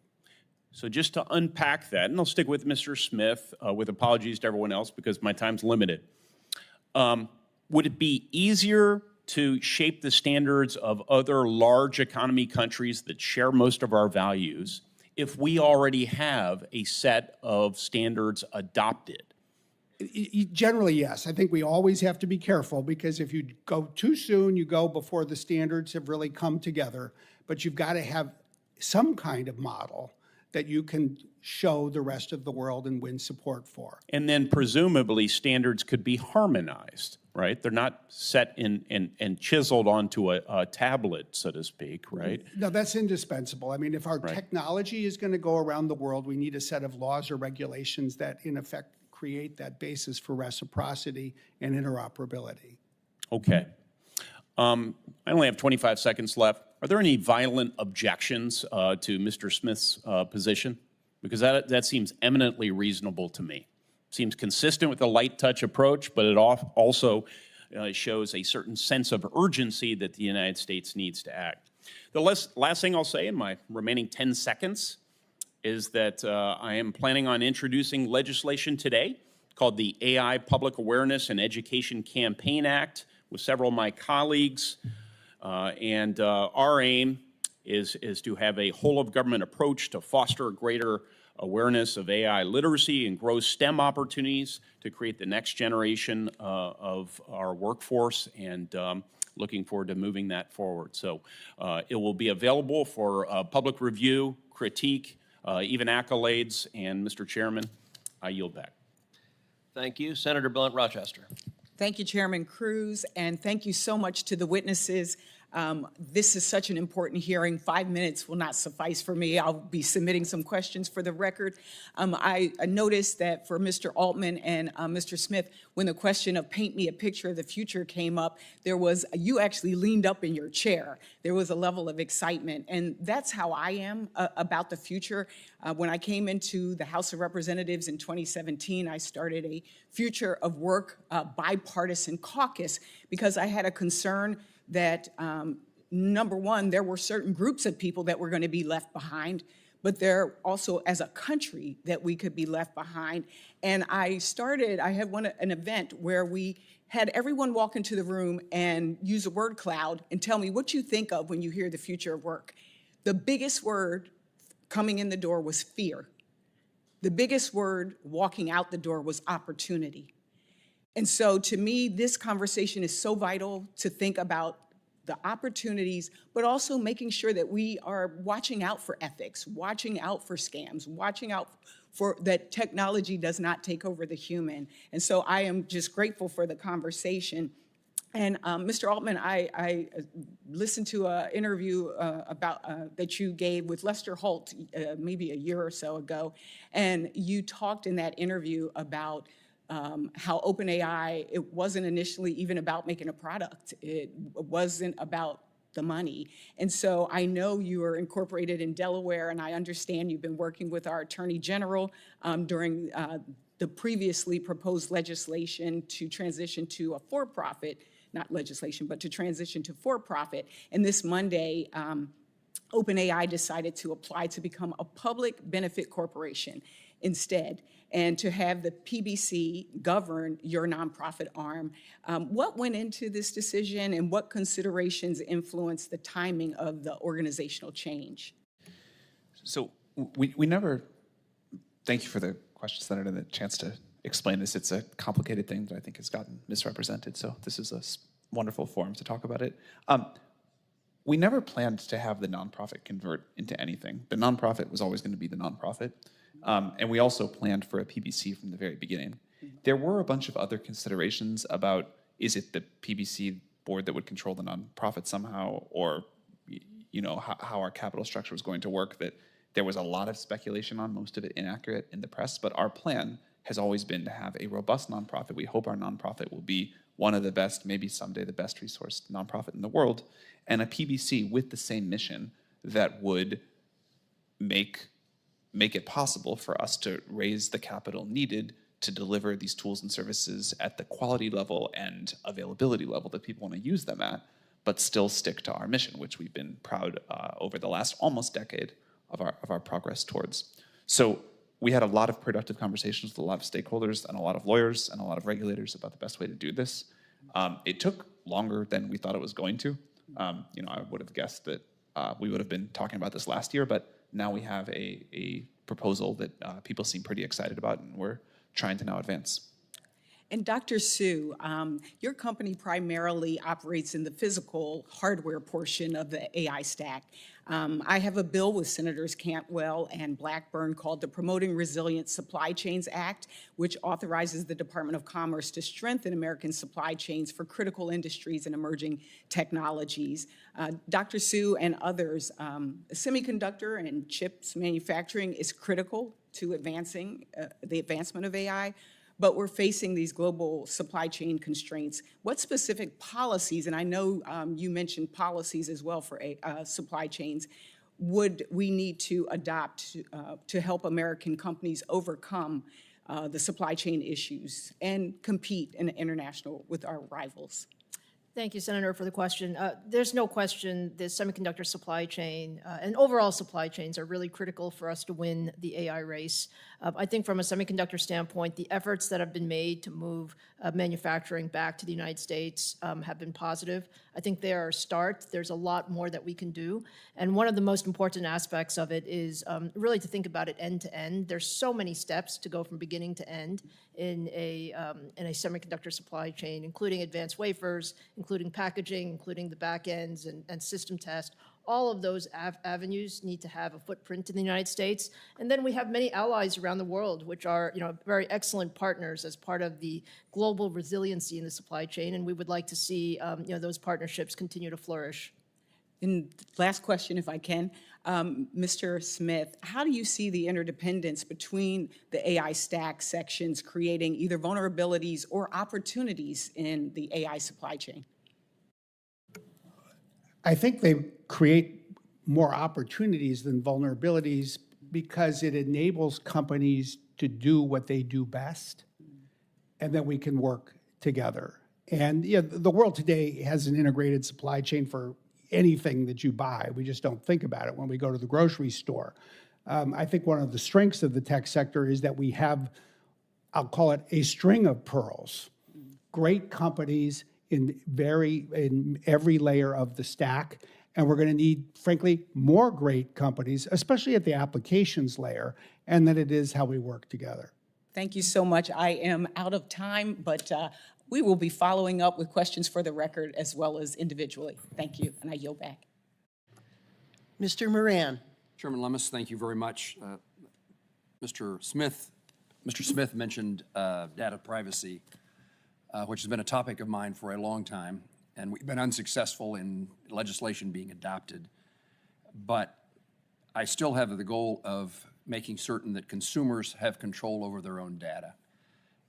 So just to unpack that, and I'll stick with Mr. Smith with apologies to everyone else because my time's limited. Would it be easier to shape the standards of other large economy countries that share most of our values if we already have a set of standards adopted? Generally, yes. I think we always have to be careful because if you go too soon, you go before the standards have really come together. But you've got to have some kind of model that you can show the rest of the world and win support for. And then presumably standards could be harmonized, right? They're not set and chiseled onto a tablet, so to speak, right? No, that's indispensable. I mean, if our technology is going to go around the world, we need a set of laws or regulations that, in effect, create that basis for reciprocity and interoperability. Okay. I only have 25 seconds left. Are there any violent objections to Mr. Smith's position? Because that seems eminently reasonable to me. Seems consistent with the light touch approach, but it also shows a certain sense of urgency that the United States needs to act. The last thing I'll say in my remaining 10 seconds is that I am planning on introducing legislation today called the AI Public Awareness and Education Campaign Act with several of my colleagues. Our aim is to have a whole-of-government approach to foster greater awareness of AI literacy and grow STEM opportunities to create the next generation of our workforce, and looking forward to moving that forward. So it will be available for public review, critique, even accolades, and Mr. Chairman, I yield back. Thank you. Senator Blunt Rochester. Thank you, Chairman Cruz, and thank you so much to the witnesses. This is such an important hearing. 5 minutes will not suffice for me. I'll be submitting some questions for the record. I noticed that for Mr. Altman and Mr. Smith, when the question of paint me a picture of the future came up, you actually leaned up in your chair. There was a level of excitement, and that's how I am about the future. When I came into the House of Representatives in 2017, I started a Future of Work bipartisan caucus because I had a concern that, number one, there were certain groups of people that were going to be left behind, but there also, as a country, that we could be left behind. And I had an event where we had everyone walk into the room and use a word cloud and tell me what you think of when you hear the future of work. The biggest word coming in the door was fear. The biggest word walking out the door was opportunity. And so to me, this conversation is so vital to think about the opportunities, but also making sure that we are watching out for ethics, watching out for scams, watching out for that technology does not take over the human. And so I am just grateful for the conversation. And Mr. Altman, I listened to an interview that you gave with Lester Holt maybe a year or so ago, and you talked in that interview about how OpenAI, it wasn't initially even about making a product. It wasn't about the money. And so I know you are incorporated in Delaware, and I understand you've been working with our Attorney General during the previously proposed legislation to transition to a for-profit, not legislation, but to transition to for-profit. And this Monday, OpenAI decided to apply to become a public benefit corporation instead, and to have the PBC govern your nonprofit arm. What went into this decision, and what considerations influenced the timing of the organizational change? So we never, thank you for the question, Senator, and the chance to explain this. It's a complicated thing that I think has gotten misrepresented, so this is a wonderful forum to talk about it. We never planned to have the nonprofit convert into anything. The nonprofit was always going to be the nonprofit. And we also planned for a PBC from the very beginning. There were a bunch of other considerations about, is it the PBC board that would control the nonprofit somehow, or how our capital structure was going to work, that there was a lot of speculation on, most of it inaccurate in the press. But our plan has always been to have a robust nonprofit. We hope our nonprofit will be one of the best, maybe someday the best resourced nonprofit in the world, and a PBC with the same mission that would make it possible for us to raise the capital needed to deliver these tools and services at the quality level and availability level that people want to use them at, but still stick to our mission, which we've been proud over the last almost decade of our progress towards. So we had a lot of productive conversations with a lot of stakeholders and a lot of lawyers and a lot of regulators about the best way to do this. It took longer than we thought it was going to. I would have guessed that we would have been talking about this last year, but now we have a proposal that people seem pretty excited about, and we're trying to now advance. And Dr. Su, your company primarily operates in the physical hardware portion of the AI stack. I have a bill with Senators Cantwell and Blackburn called the Promoting Resilient Supply Chains Act, which authorizes the Department of Commerce to strengthen American supply chains for critical industries and emerging technologies. Dr. Su and others, semiconductor and chips manufacturing is critical to advancing the advancement of AI. But we're facing these global supply chain constraints. What specific policies, and I know you mentioned policies as well for supply chains, would we need to adopt to help American companies overcome the supply chain issues and compete in international with our rivals? Thank you, Senator, for the question. There's no question the semiconductor supply chain and overall supply chains are really critical for us to win the AI race. I think from a semiconductor standpoint, the efforts that have been made to move manufacturing back to the United States have been positive. I think they are a start. There's a lot more that we can do. And one of the most important aspects of it is really to think about it end to end. There's so many steps to go from beginning to end in a semiconductor supply chain, including advanced wafers, including packaging, including the back ends and system test. All of those avenues need to have a footprint in the United States. And then we have many allies around the world, which are very excellent partners as part of the global resiliency in the supply chain. And we would like to see those partnerships continue to flourish. And last question, if I can. Mr. Smith, how do you see the interdependence between the AI stack sections creating either vulnerabilities or opportunities in the AI supply chain? I think they create more opportunities than vulnerabilities because it enables companies to do what they do best, and then we can work together. And the world today has an integrated supply chain for anything that you buy. We just don't think about it when we go to the grocery store. I think one of the strengths of the tech sector is that we have, I'll call it a string of pearls, great companies in every layer of the stack. And we're going to need, frankly, more great companies, especially at the applications layer, and that it is how we work together. Thank you so much. I am out of time, but we will be following up with questions for the record as well as individually. Thank you, and I yield back. Mr. Moran. Chairman Lemus, thank you very much. Mr. Smith mentioned data privacy, which has been a topic of mine for a long time, and we've been unsuccessful in legislation being adopted. But I still have the goal of making certain that consumers have control over their own data.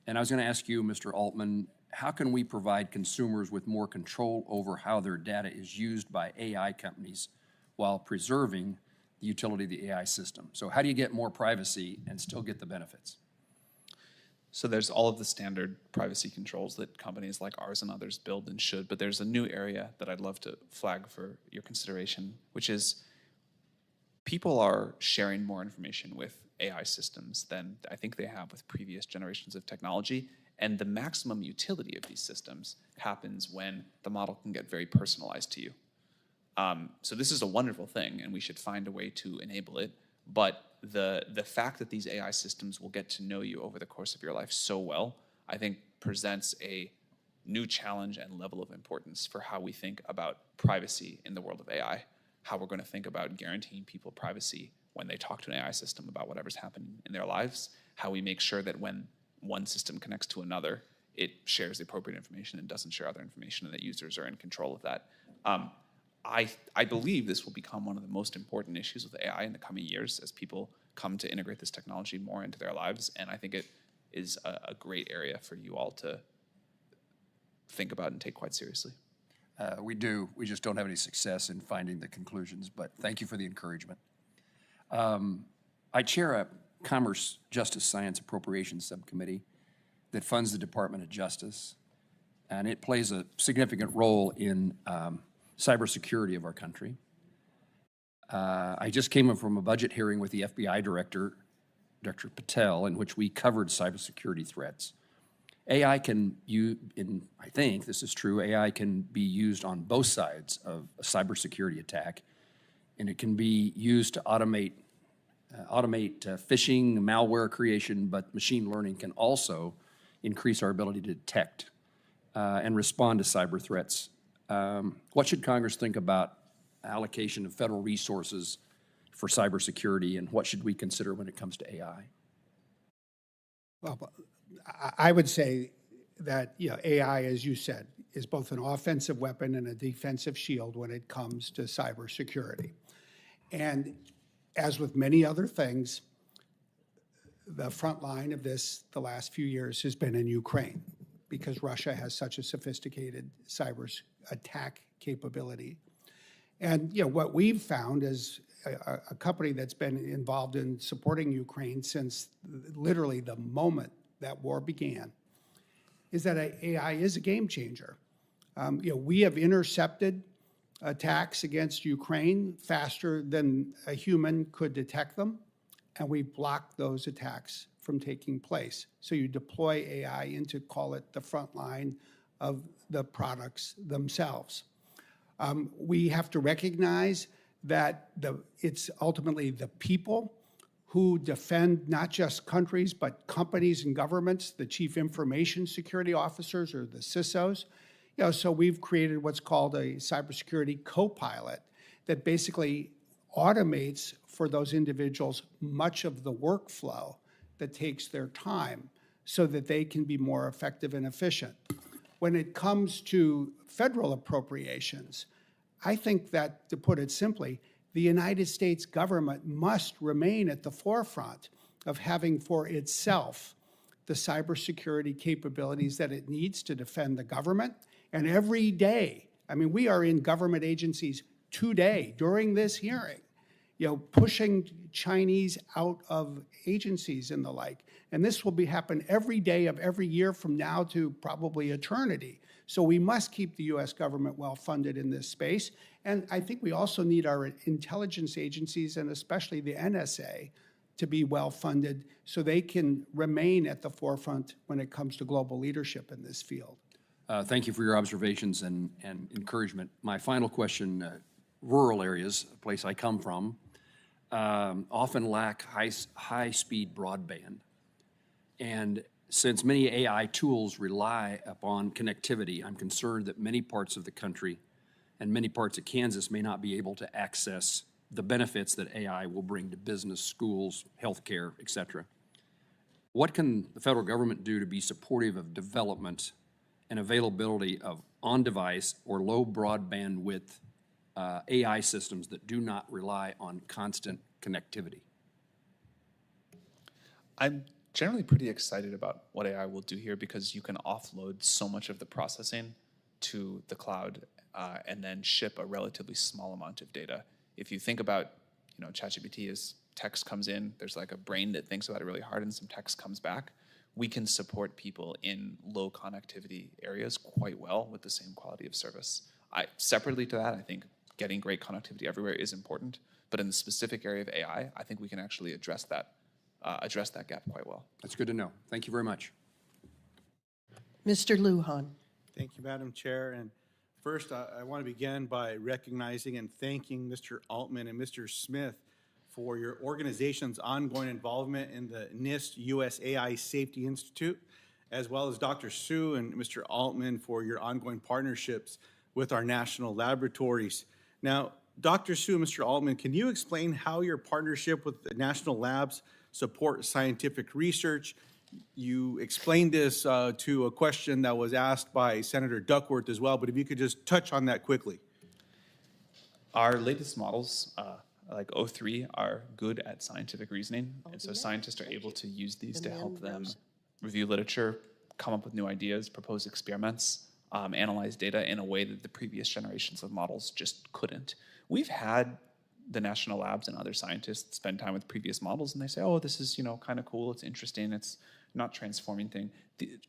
And I was going to ask you, Mr. Altman, how can we provide consumers with more control over how their data is used by AI companies while preserving the utility of the AI system? So how do you get more privacy and still get the benefits? So there's all of the standard privacy controls that companies like ours and others build and should, but there's a new area that I'd love to flag for your consideration, which is people are sharing more information with AI systems than I think they have with previous generations of technology. And the maximum utility of these systems happens when the model can get very personalized to you. So this is a wonderful thing, and we should find a way to enable it. But the fact that these AI systems will get to know you over the course of your life so well, I think presents a new challenge and level of importance for how we think about privacy in the world of AI, how we're going to think about guaranteeing people privacy when they talk to an AI system about whatever's happening in their lives, how we make sure that when one system connects to another, it shares the appropriate information and doesn't share other information, and that users are in control of that. I believe this will become one of the most important issues with AI in the coming years as people come to integrate this technology more into their lives, and I think it is a great area for you all to think about and take quite seriously. We do. We just don't have any success in finding the conclusions, but thank you for the encouragement. I chair a Commerce, Justice, Science Appropriations Subcommittee that funds the Department of Justice, and it plays a significant role in cybersecurity of our country. I just came in from a budget hearing with the FBI Director, Dr. Patel, in which we covered cybersecurity threats. AI can use, and I think this is true, AI can be used on both sides of a cybersecurity attack, and it can be used to automate phishing, malware creation, but machine learning can also increase our ability to detect and respond to cyber threats. What should Congress think about allocation of federal resources for cybersecurity, and what should we consider when it comes to AI? Well, I would say that AI, as you said, is both an offensive weapon and a defensive shield when it comes to cybersecurity. And as with many other things, the front line of this the last few years has been in Ukraine, because Russia has such a sophisticated cyber attack capability. And what we've found as a company that's been involved in supporting Ukraine since literally the moment that war began is that AI is a game changer. We have intercepted attacks against Ukraine faster than a human could detect them, and we blocked those attacks from taking place. So you deploy AI into, call it, the front line of the products themselves. We have to recognize that it's ultimately the people who defend not just countries, but companies and governments, the chief information security officers or the CISOs. So we've created what's called a cybersecurity co-pilot that basically automates for those individuals much of the workflow that takes their time so that they can be more effective and efficient. When it comes to federal appropriations, I think that, to put it simply, the United States government must remain at the forefront of having for itself the cybersecurity capabilities that it needs to defend the government. And every day, I mean, we are in government agencies today during this hearing, pushing Chinese out of agencies and the like. And this will happen every day of every year from now to probably eternity. So we must keep the U.S. government well-funded in this space. And I think we also need our intelligence agencies, and especially the NSA, to be well-funded so they can remain at the forefront when it comes to global leadership in this field. Thank you for your observations and encouragement. My final question, rural areas, a place I come from, often lack high-speed broadband. And since many AI tools rely upon connectivity, I'm concerned that many parts of the country and many parts of Kansas may not be able to access the benefits that AI will bring to business, schools, healthcare, et cetera. What can the federal government do to be supportive of development and availability of on-device or low broadband width AI systems that do not rely on constant connectivity? I'm generally pretty excited about what AI will do here because you can offload so much of the processing to the cloud and then ship a relatively small amount of data. If you think about, ChatGPT as text comes in, there's like a brain that thinks about it really hard and some text comes back. We can support people in low connectivity areas quite well with the same quality of service. Separately to that, I think getting great connectivity everywhere is important, but in the specific area of AI, I think we can actually address that gap quite well. That's good to know. Thank you very much. Mr. Lujan. Thank you, Madam Chair. And first, I want to begin by recognizing and thanking Mr. Altman and Mr. Smith for your organization's ongoing involvement in the NIST U.S. AI Safety Institute, as well as Dr. Su and Mr. Altman for your ongoing partnerships with our national laboratories. Now, Dr. Su and Mr. Altman, can you explain how your partnership with the national labs support scientific research? You explained this to a question that was asked by Senator Duckworth as well, but if you could just touch on that quickly. Our latest models, like O3, are good at scientific reasoning, and so scientists are able to use these to help them review literature, come up with new ideas, propose experiments, analyze data in a way that the previous generations of models just couldn't. We've had the national labs and other scientists spend time with previous models, and they say, oh, this is kind of cool, it's interesting, it's not transforming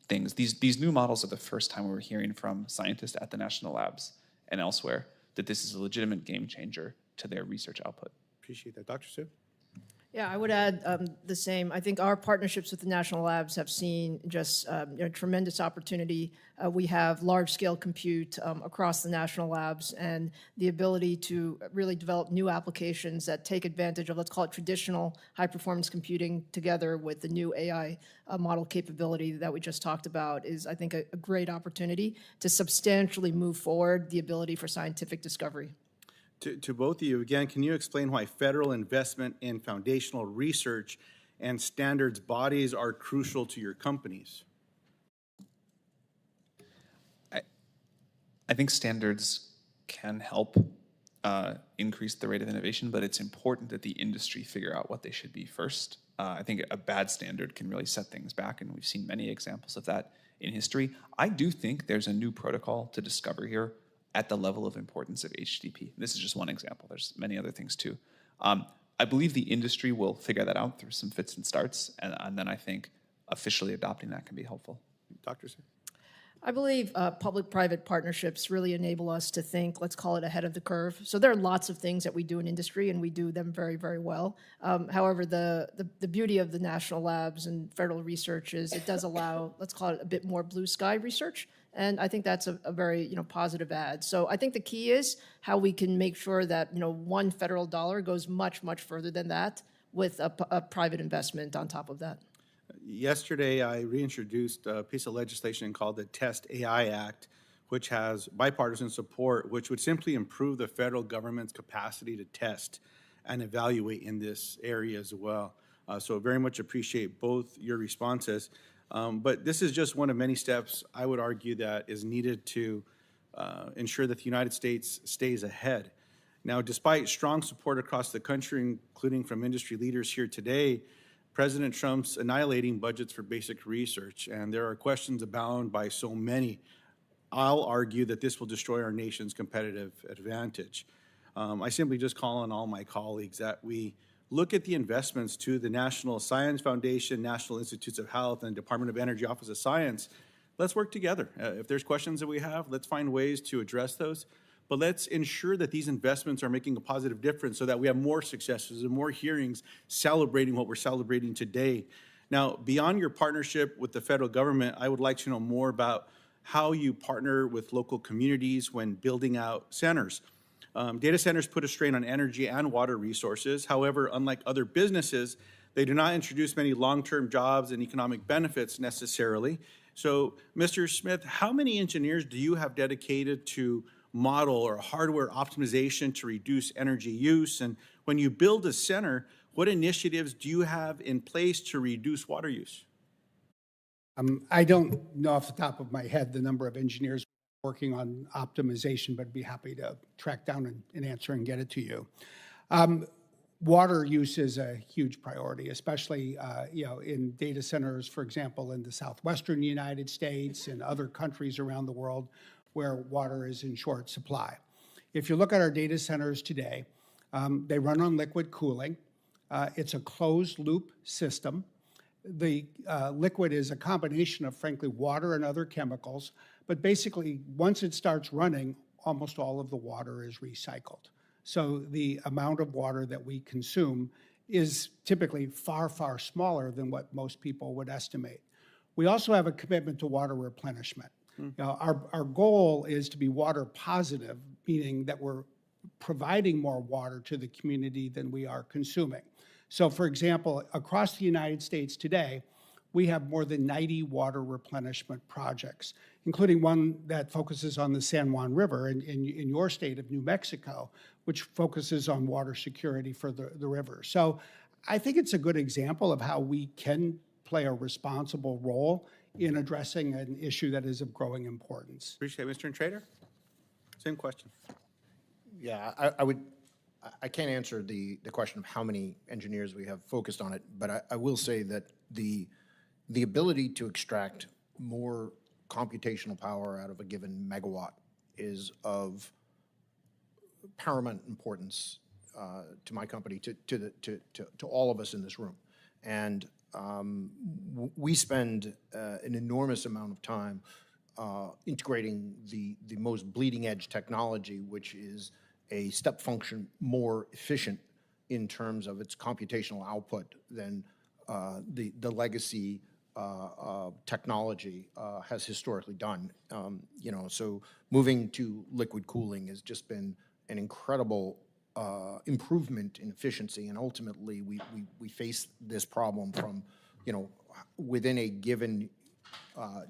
things. These new models are the first time we're hearing from scientists at the national labs and elsewhere that this is a legitimate game changer to their research output. Appreciate that. Dr. Su? Yeah, I would add the same. I think our partnerships with the national labs have seen just tremendous opportunity. We have large-scale compute across the national labs and the ability to really develop new applications that take advantage of, let's call it traditional high-performance computing together with the new AI model capability that we just talked about is, I think, a great opportunity to substantially move forward the ability for scientific discovery. To both of you, again, can you explain why federal investment in foundational research and standards bodies are crucial to your companies? I think standards can help increase the rate of innovation, but it's important that the industry figure out what they should be first. I think a bad standard can really set things back, and we've seen many examples of that in history. I do think there's a new protocol to discover here at the level of importance of HTTP. This is just one example. There's many other things too. I believe the industry will figure that out through some fits and starts, and then I think officially adopting that can be helpful. Dr. Su? I believe public-private partnerships really enable us to think, let's call it ahead of the curve. So there are lots of things that we do in industry, and we do them very, very well. However, the beauty of the national labs and federal research is it does allow, let's call it a bit more blue sky research. And I think that's a very positive add. So I think the key is how we can make sure that one federal dollar goes much, much further than that with a private investment on top of that. Yesterday, I reintroduced a piece of legislation called the Test AI Act, which has bipartisan support, which would simply improve the federal government's capacity to test and evaluate in this area as well. So very much appreciate both your responses. But this is just one of many steps I would argue that is needed to ensure that the United States stays ahead. Now, despite strong support across the country, including from industry leaders here today, President Trump's annihilating budgets for basic research, and there are questions abound by so many. I'll argue that this will destroy our nation's competitive advantage. I simply just call on all my colleagues that we look at the investments to the National Science Foundation, National Institutes of Health, and Department of Energy Office of Science. Let's work together. If there's questions that we have, let's find ways to address those. But let's ensure that these investments are making a positive difference so that we have more successes and more hearings celebrating what we're celebrating today. Now, beyond your partnership with the federal government, I would like to know more about how you partner with local communities when building out centers. Data centers put a strain on energy and water resources. However, unlike other businesses, they do not introduce many long-term jobs and economic benefits necessarily. So, Mr. Smith, how many engineers do you have dedicated to model or hardware optimization to reduce energy use? And when you build a center, what initiatives do you have in place to reduce water use? I don't know off the top of my head the number of engineers working on optimization, but I'd be happy to track down and answer and get it to you. water use is a huge priority, especially in data centers, for example, in the southwestern United States and other countries around the world where water is in short supply. If you look at our data centers today, they run on liquid cooling. It's a closed loop system. The liquid is a combination of, frankly, water and other chemicals, but basically, once it starts running, almost all of the water is recycled. So the amount of water that we consume is typically far, far smaller than what most people would estimate. We also have a commitment to water replenishment. Our goal is to be water positive, meaning that we're providing more water to the community than we are consuming. So for example, across the United States today, we have more than 90 water replenishment projects, including one that focuses on the San Juan River in your state of New Mexico, which focuses on water security for the river. So I think it's a good example of how we can play a responsible role in addressing an issue that is of growing importance. Appreciate it. Mr. Intrator? Same question. Yeah, I can't answer the question of how many engineers we have focused on it, but I will say that the ability to extract more computational power out of a given megawatt is of paramount importance to my company, to all of us in this room. And we spend an enormous amount of time integrating the most bleeding edge technology, which is a step function more efficient in terms of its computational output than the legacy technology has historically done. So moving to liquid cooling has just been an incredible improvement in efficiency, and ultimately we face this problem from, within a given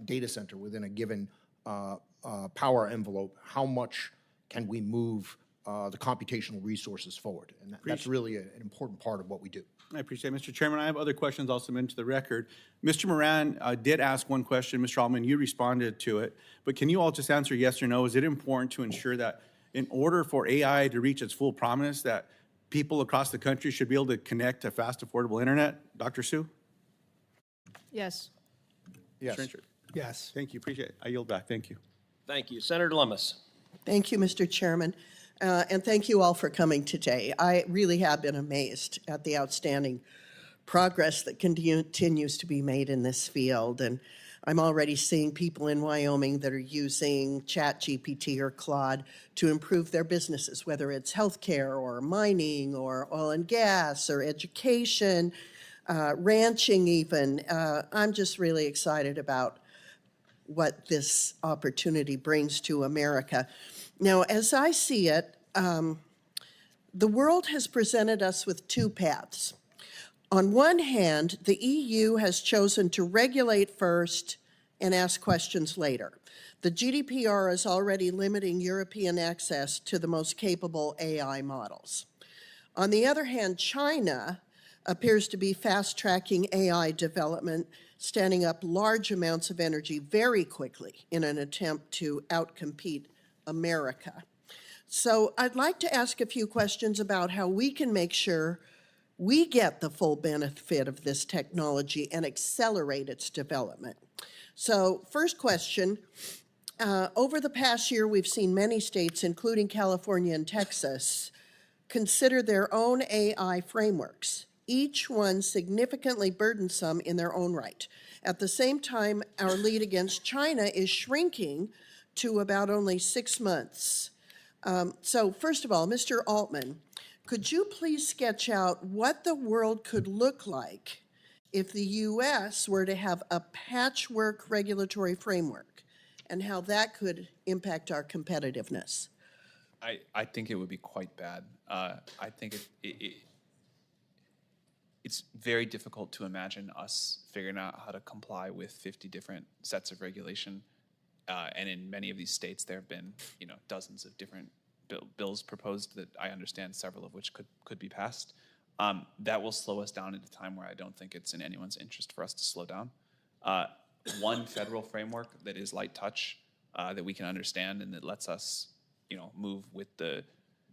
data center, within a given power envelope, how much can we move the computational resources forward? And that's really an important part of what we do. I appreciate it. Mr. Chairman, I have other questions also submitted to the record. Mr. Moran did ask one question. Mr. Altman, you responded to it. But can you all just answer yes or no? Is it important to ensure that in order for AI to reach its full promise, that people across the country should be able to connect to fast, affordable internet? Dr. Sue? Yes. Yes. Yes. Thank you. Appreciate it. I yield back. Thank you. Thank you. Senator Lummis. Thank you, Mr. Chairman. And thank you all for coming today. I really have been amazed at the outstanding progress that continues to be made in this field. And I'm already seeing people in Wyoming that are using ChatGPT or Claude to improve their businesses, whether it's healthcare or mining or oil and gas or education, ranching even. I'm just really excited about what this opportunity brings to America. Now, as I see it, the world has presented us with two paths. On one hand, the EU has chosen to regulate first and ask questions later. The GDPR is already limiting European access to the most capable AI models. On the other hand, China appears to be fast-tracking AI development, standing up large amounts of energy very quickly in an attempt to outcompete America. So I'd like to ask a few questions about how we can make sure we get the full benefit of this technology and accelerate its development. So first question, over the past year, we've seen many states, including California and Texas, consider their own AI frameworks, each one significantly burdensome in their own right. At the same time, our lead against China is shrinking to about only 6 months. So first of all, Mr. Altman, could you please sketch out what the world could look like if the U.S. were to have a patchwork regulatory framework and how that could impact our competitiveness? I think it would be quite bad. I think it's very difficult to imagine us figuring out how to comply with 50 different sets of regulation. And in many of these states, there have been, dozens of different bills proposed that I understand several of which could be passed. That will slow us down at a time where I don't think it's in anyone's interest for us to slow down. One federal framework that is light touch, that we can understand and that lets us, move with the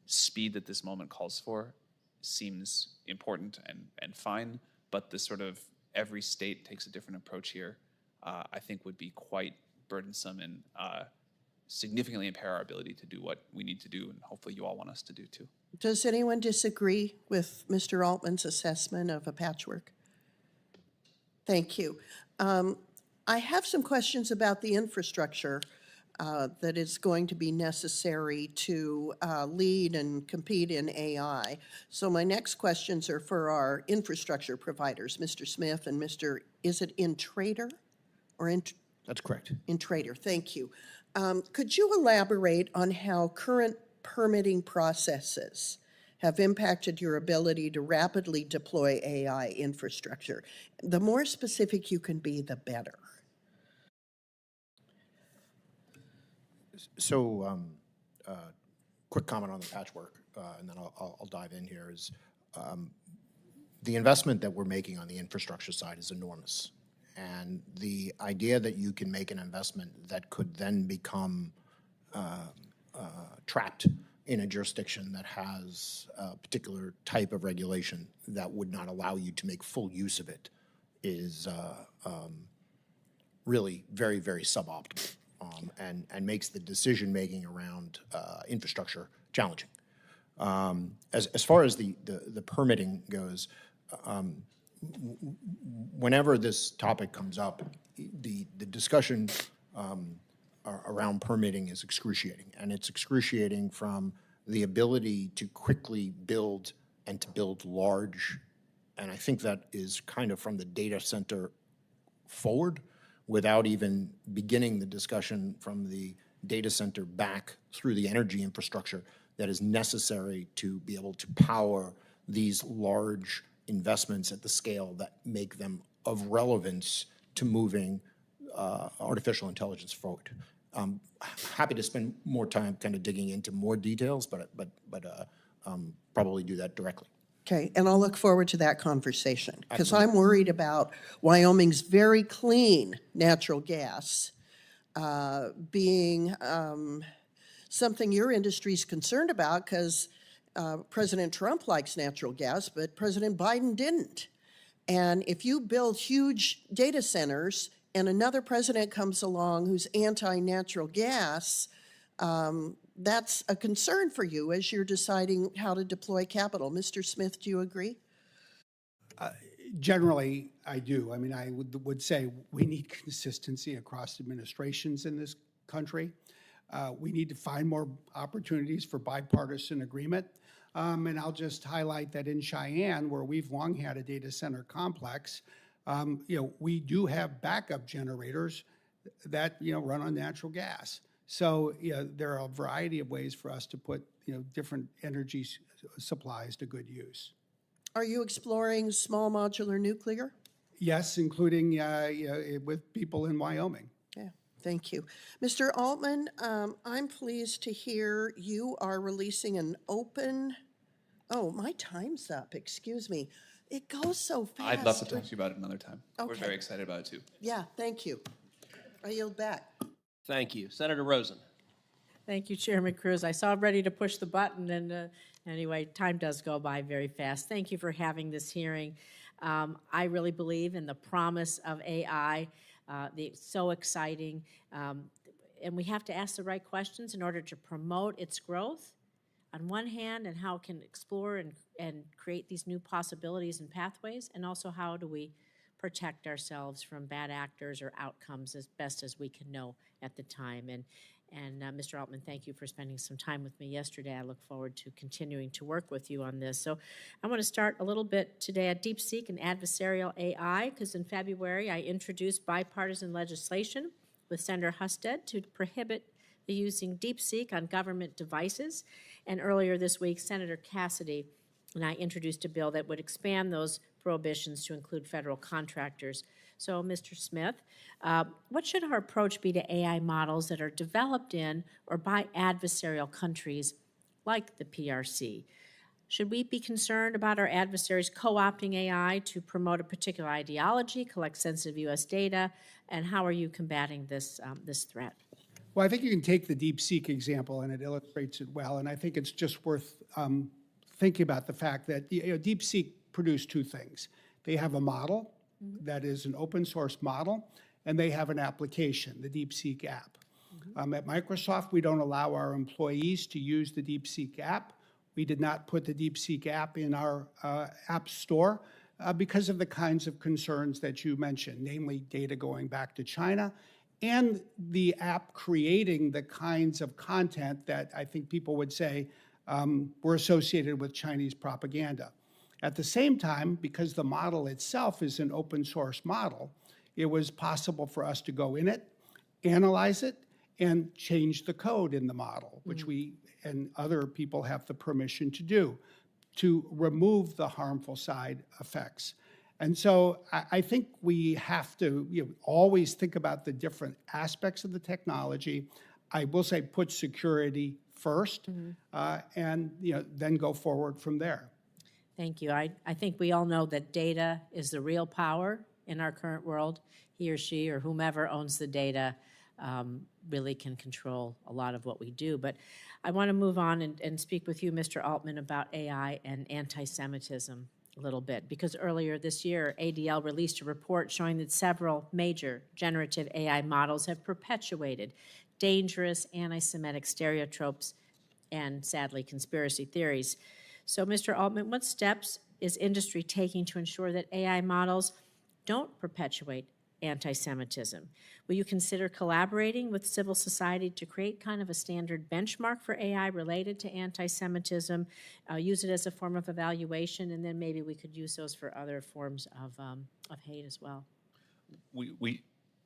speed that this moment calls for, seems important and fine, but the sort of every state takes a different approach here, I think would be quite burdensome and significantly impair our ability to do what we need to do, and hopefully you all want us to do too. Does anyone disagree with Mr. Altman's assessment of a patchwork? Thank you. I have some questions about the infrastructure that is going to be necessary to lead and compete in AI. So my next questions are for our infrastructure providers, Mr. Smith and is it Intrator? That's correct. Intrator, thank you. Could you elaborate on how current permitting processes have impacted your ability to rapidly deploy AI infrastructure? The more specific you can be, the better. So, quick comment on the patchwork, and then I'll dive in here, is the investment that we're making on the infrastructure side is enormous. And the idea that you can make an investment that could then become trapped in a jurisdiction that has a particular type of regulation that would not allow you to make full use of it is really very, very suboptimal. And makes the decision-making around infrastructure challenging. As far as the permitting goes, whenever this topic comes up, the discussion around permitting is excruciating. And it's excruciating from the ability to quickly build and to build large. And I think that is kind of from the data center forward, without even beginning the discussion from the data center back through the energy infrastructure that is necessary to be able to power these large investments at the scale that make them of relevance to moving artificial intelligence forward. Happy to spend more time kind of digging into more details, but probably do that directly. Okay, and I'll look forward to that conversation, because I'm worried about Wyoming's very clean natural gas being something your industry's concerned about, because President Trump likes natural gas, but President Biden didn't. And if you build huge data centers and another president comes along who's anti-natural gas, that's a concern for you as you're deciding how to deploy capital. Mr. Smith, do you agree? Generally, I do. I mean, I would say we need consistency across administrations in this country. We need to find more opportunities for bipartisan agreement. And I'll just highlight that in Cheyenne, where we've long had a data center complex, we do have backup generators that run on natural gas. So there are a variety of ways for us to put different energy supplies to good use. Are you exploring small modular nuclear? Yes, including with people in Wyoming. Yeah, thank you. Mr. Altman, I'm pleased to hear you are releasing an open, my time's up, excuse me. It goes so fast. I'd love to talk to you about it another time. Okay. We're very excited about it too. Yeah, thank you. I yield back. Thank you. Senator Rosen. Thank you, Chairman Cruz. I saw ready to push the button, and anyway, time does go by very fast. Thank you for having this hearing. I really believe in the promise of AI. It's so exciting, and we have to ask the right questions in order to promote its growth on one hand, and how it can explore and create these new possibilities and pathways, and also how do we protect ourselves from bad actors or outcomes as best as we can know at the time. And Mr. Altman, thank you for spending some time with me yesterday. I look forward to continuing to work with you on this. So I want to start a little bit today at DeepSeek and adversarial AI, because in February I introduced bipartisan legislation with Senator Husted to prohibit the using DeepSeek on government devices. And earlier this week, Senator Cassidy and I introduced a bill that would expand those prohibitions to include federal contractors. So, Mr. Smith, what should our approach be to AI models that are developed in or by adversarial countries like the PRC? Should we be concerned about our adversaries co-opting AI to promote a particular ideology, collect sensitive U.S. data, and how are you combating this, this threat? Well, I think you can take the DeepSeek example, and it illustrates it well, and I think it's just worth thinking about the fact that DeepSeek produced two things. They have a model that is an open source model, and they have an application, the DeepSeek app. At Microsoft, we don't allow our employees to use the DeepSeek app. We did not put the DeepSeek app in our app store because of the kinds of concerns that you mentioned, namely data going back to China and the app creating the kinds of content that I think people would say were associated with Chinese propaganda. At the same time, because the model itself is an open source model, it was possible for us to go in it, analyze it, and change the code in the model, which we and other people have the permission to do, to remove the harmful side effects. And so I think we have to always think about the different aspects of the technology. I will say put security first, and then go forward from there. Thank you. I think we all know that data is the real power in our current world. He or she or whomever owns the data really can control a lot of what we do. But I want to move on and speak with you, Mr. Altman, about AI and anti-Semitism a little bit, because earlier this year, ADL released a report showing that several major generative AI models have perpetuated dangerous anti-Semitic stereotypes and, sadly, conspiracy theories. So, Mr. Altman, what steps is industry taking to ensure that AI models don't perpetuate anti-Semitism? Will you consider collaborating with civil society to create kind of a standard benchmark for AI related to anti-Semitism, use it as a form of evaluation, and then maybe we could use those for other forms of hate as well?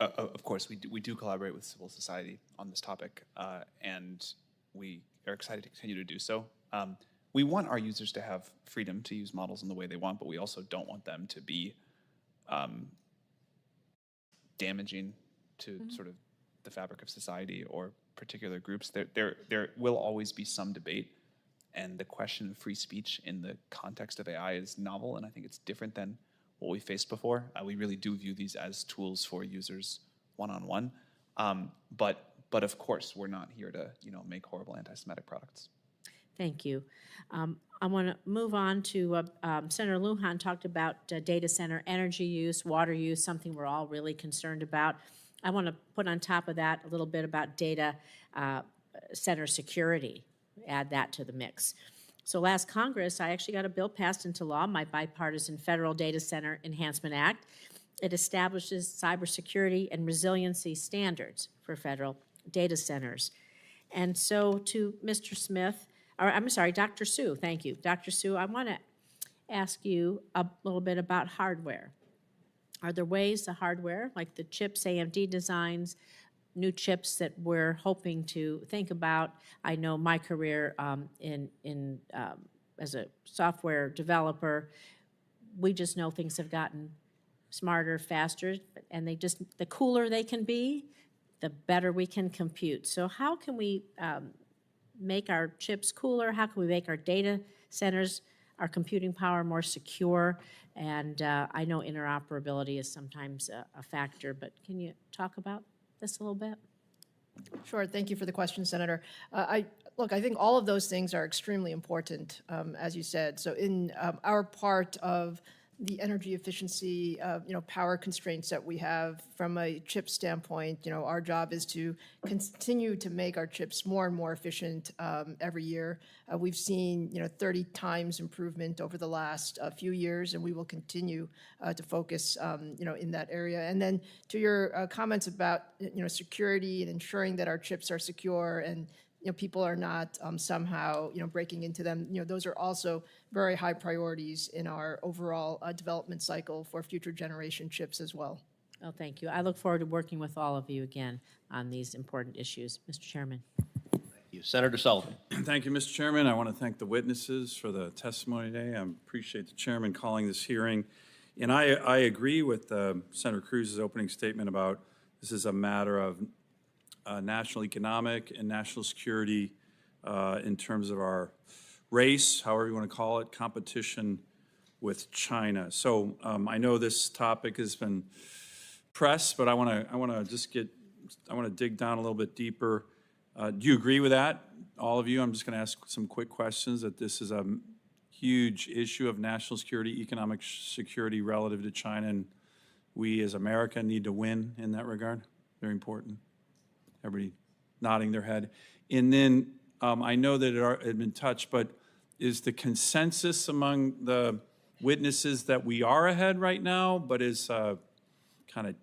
Of course, we do collaborate with civil society on this topic, and we are excited to continue to do so. We want our users to have freedom to use models in the way they want, but we also don't want them to be damaging to sort of the fabric of society or particular groups. There will always be some debate, and the question of free speech in the context of AI is novel, and I think it's different than what we faced before. We really do view these as tools for users one-on-one, but of course we're not here to make horrible anti-Semitic products. Thank you. I want to move on to Senator Lujan talked about data center energy use, water use, something we're all really concerned about. I want to put on top of that a little bit about data center security, add that to the mix. So last Congress, I actually got a bill passed into law, my bipartisan Federal Data Center Enhancement Act. It establishes cybersecurity and resiliency standards for federal data centers. And so to Mr. Smith, or I'm sorry, Dr. Su, thank you. Dr. Su, I want to ask you a little bit about hardware. Are there ways the hardware, like the chips AMD designs, new chips that we're hoping to think about? I know my career as a software developer, we just know things have gotten smarter, faster, and the cooler they can be, the better we can compute. So how can we make our chips cooler? How can we make our data centers, our computing power more secure? And I know interoperability is sometimes a factor, but can you talk about this a little bit? Sure. Thank you for the question, Senator. Look, I think all of those things are extremely important, as you said. So in our part of the energy efficiency, power constraints that we have from a chip standpoint, our job is to continue to make our chips more and more efficient every year. We've seen, 30 times improvement over the last few years, and we will continue to focus, in that area. And then to your comments about, security and ensuring that our chips are secure and people are not somehow, breaking into them. Those are also very high priorities in our overall development cycle for future generation chips as well. Oh, thank you. I look forward to working with all of you again on these important issues. Mr. Chairman. Thank you. Senator Sullivan. Thank you, Mr. Chairman. I want to thank the witnesses for the testimony today. I appreciate the chairman calling this hearing. And I agree with Senator Cruz's opening statement about this is a matter of national economic and national security in terms of our race, however you want to call it, competition with China. So I know this topic has been pressed, but I want to dig down a little bit deeper. Do you agree with that, all of you? I'm just going to ask some quick questions. That this is a huge issue of national security, economic security relative to China, and we as America need to win in that regard. Very important. Everybody nodding their head. And then I know that it had been touched, but is the consensus among the witnesses that we are ahead right now, but is kind of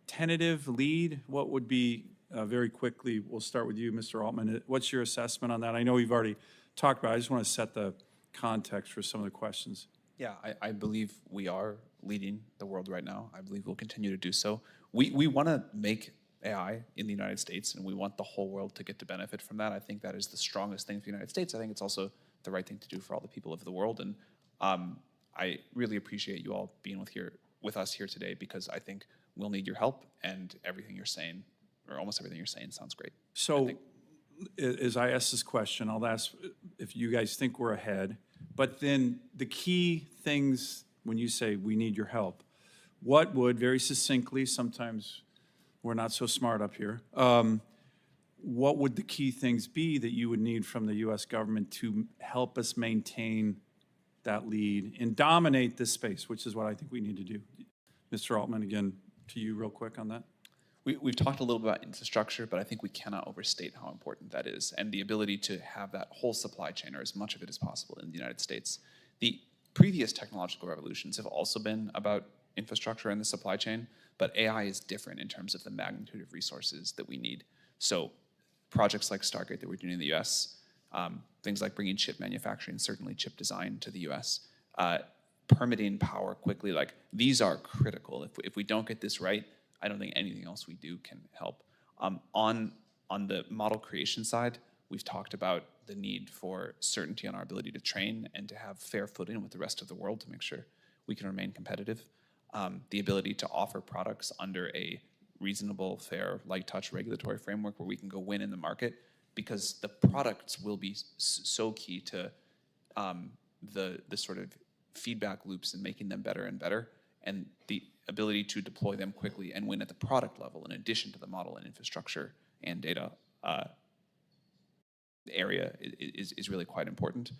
tentative lead? What would be, very quickly, we'll start with you, Mr. Altman. What's your assessment on that? I know we've already talked about it. I just want to set the context for some of the questions. Yeah, I believe we are leading the world right now. I believe we'll continue to do so. We want to make AI in the United States, and we want the whole world to get to benefit from that. I think that is the strongest thing for the United States. I think it's also the right thing to do for all the people of the world. And I really appreciate you all being with us here today, because I think we'll need your help, and everything you're saying, or almost everything you're saying, sounds great. So as I ask this question, I'll ask if you guys think we're ahead, but then the key things when you say we need your help, what would, very succinctly, sometimes we're not so smart up here, what would the key things be that you would need from the U.S. government to help us maintain that lead and dominate this space, which is what I think we need to do? Mr. Altman, again, to you real quick on that. We've talked a little bit about infrastructure, but I think we cannot overstate how important that is, and the ability to have that whole supply chain, or as much of it as possible, in the United States. The previous technological revolutions have also been about infrastructure and the supply chain, but AI is different in terms of the magnitude of resources that we need. So projects like Stargate that we're doing in the US, things like bringing chip manufacturing, certainly chip design to the US, permitting power quickly, like these are critical. If we don't get this right, I don't think anything else we do can help. On the model creation side, we've talked about the need for certainty on our ability to train and to have fair footing with the rest of the world to make sure we can remain competitive. The ability to offer products under a reasonable, fair, light touch regulatory framework where we can go win in the market, because the products will be so key to the sort of feedback loops and making them better and better, and the ability to deploy them quickly and win at the product level in addition to the model and infrastructure and data area is really quite important.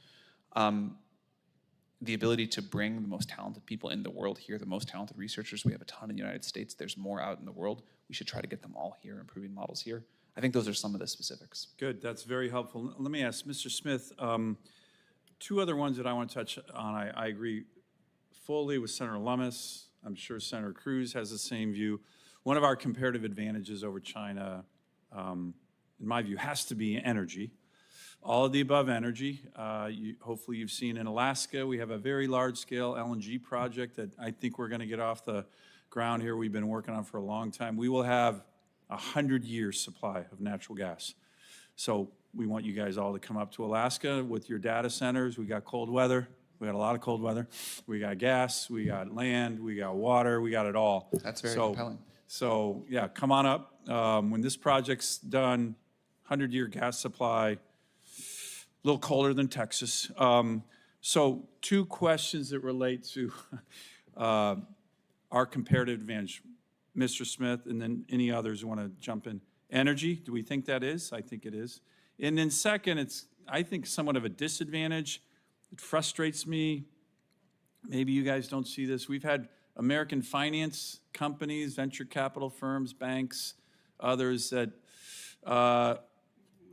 The ability to bring the most talented people in the world here, the most talented researchers. We have a ton in the United States. There's more out in the world. We should try to get them all here, improving models here. I think those are some of the specifics. Good, that's very helpful. Let me ask Mr. Smith, two other ones that I want to touch on. I agree fully with Senator Lummis. I'm sure Senator Cruz has the same view. One of our comparative advantages over China, in my view, has to be energy. All of the above energy. Hopefully you've seen in Alaska, we have a very large-scale LNG project that I think we're going to get off the ground here. We've been working on for a long time. We will have 100 years supply of natural gas. So we want you guys all to come up to Alaska with your data centers. We got cold weather. We got a lot of cold weather. We got gas. We got land. We got water. We got it all. That's very compelling. So yeah, come on up. When this project's done, 100-year gas supply, a little colder than Texas. So two questions that relate to our comparative advantage. Mr. Smith, and then any others who want to jump in. Energy, do we think that is? I think it is. And then second, it's, I think, somewhat of a disadvantage. It frustrates me. Maybe you guys don't see this. We've had American finance companies, venture capital firms, banks, others that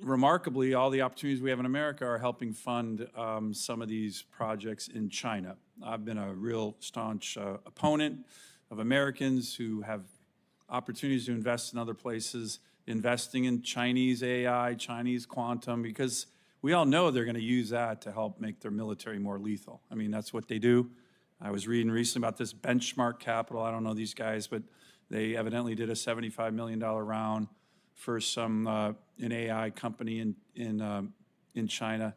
remarkably, all the opportunities we have in America are helping fund some of these projects in China. I've been a real staunch opponent of Americans who have opportunities to invest in other places, investing in Chinese AI, Chinese quantum, because we all know they're going to use that to help make their military more lethal. I mean, that's what they do. I was reading recently about this Benchmark Capital. I don't know these guys, but they evidently did a $75 million round for some an AI company in China.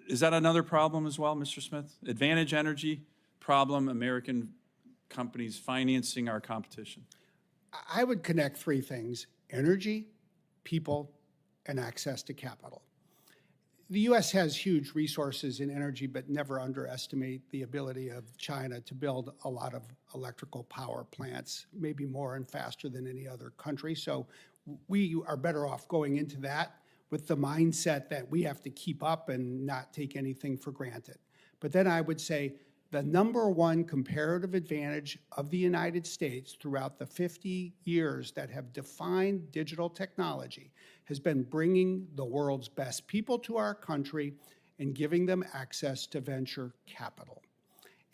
Is that another problem as well, Mr. Smith? Advantage energy problem, American companies financing our competition. I would connect three things: energy, people, and access to capital. The U.S. has huge resources in energy, but never underestimate the ability of China to build a lot of electrical power plants, maybe more and faster than any other country. So we are better off going into that with the mindset that we have to keep up and not take anything for granted. But then I would say the number one comparative advantage of the United States throughout the 50 years that have defined digital technology has been bringing the world's best people to our country and giving them access to venture capital.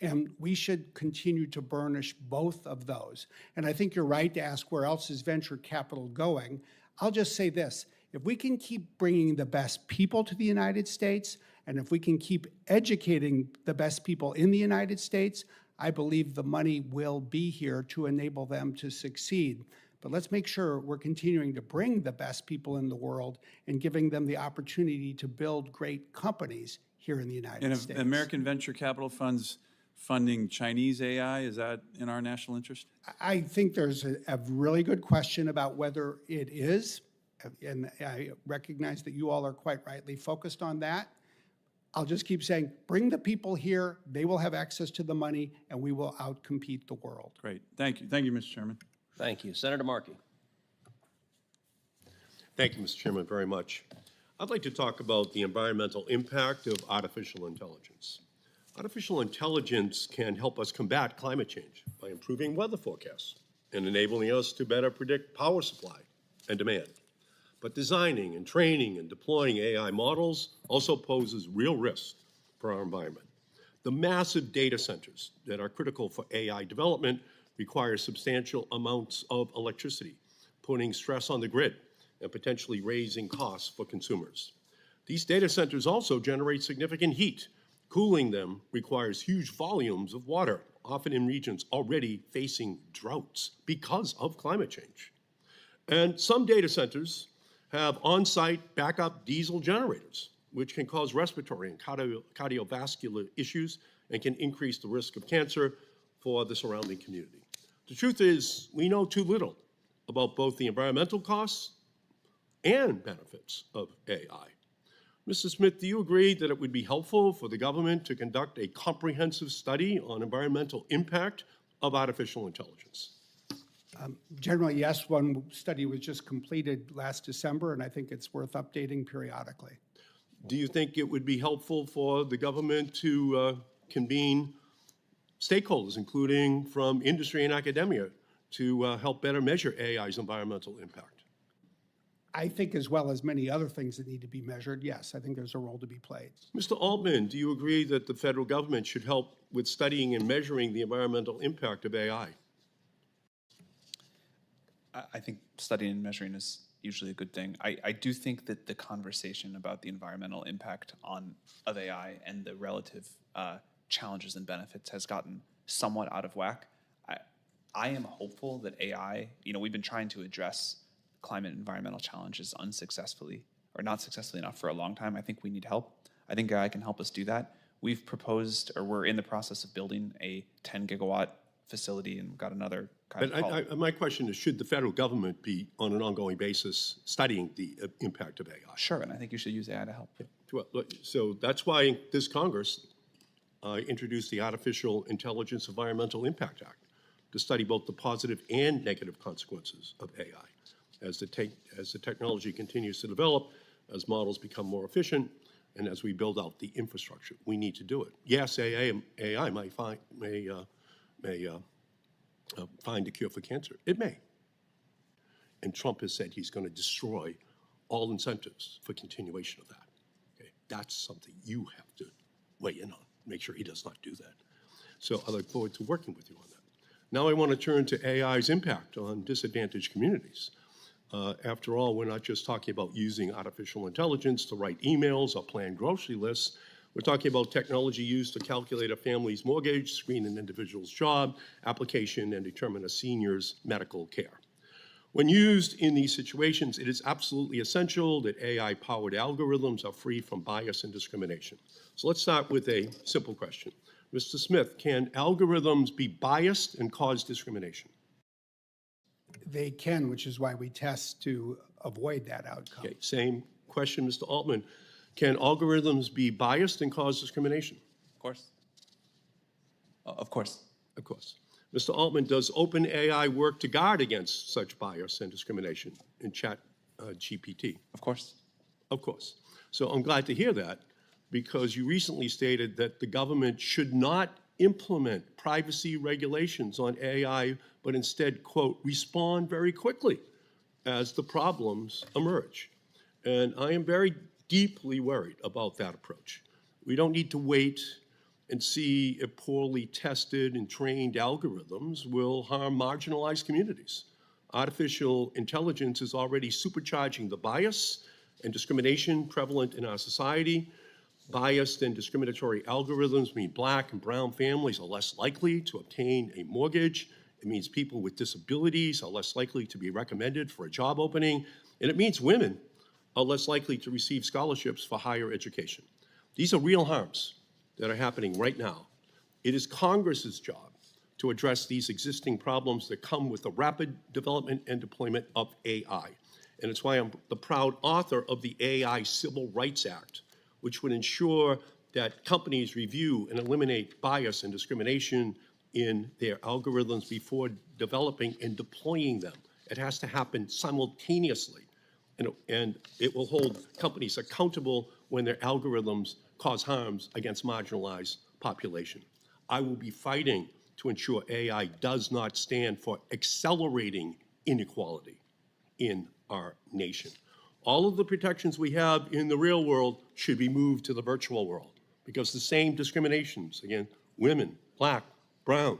And we should continue to burnish both of those. And I think you're right to ask where else is venture capital going. I'll just say this. If we can keep bringing the best people to the United States, and if we can keep educating the best people in the United States, I believe the money will be here to enable them to succeed. But let's make sure we're continuing to bring the best people in the world and giving them the opportunity to build great companies here in the United States. American venture capital funds funding Chinese AI, is that in our national interest? I think there's a really good question about whether it is, and I recognize that you all are quite rightly focused on that. I'll just keep saying, bring the people here, they will have access to the money, and we will outcompete the world. Great. Thank you. Thank you, Mr. Chairman. Thank you. Senator Markey. Thank you, Mr. Chairman, very much. I'd like to talk about the environmental impact of artificial intelligence. Artificial intelligence can help us combat climate change by improving weather forecasts and enabling us to better predict power supply and demand. But designing and training and deploying AI models also poses real risk for our environment. The massive data centers that are critical for AI development require substantial amounts of electricity, putting stress on the grid and potentially raising costs for consumers. These data centers also generate significant heat. Cooling them requires huge volumes of water, often in regions already facing droughts because of climate change. And some data centers have on-site backup diesel generators, which can cause respiratory and cardiovascular issues and can increase the risk of cancer for the surrounding community. The truth is, we know too little about both the environmental costs and benefits of AI. Mr. Smith, do you agree that it would be helpful for the government to conduct a comprehensive study on environmental impact of artificial intelligence? Generally, yes. One study was just completed last December, and I think it's worth updating periodically. Do you think it would be helpful for the government to convene stakeholders, including from industry and academia, to help better measure AI's environmental impact? I think, as well as many other things that need to be measured, yes, I think there's a role to be played. Mr. Altman, do you agree that the federal government should help with studying and measuring the environmental impact of AI? I think studying and measuring is usually a good thing. I do think that the conversation about the environmental impact of AI and the relative challenges and benefits has gotten somewhat out of whack. I am hopeful that AI, we've been trying to address climate and environmental challenges unsuccessfully or not successfully enough for a long time. I think we need help. I think AI can help us do that. We've proposed, or we're in the process of building a 10 gigawatt facility, and we've got another kind But my question is, should the federal government be, on an ongoing basis, studying the impact of AI? Sure, and I think you should use AI to help. So that's why this Congress introduced the Artificial Intelligence Environmental Impact Act to study both the positive and negative consequences of AI. As the technology continues to develop, as models become more efficient, and as we build out the infrastructure, we need to do it. Yes, AI may find a cure for cancer. It may. And Trump has said he's going to destroy all incentives for continuation of that. Okay? That's something you have to weigh in on. Make sure he does not do that. So I look forward to working with you on that. Now I want to turn to AI's impact on disadvantaged communities. After all, we're not just talking about using artificial intelligence to write emails or plan grocery lists. We're talking about technology used to calculate a family's mortgage, screen an individual's job application, and determine a senior's medical care. When used in these situations, it is absolutely essential that AI-powered algorithms are free from bias and discrimination. So let's start with a simple question. Mr. Smith, can algorithms be biased and cause discrimination? They can, which is why we test to avoid that outcome. Okay, same question, Mr. Altman. Can algorithms be biased and cause discrimination? Of course. Of course. Of course. Mr. Altman, does OpenAI work to guard against such bias and discrimination in ChatGPT? Of course. Of course. So I'm glad to hear that. because you recently stated that the government should not implement privacy regulations on AI, but instead, quote, respond very quickly as the problems emerge. And I am very deeply worried about that approach. We don't need to wait and see if poorly tested and trained algorithms will harm marginalized communities. Artificial intelligence is already supercharging the bias and discrimination prevalent in our society. Biased and discriminatory algorithms mean Black and brown families are less likely to obtain a mortgage. It means people with disabilities are less likely to be recommended for a job opening. And it means women are less likely to receive scholarships for higher education. These are real harms that are happening right now. It is Congress's job to address these existing problems that come with the rapid development and deployment of AI. And it's why I'm the proud author of the AI Civil Rights Act, which would ensure that companies review and eliminate bias and discrimination in their algorithms before developing and deploying them. It has to happen simultaneously. And it will hold companies accountable when their algorithms cause harms against marginalized population. I will be fighting to ensure AI does not stand for accelerating inequality in our nation. All of the protections we have in the real world should be moved to the virtual world, because the same discriminations against women, Black, brown,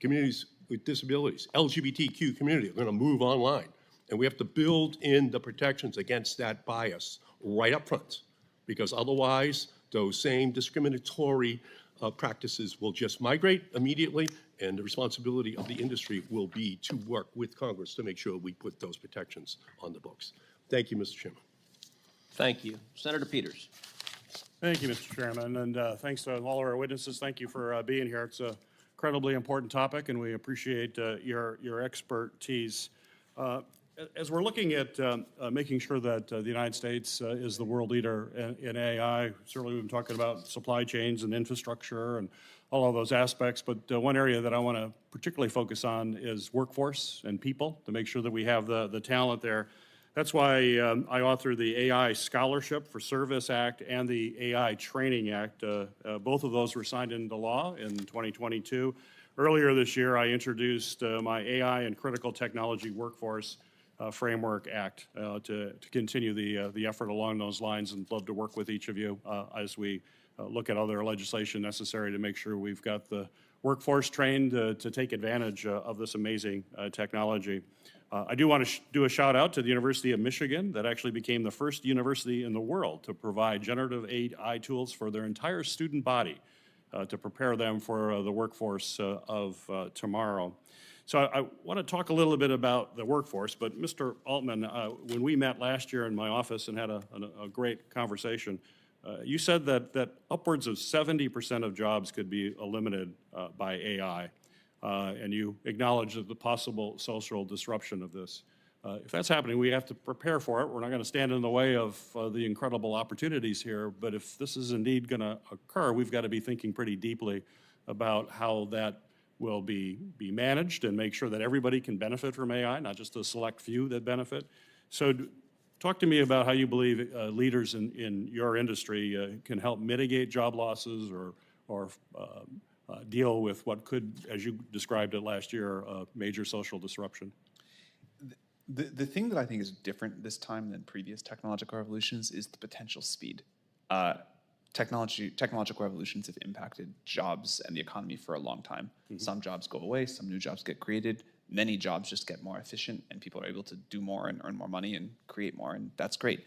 communities with disabilities, LGBTQ community are going to move online. And we have to build in the protections against that bias right up front, because otherwise those same discriminatory practices will just migrate immediately, and the responsibility of the industry will be to work with Congress to make sure we put those protections on the books. Thank you, Mr. Chairman. Thank you. Senator Peters. Thank you, Mr. Chairman, and thanks to all of our witnesses. Thank you for being here. It's an incredibly important topic, and we appreciate your expertise. As we're looking at making sure that the United States is the world leader in AI, certainly we've been talking about supply chains and infrastructure and all of those aspects, but one area that I want to particularly focus on is workforce and people, to make sure that we have the talent there. That's why I authored the AI Scholarship for Service Act and the AI Training Act. Both of those were signed into law in 2022. Earlier this year, I introduced my AI and Critical Technology Workforce Framework Act to continue the effort along those lines, and love to work with each of you as we look at other legislation necessary to make sure we've got the workforce trained to take advantage of this amazing technology. I do want to do a shout out to the University of Michigan that actually became the first university in the world to provide generative AI tools for their entire student body to prepare them for the workforce of tomorrow. So I want to talk a little bit about the workforce, but Mr. Altman, when we met last year in my office and had a great conversation, you said that upwards of 70% of jobs could be eliminated by AI, and you acknowledged the possible social disruption of this. If that's happening, we have to prepare for it. We're not going to stand in the way of the incredible opportunities here, but if this is indeed going to occur, we've got to be thinking pretty deeply about how that will be managed and make sure that everybody can benefit from AI, not just a select few that benefit. So talk to me about how you believe leaders in your industry can help mitigate job losses or deal with what could, as you described it last year, major social disruption. The thing that I think is different this time than previous technological revolutions is the potential speed. Technological revolutions have impacted jobs and the economy for a long time. Mm-hmm. Some jobs go away, some new jobs get created, many jobs just get more efficient, and people are able to do more and earn more money and create more, and that's great.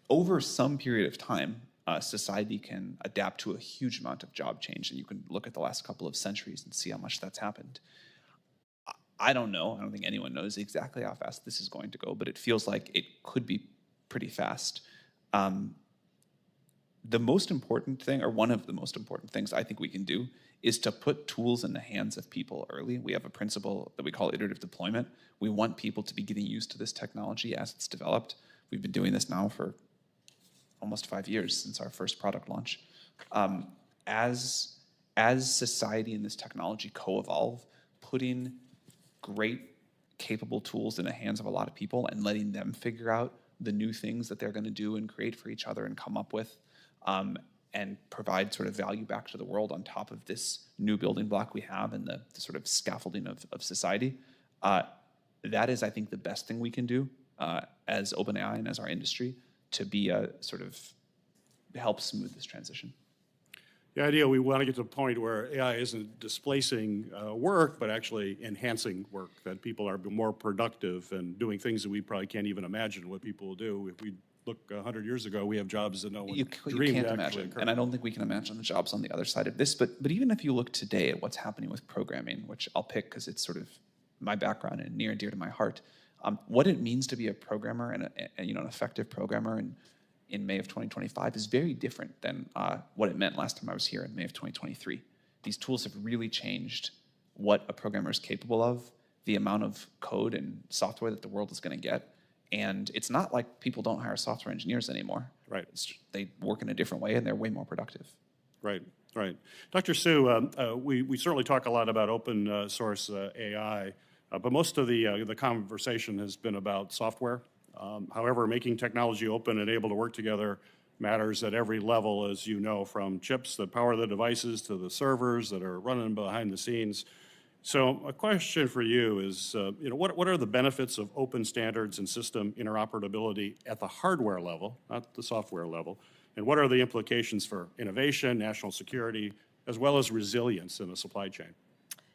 Over some period of time, society can adapt to a huge amount of job change, and you can look at the last couple of centuries and see how much that's happened. I don't know, I don't think anyone knows exactly how fast this is going to go, but it feels like it could be pretty fast. The most important thing, or one of the most important things I think we can do, is to put tools in the hands of people early. We have a principle that we call iterative deployment. We want people to be getting used to this technology as it's developed. We've been doing this now for almost 5 years since our first product launch. As society and this technology co-evolve, putting great, capable tools in the hands of a lot of people and letting them figure out the new things that they're going to do and create for each other and come up with, and provide sort of value back to the world on top of this new building block we have and the sort of scaffolding of society. That is, I think, the best thing we can do as OpenAI and as our industry to be a sort of help smooth this transition. The idea we want to get to the point where AI isn't displacing work, but actually enhancing work, that people are more productive and doing things that we probably can't even imagine what people will do. If we look 100 years ago, we have jobs that no one dreamed can't actually imagine, occurred. and I don't think we can imagine the jobs on the other side of this. But even if you look today at what's happening with programming, which I'll pick because it's sort of my background and near and dear to my heart, what it means to be a programmer and an effective programmer in May of 2025 is very different than what it meant last time I was here in May of 2023. These tools have really changed what a programmer is capable of, the amount of code and software that the world is going to get. And it's not like people don't hire software engineers anymore. Right. They work in a different way and they're way more productive. Right, right. Dr. Su, we certainly talk a lot about open source AI, but most of the conversation has been about software. However, making technology open and able to work together matters at every level, as you know, from chips that power the devices to the servers that are running behind the scenes. So a question for you is, what are the benefits of open standards and system interoperability at the hardware level, not the software level? And what are the implications for innovation, national security, as well as resilience in the supply chain?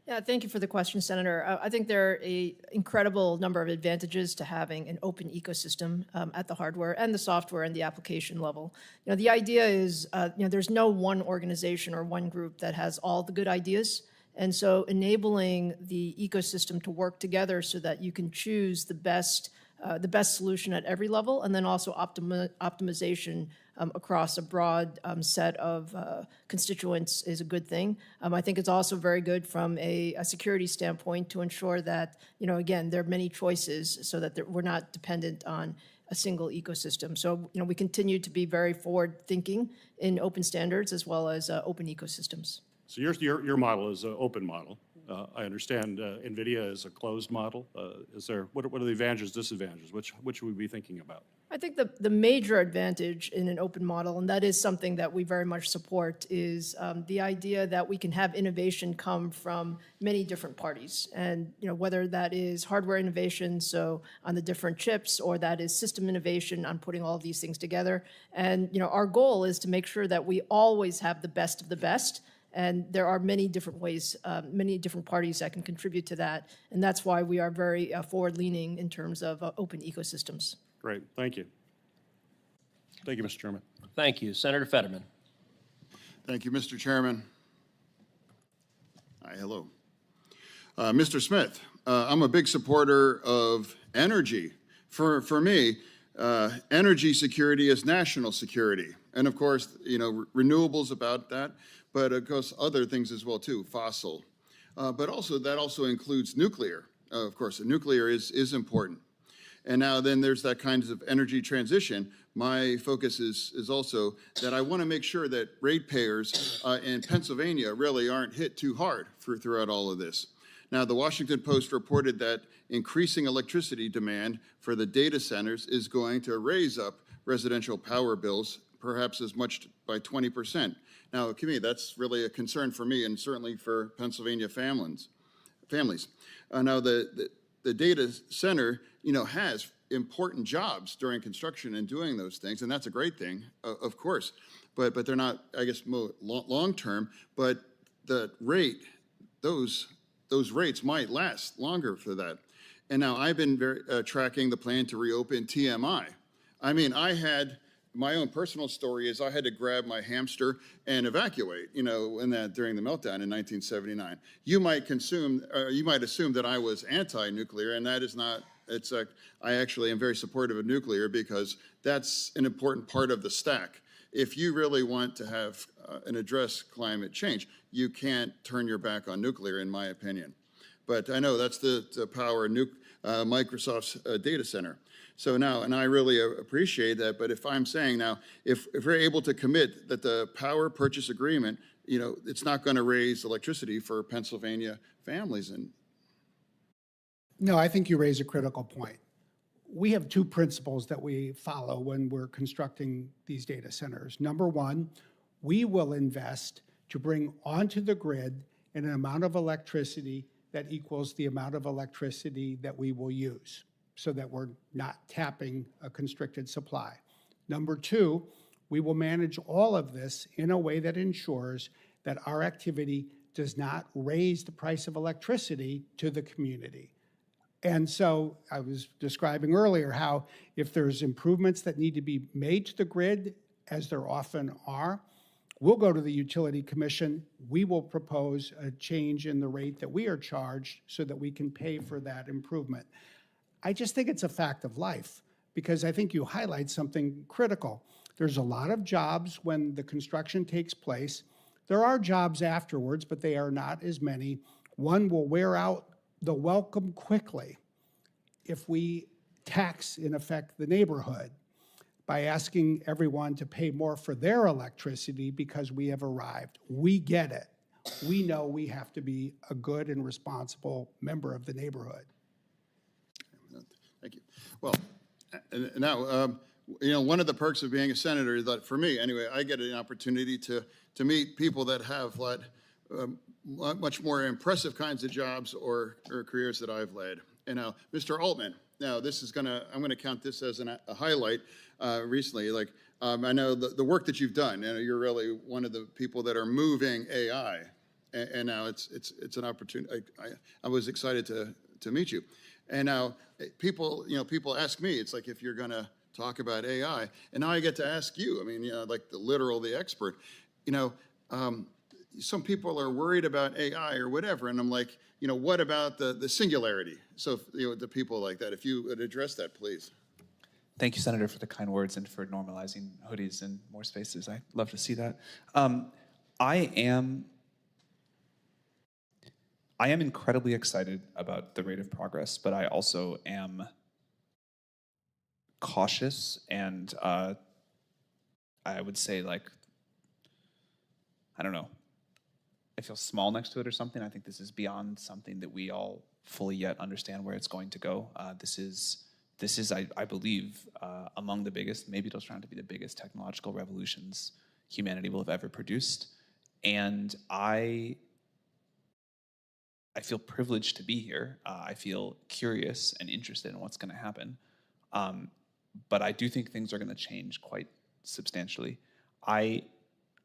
Yeah, thank you for the question, Senator. I think there are an incredible number of advantages to having an open ecosystem at the hardware and the software and the application level. The idea is, there's no one organization or one group that has all the good ideas. And so enabling the ecosystem to work together so that you can choose the best solution at every level, and then also optimization across a broad set of constituents is a good thing. I think it's also very good from a security standpoint to ensure that, again, there are many choices so that we're not dependent on a single ecosystem. So, we continue to be very forward-thinking in open standards as well as open ecosystems. So your model is an open model. I understand NVIDIA is a closed model. What are the advantages, disadvantages? Which should we be thinking about? I think the major advantage in an open model, and that is something that we very much support, is the idea that we can have innovation come from many different parties. And whether that is hardware innovation, so on the different chips, or that is system innovation on putting all of these things together. And our goal is to make sure that we always have the best of the best. And there are many different ways, many different parties that can contribute to that. And that's why we are very forward-leaning in terms of open ecosystems. Great. Thank you. Thank you, Mr. Chairman. Thank you. Senator Fetterman. Thank you, Mr. Chairman. Hi, hello. Mr. Smith, I'm a big supporter of energy. For me, energy security is national security. And of course, renewables about that. But of course, other things as well too, fossil. But also that also includes nuclear. Of course, nuclear is important. And now then there's that kind of energy transition. My focus is also that I want to make sure that ratepayers in Pennsylvania really aren't hit too hard throughout all of this. Now, the Washington Post reported that increasing electricity demand for the data centers is going to raise up residential power bills, perhaps as much by 20%. Now, to me, that's really a concern for me and certainly for Pennsylvania families. Now, the data center, has important jobs during construction and doing those things, and that's a great thing, of course. But they're not, I guess, long term. But the rate, those rates might last longer for that. And now I've been tracking the plan to reopen TMI. I mean, my own personal story is I had to grab my hamster and evacuate, during the meltdown in 1979. You might assume that I was anti-nuclear, and that is not. I actually am very supportive of nuclear because that's an important part of the stack. If you really want to have and address climate change, you can't turn your back on nuclear, in my opinion. But I know that's the power of Microsoft's data center. So now, and I really appreciate that, but if I'm saying now, if we're able to commit that the power purchase agreement, it's not going to raise electricity for Pennsylvania families. And no, I think you raise a critical point. we have two principles that we follow when we're constructing these data centers. Number one, we will invest to bring onto the grid an amount of electricity that equals the amount of electricity that we will use, so that we're not tapping a constricted supply. Number two, we will manage all of this in a way that ensures that our activity does not raise the price of electricity to the community. And so I was describing earlier how if there's improvements that need to be made to the grid, as there often are, we'll go to the Utility Commission. We will propose a change in the rate that we are charged so that we can pay for that improvement. I just think it's a fact of life, because I think you highlight something critical. There's a lot of jobs when the construction takes place. There are jobs afterwards, but they are not as many. One will wear out the welcome quickly if we tax, in effect, the neighborhood by asking everyone to pay more for their electricity because we have arrived. We get it. We know we have to be a good and responsible member of the neighborhood. Thank you. Well, now, one of the perks of being a senator is that, for me anyway, I get an opportunity to meet people that have led much more impressive kinds of jobs or careers that I've led. And now, Mr. Altman, now this is I'm gonna count this as a highlight recently. Like, I know the work that you've done, and you're really one of the people that are moving AI. And now it's an opportunity. I was excited to meet you. And now people ask me, it's like, if you're gonna talk about AI, and now I get to ask you, I mean, like the expert, some people are worried about AI or whatever, and I'm like, what about the singularity? So, the people like that, if you would address that, please. Thank you, Senator, for the kind words and for normalizing hoodies in more spaces. I love to see that. I am incredibly excited about the rate of progress, but I also am cautious and I would say, like, I don't know, I feel small next to it or something. I think this is beyond something that we all fully yet understand where it's going to go. This is, I believe, among the biggest, maybe it'll turn out to be the biggest technological revolutions humanity will have ever produced. And I feel privileged to be here. I feel curious and interested in what's going to happen. But I do think things are going to change quite substantially.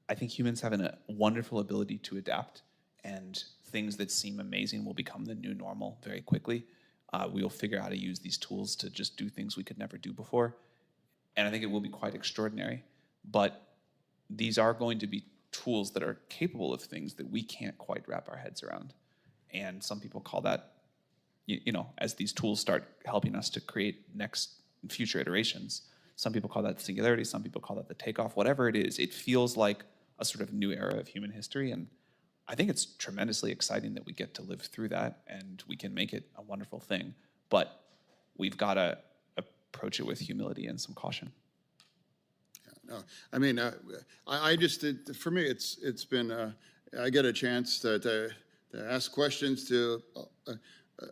I think humans have a wonderful ability to adapt, and things that seem amazing will become the new normal very quickly. We will figure out how to use these tools to just do things we could never do before. And I think it will be quite extraordinary. But these are going to be tools that are capable of things that we can't quite wrap our heads around. And some people call that, as these tools start helping us to create future iterations, some people call that the singularity, some people call that the takeoff, whatever it is, it feels like a sort of new era of human history. And I think it's tremendously exciting that we get to live through that and we can make it a wonderful thing. But we've got to approach it with humility and some caution. No, I mean, I just, for me, it's been, I get a chance to ask questions to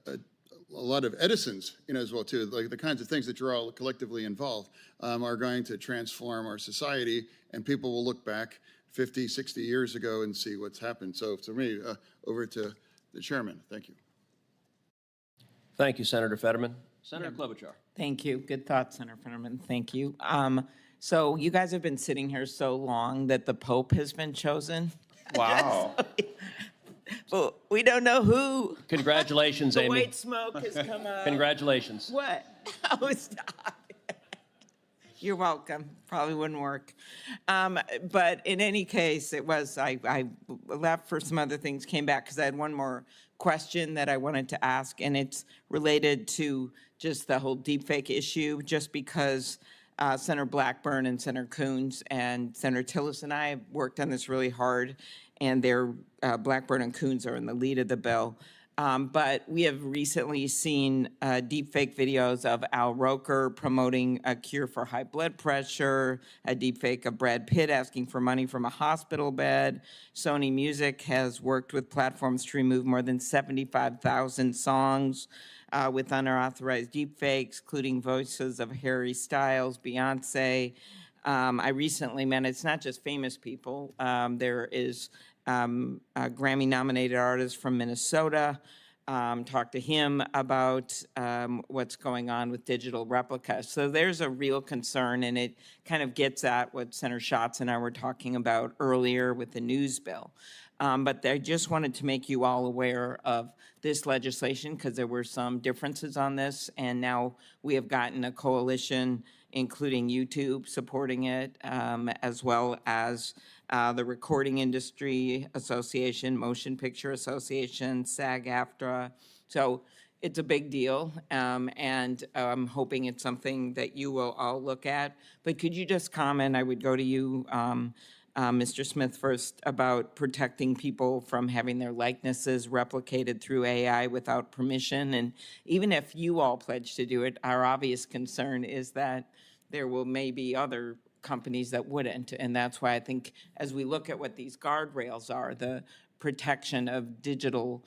a lot of Edisons, as well, too. Like, the kinds of things that you're all collectively involved are going to transform our society, and people will look back 50, 60 years ago and see what's happened. So, for me, over to the chairman. Thank you. Thank you, Senator Fetterman. Senator Klobuchar. Thank you. Good thought, Senator Fetterman. Thank you. So you guys have been sitting here so long that the Pope has been chosen. Wow. But we don't know who. Congratulations, Amy. The white smoke has come up. Congratulations. What? Oh, stop. You're welcome. Probably wouldn't work. But in any case, it was, I left for some other things, came back because I had one more question that I wanted to ask, and it's related to just the whole deepfake issue, just because Senator Blackburn and Senator Coons and Senator Tillis and I worked on this really hard, and Blackburn and Coons are in the lead of the bill. But we have recently seen deepfake videos of Al Roker promoting a cure for high blood pressure, a deepfake of Brad Pitt asking for money from a hospital bed. Sony Music has worked with platforms to remove more than 75,000 songs. with unauthorized deepfakes, including voices of Harry Styles, Beyonce. I recently met, it's not just famous people, there is a Grammy-nominated artist from Minnesota. Talked to him about what's going on with digital replicas. So there's a real concern, and it kind of gets at what Senator Schatz and I were talking about earlier with the news bill. But I just wanted to make you all aware of this legislation because there were some differences on this, and now we have gotten a coalition, including YouTube, supporting it, as well as the Recording Industry Association, Motion Picture Association, SAG-AFTRA. So it's a big deal, and I'm hoping it's something that you will all look at. But could you just comment, I would go to you, Mr. Smith, first, about protecting people from having their likenesses replicated through AI without permission. And even if you all pledge to do it, our obvious concern is that there will maybe other companies that wouldn't. And that's why I think as we look at what these guardrails are, the protection of digital,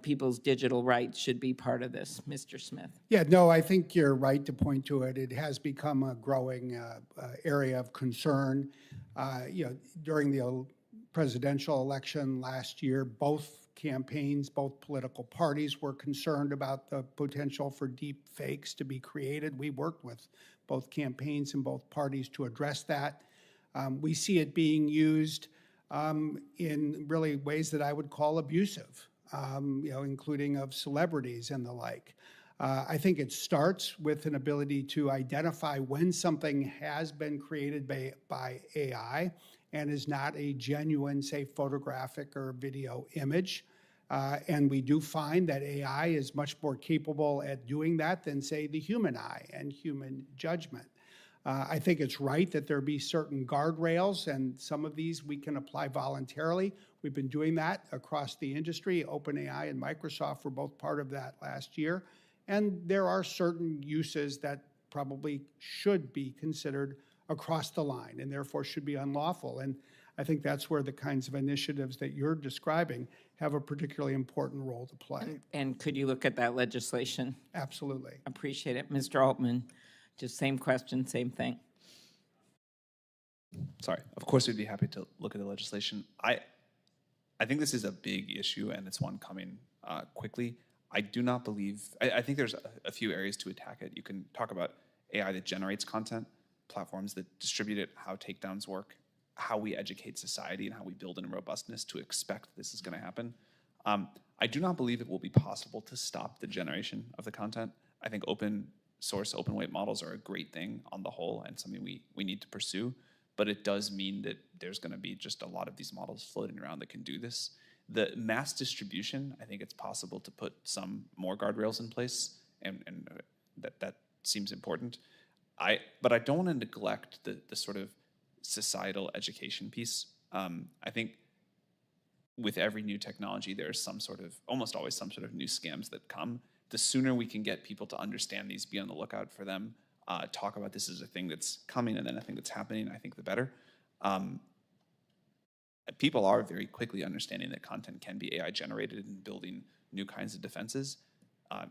people's digital rights should be part of this. Mr. Smith. Yeah, no, I think you're right to point to it. It has become a growing area of concern. During the presidential election last year, both campaigns, both political parties were concerned about the potential for deep fakes to be created. We worked with both campaigns and both parties to address that. We see it being used in really ways that I would call abusive, including of celebrities and the like. I think it starts with an ability to identify when something has been created by AI and is not a genuine, say, photographic or video image. And we do find that AI is much more capable at doing that than, say, the human eye and human judgment. I think it's right that there be certain guardrails, and some of these we can apply voluntarily. We've been doing that across the industry. OpenAI and Microsoft were both part of that last year. And there are certain uses that probably should be considered across the line and therefore should be unlawful. And I think that's where the kinds of initiatives that you're describing have a particularly important role to play. And could you look at that legislation? Absolutely. Appreciate it. Mr. Altman, just same question, same thing. Sorry, of course we'd be happy to look at the legislation. I think this is a big issue, and it's one coming quickly. I do not believe, I think there's a few areas to attack it. You can talk about AI that generates content, platforms that distribute it, how takedowns work, how we educate society, and how we build in robustness to expect this is going to happen. I do not believe it will be possible to stop the generation of the content. I think open source, open weight models are a great thing on the whole and something we need to pursue, but it does mean that there's going to be just a lot of these models floating around that can do this. The mass distribution, I think it's possible to put some more guardrails in place, and that seems important. But I don't want to neglect the sort of societal education piece. I think with every new technology, there's some sort of, almost always some sort of new scams that come. The sooner we can get people to understand these, be on the lookout for them, talk about this as a thing that's coming and then a thing that's happening, I think the better. People are very quickly understanding that content can be AI generated and building new kinds of defenses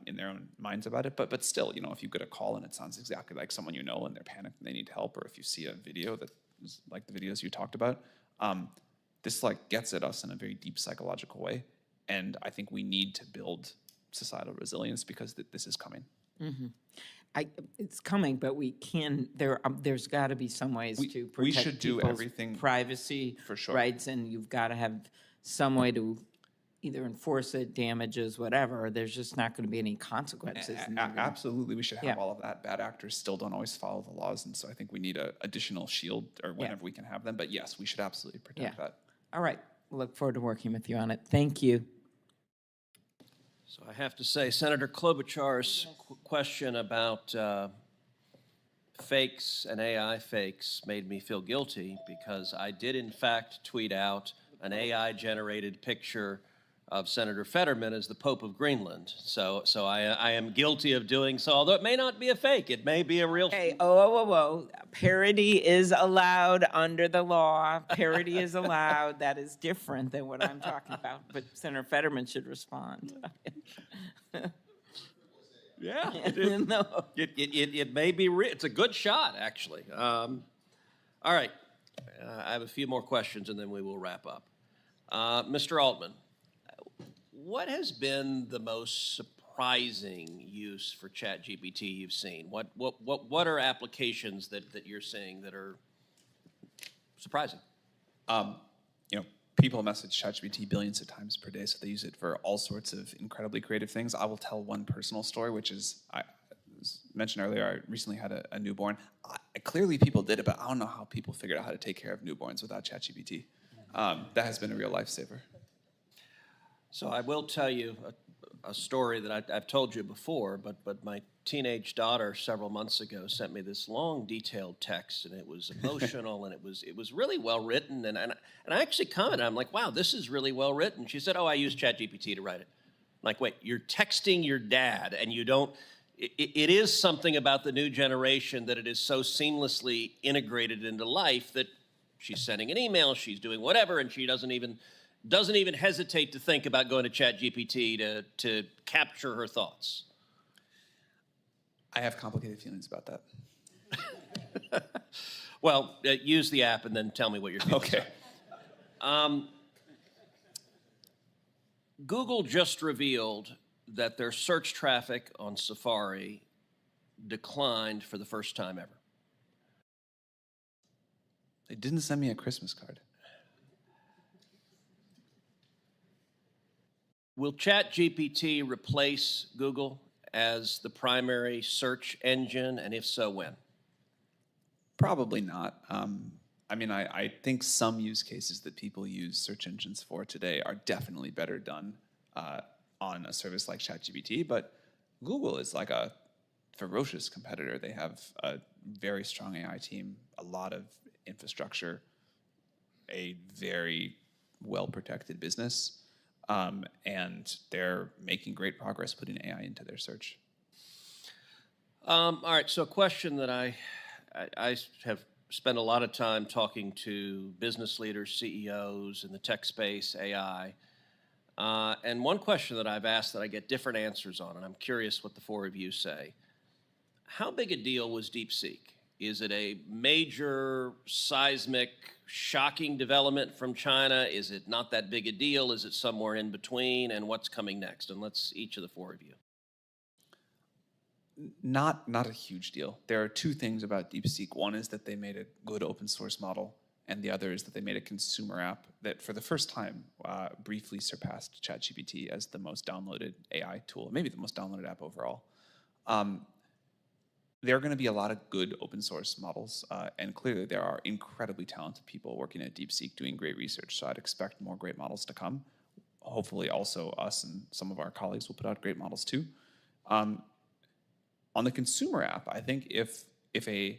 in their own minds about it. But still, if you get a call and it sounds exactly like someone you know and they're panicked and they need help, or if you see a video that is like the videos you talked about, this gets at us in a very deep psychological way. And I think we need to build societal resilience because this is coming. Mm-hmm. It's coming, but we can. There's got to be some ways to protect we should do people's everything privacy for sure. rights, and you've got to have some way to either enforce it, damages, whatever. There's just not going to be any consequences. Absolutely, we should have all of that. Bad actors still don't always follow the laws, and so I think we need an additional shield, or whenever we can have them. But yes, we should absolutely protect that. All right, look forward to working with you on it. Thank you. So I have to say, Senator Klobuchar's question about fakes and AI fakes made me feel guilty, because I did in fact tweet out an AI-generated picture of Senator Fetterman as the Pope of Greenland. So I am guilty of doing so, although it may not be a fake. It may be a real... Hey, whoa. Parody is allowed under the law. Parody is allowed. That is different than what I'm talking about. But Senator Fetterman should respond. Yeah, No. it may be. It's a good shot, actually. All right, I have a few more questions, and then we will wrap up. Mr. Altman, what has been the most surprising use for ChatGPT you've seen? What are applications that you're seeing that are surprising? You know, people message ChatGPT billions of times per day, so they use it for all sorts of incredibly creative things. I will tell one personal story, which is, as mentioned earlier, I recently had a newborn. Clearly people did it, but I don't know how people figured out how to take care of newborns without ChatGPT. That has been a real lifesaver. So I will tell you a story that I've told you before, but my teenage daughter several months ago sent me this long, detailed text, and it was emotional, and it was really well written, and I actually commented, I'm like, wow, this is really well written. She said, oh, I used ChatGPT to write it. I'm like, wait, you're texting your dad, and you don't, it is something about the new generation that it is so seamlessly integrated into life that she's sending an email, she's doing whatever, and she doesn't even hesitate to think about going to ChatGPT to capture her thoughts. I have complicated feelings about that. Well, use the app and then tell me what your feelings are. Google just revealed that their search traffic on Safari declined for the first time ever. They didn't send me a Christmas card. Will ChatGPT replace Google as the primary search engine, and if so, when? Probably not. I mean, I think some use cases that people use search engines for today are definitely better done on a service like ChatGPT, but Google is like a ferocious competitor. They have a very strong AI team, a lot of infrastructure, a very well-protected business, and they're making great progress putting AI into their search. All right, so a question that I have spent a lot of time talking to business leaders, CEOs in the tech space, AI, and one question that I've asked that I get different answers on, and I'm curious what the four of you say. How big a deal was DeepSeek? Is it a major, seismic, shocking development from China? Is it not that big a deal? Is it somewhere in between? And what's coming next? And let's each of the four of you. Not a huge deal. There are two things about DeepSeek. One is that they made a good open source model, and the other is that they made a consumer app that for the first time briefly surpassed ChatGPT as the most downloaded AI tool, maybe the most downloaded app overall. There are going to be a lot of good open source models, and clearly there are incredibly talented people working at DeepSeek doing great research, so I'd expect more great models to come. Hopefully also us and some of our colleagues will put out great models too. On the consumer app, I think if the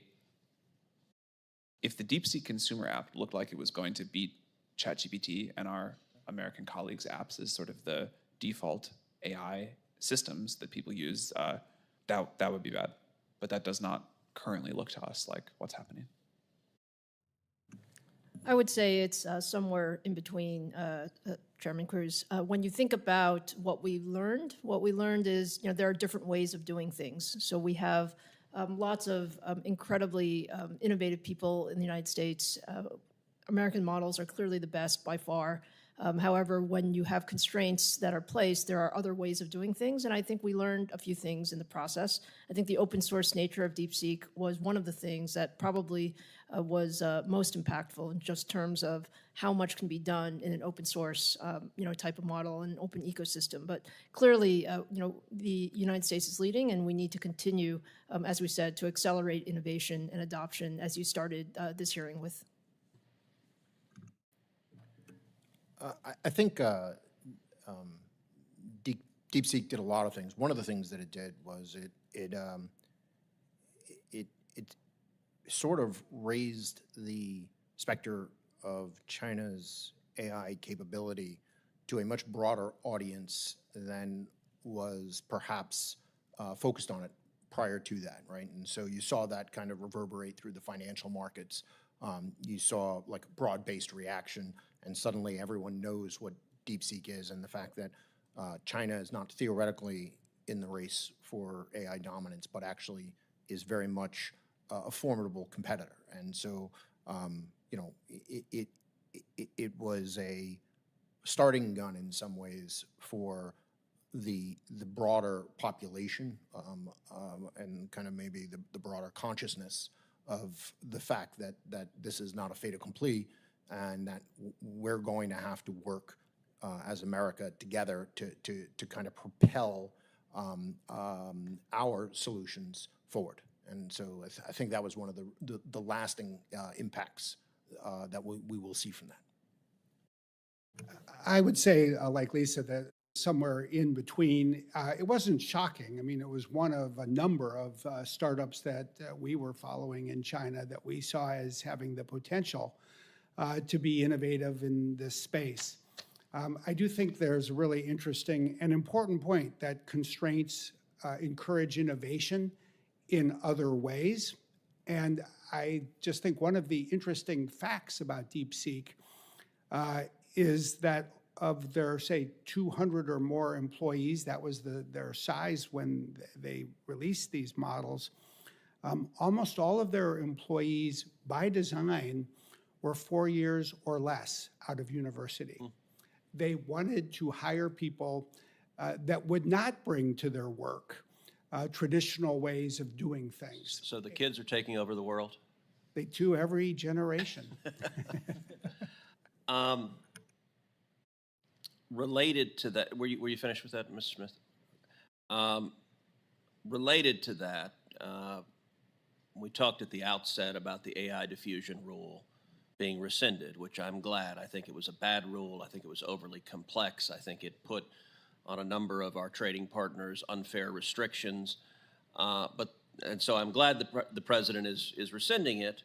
DeepSeek consumer app looked like it was going to beat ChatGPT and our American colleagues' apps as sort of the default AI systems that people use, that would be bad. But that does not currently look to us like what's happening. I would say it's somewhere in between, Chairman Cruz. When you think about what we learned is, there are different ways of doing things. So we have lots of incredibly innovative people in the United States. American models are clearly the best by far. However, when you have constraints that are placed, there are other ways of doing things, and I think we learned a few things in the process. I think the open source nature of DeepSeek was one of the things that probably was most impactful in just terms of how much can be done in an open source, type of model and open ecosystem. But clearly, the United States is leading, and we need to continue, as we said, to accelerate innovation and adoption, as you started this hearing with. I think DeepSeek did a lot of things. One of the things that it did was it sort of raised the specter of China's AI capability to a much broader audience than was perhaps focused on it prior to that, right? And so you saw that kind of reverberate through the financial markets. You saw like a broad-based reaction, and suddenly everyone knows what DeepSeek is, and the fact that China is not theoretically in the race for AI dominance, but actually is very much a formidable competitor. And so, you know, it was a starting gun in some ways for the broader population and kind of maybe the broader consciousness of the fact that this is not a fait accompli, and that we're going to have to work as America together to kind of propel our solutions forward. And so I think that was one of the lasting impacts that we will see from that. I would say, like Lisa, that somewhere in between, it wasn't shocking. I mean, it was one of a number of startups that we were following in China that we saw as having the potential to be innovative in this space. I do think there's a really interesting and important point that constraints encourage innovation in other ways. And I just think one of the interesting facts about DeepSeek is that of their, say, 200 or more employees, that was their size when they released these models, almost all of their employees, by design, were 4 years or less out of university. They wanted to hire people that would not bring to their work traditional ways of doing things. So the kids are taking over the world? They do every generation. Related to that, were you finished with that, Mr. Smith? Related to that, we talked at the outset about the AI diffusion rule being rescinded, which I'm glad. I think it was a bad rule. I think it was overly complex. I think it put on a number of our trading partners unfair restrictions. And so I'm glad the president is rescinding it.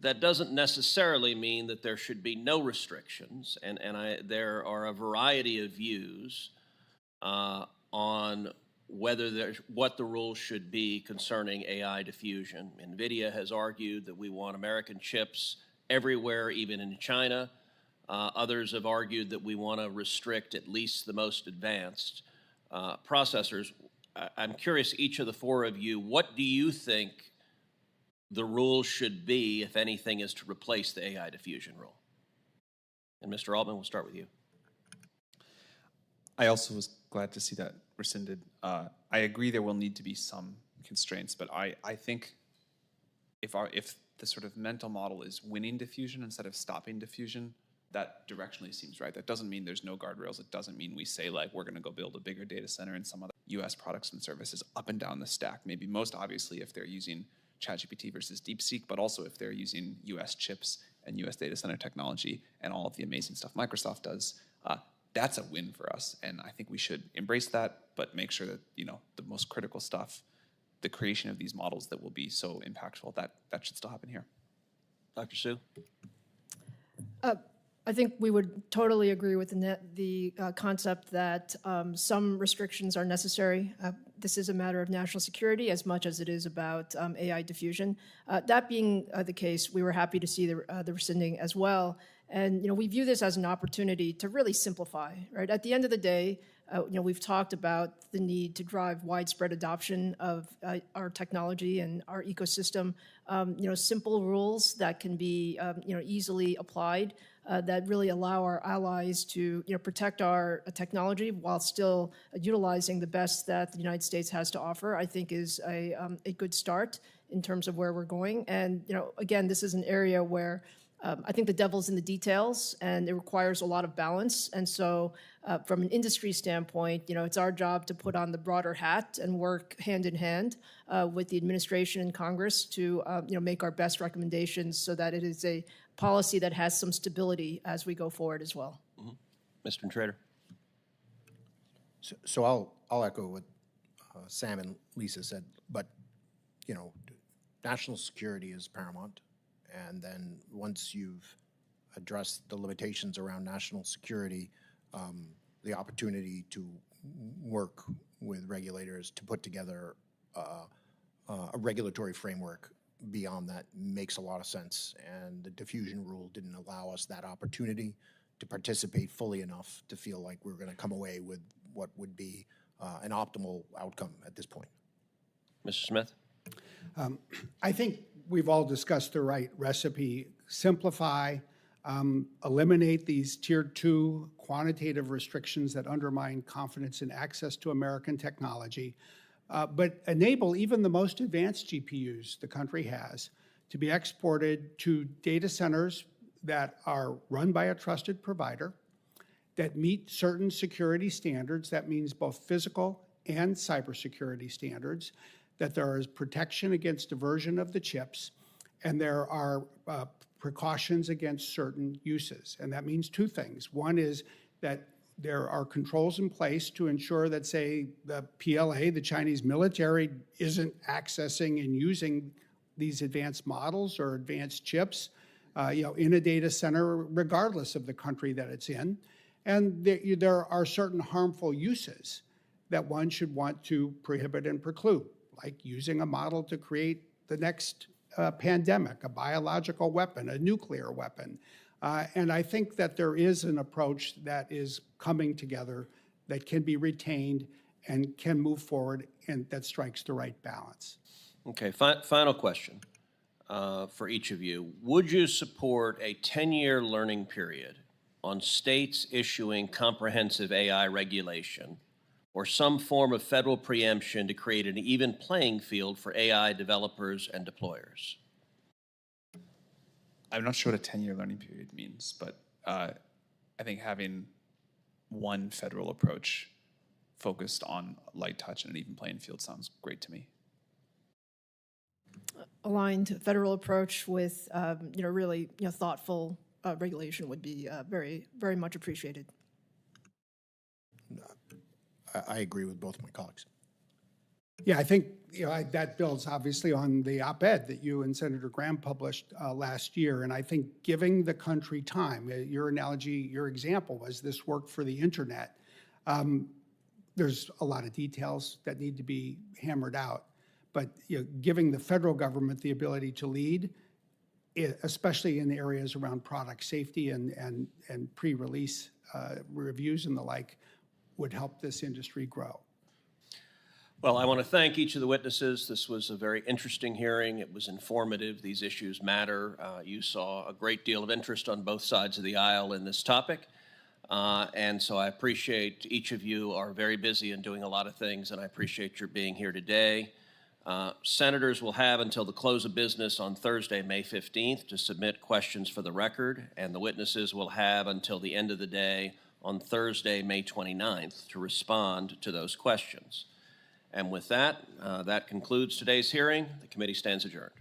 That doesn't necessarily mean that there should be no restrictions, and there are a variety of views on what the rules should be concerning AI diffusion. NVIDIA has argued that we want American chips everywhere, even in China. Others have argued that we want to restrict at least the most advanced processors. I'm curious, each of the four of you, what do you think the rule should be, if anything, is to replace the AI diffusion rule? And Mr. Altman, we'll start with you. I also was glad to see that rescinded. I agree there will need to be some constraints, but I think if the sort of mental model is winning diffusion instead of stopping diffusion, that directionally seems right. That doesn't mean there's no guardrails. It doesn't mean we say, like, we're going to go build a bigger data center in some other U.S. products and services up and down the stack. Maybe most obviously if they're using ChatGPT versus DeepSeek, but also if they're using U.S. chips and U.S. data center technology and all of the amazing stuff Microsoft does, that's a win for us. And I think we should embrace that, but make sure that, you know, the most critical stuff, the creation of these models that will be so impactful, that should still happen here. Dr. Su? I think we would totally agree with the concept that some restrictions are necessary. This is a matter of national security as much as it is about AI diffusion. That being the case, we were happy to see the rescinding as well. And we view this as an opportunity to really simplify. Right at the end of the day, we've talked about the need to drive widespread adoption of our technology and our ecosystem. Simple rules that can be easily applied. That really allow our allies to protect our technology while still utilizing the best that the United States has to offer, I think is a good start in terms of where we're going. And again, this is an area where I think the devil's in the details, and it requires a lot of balance. And so from an industry standpoint, it's our job to put on the broader hat and work hand in hand with the administration and Congress to make our best recommendations so that it is a policy that has some stability as we go forward as well. Mm-hmm. Mr. Intrator. So I'll echo what Sam and Lisa said, but national security is paramount. And then once you've addressed the limitations around national security, the opportunity to work with regulators to put together a regulatory framework beyond that makes a lot of sense. And the diffusion rule didn't allow us that opportunity to participate fully enough to feel like we're going to come away with what would be an optimal outcome at this point. Mr. Smith? I think we've all discussed the right recipe. Simplify, eliminate these tier 2 quantitative restrictions that undermine confidence in access to American technology, but enable even the most advanced GPUs the country has to be exported to data centers that are run by a trusted provider, that meet certain security standards. That means both physical and cybersecurity standards, that there is protection against diversion of the chips, and there are precautions against certain uses. And that means two things. One is that there are controls in place to ensure that, say, the PLA, the Chinese military, isn't accessing and using these advanced models or advanced chips, in a data center, regardless of the country that it's in. And there are certain harmful uses that one should want to prohibit and preclude, like using a model to create the next pandemic, a biological weapon, a nuclear weapon. And I think that there is an approach that is coming together that can be retained and can move forward and that strikes the right balance. Okay, final question for each of you. Would you support a 10-year learning period on states issuing comprehensive AI regulation or some form of federal preemption to create an even playing field for AI developers and deployers? I'm not sure what a 10-year learning period means, but I think having one federal approach focused on light touch and an even playing field sounds great to me. Aligned federal approach with, really, thoughtful regulation would be very, very much appreciated. I agree with both of my colleagues. Yeah, I think that builds obviously on the op-ed that you and Senator Graham published last year. And I think giving the country time, your analogy, your example was this work for the internet. There's a lot of details that need to be hammered out. But giving the federal government the ability to lead, especially in the areas around product safety and pre-release reviews and the like, would help this industry grow. Well, I want to thank each of the witnesses. This was a very interesting hearing. It was informative. These issues matter. You saw a great deal of interest on both sides of the aisle in this topic. And so I appreciate each of you are very busy and doing a lot of things, and I appreciate your being here today. Senators will have until the close of business on Thursday, May 15th, to submit questions for the record, and the witnesses will have until the end of the day on Thursday, May 29th, to respond to those questions. And with that, that concludes today's hearing. The committee stands adjourned.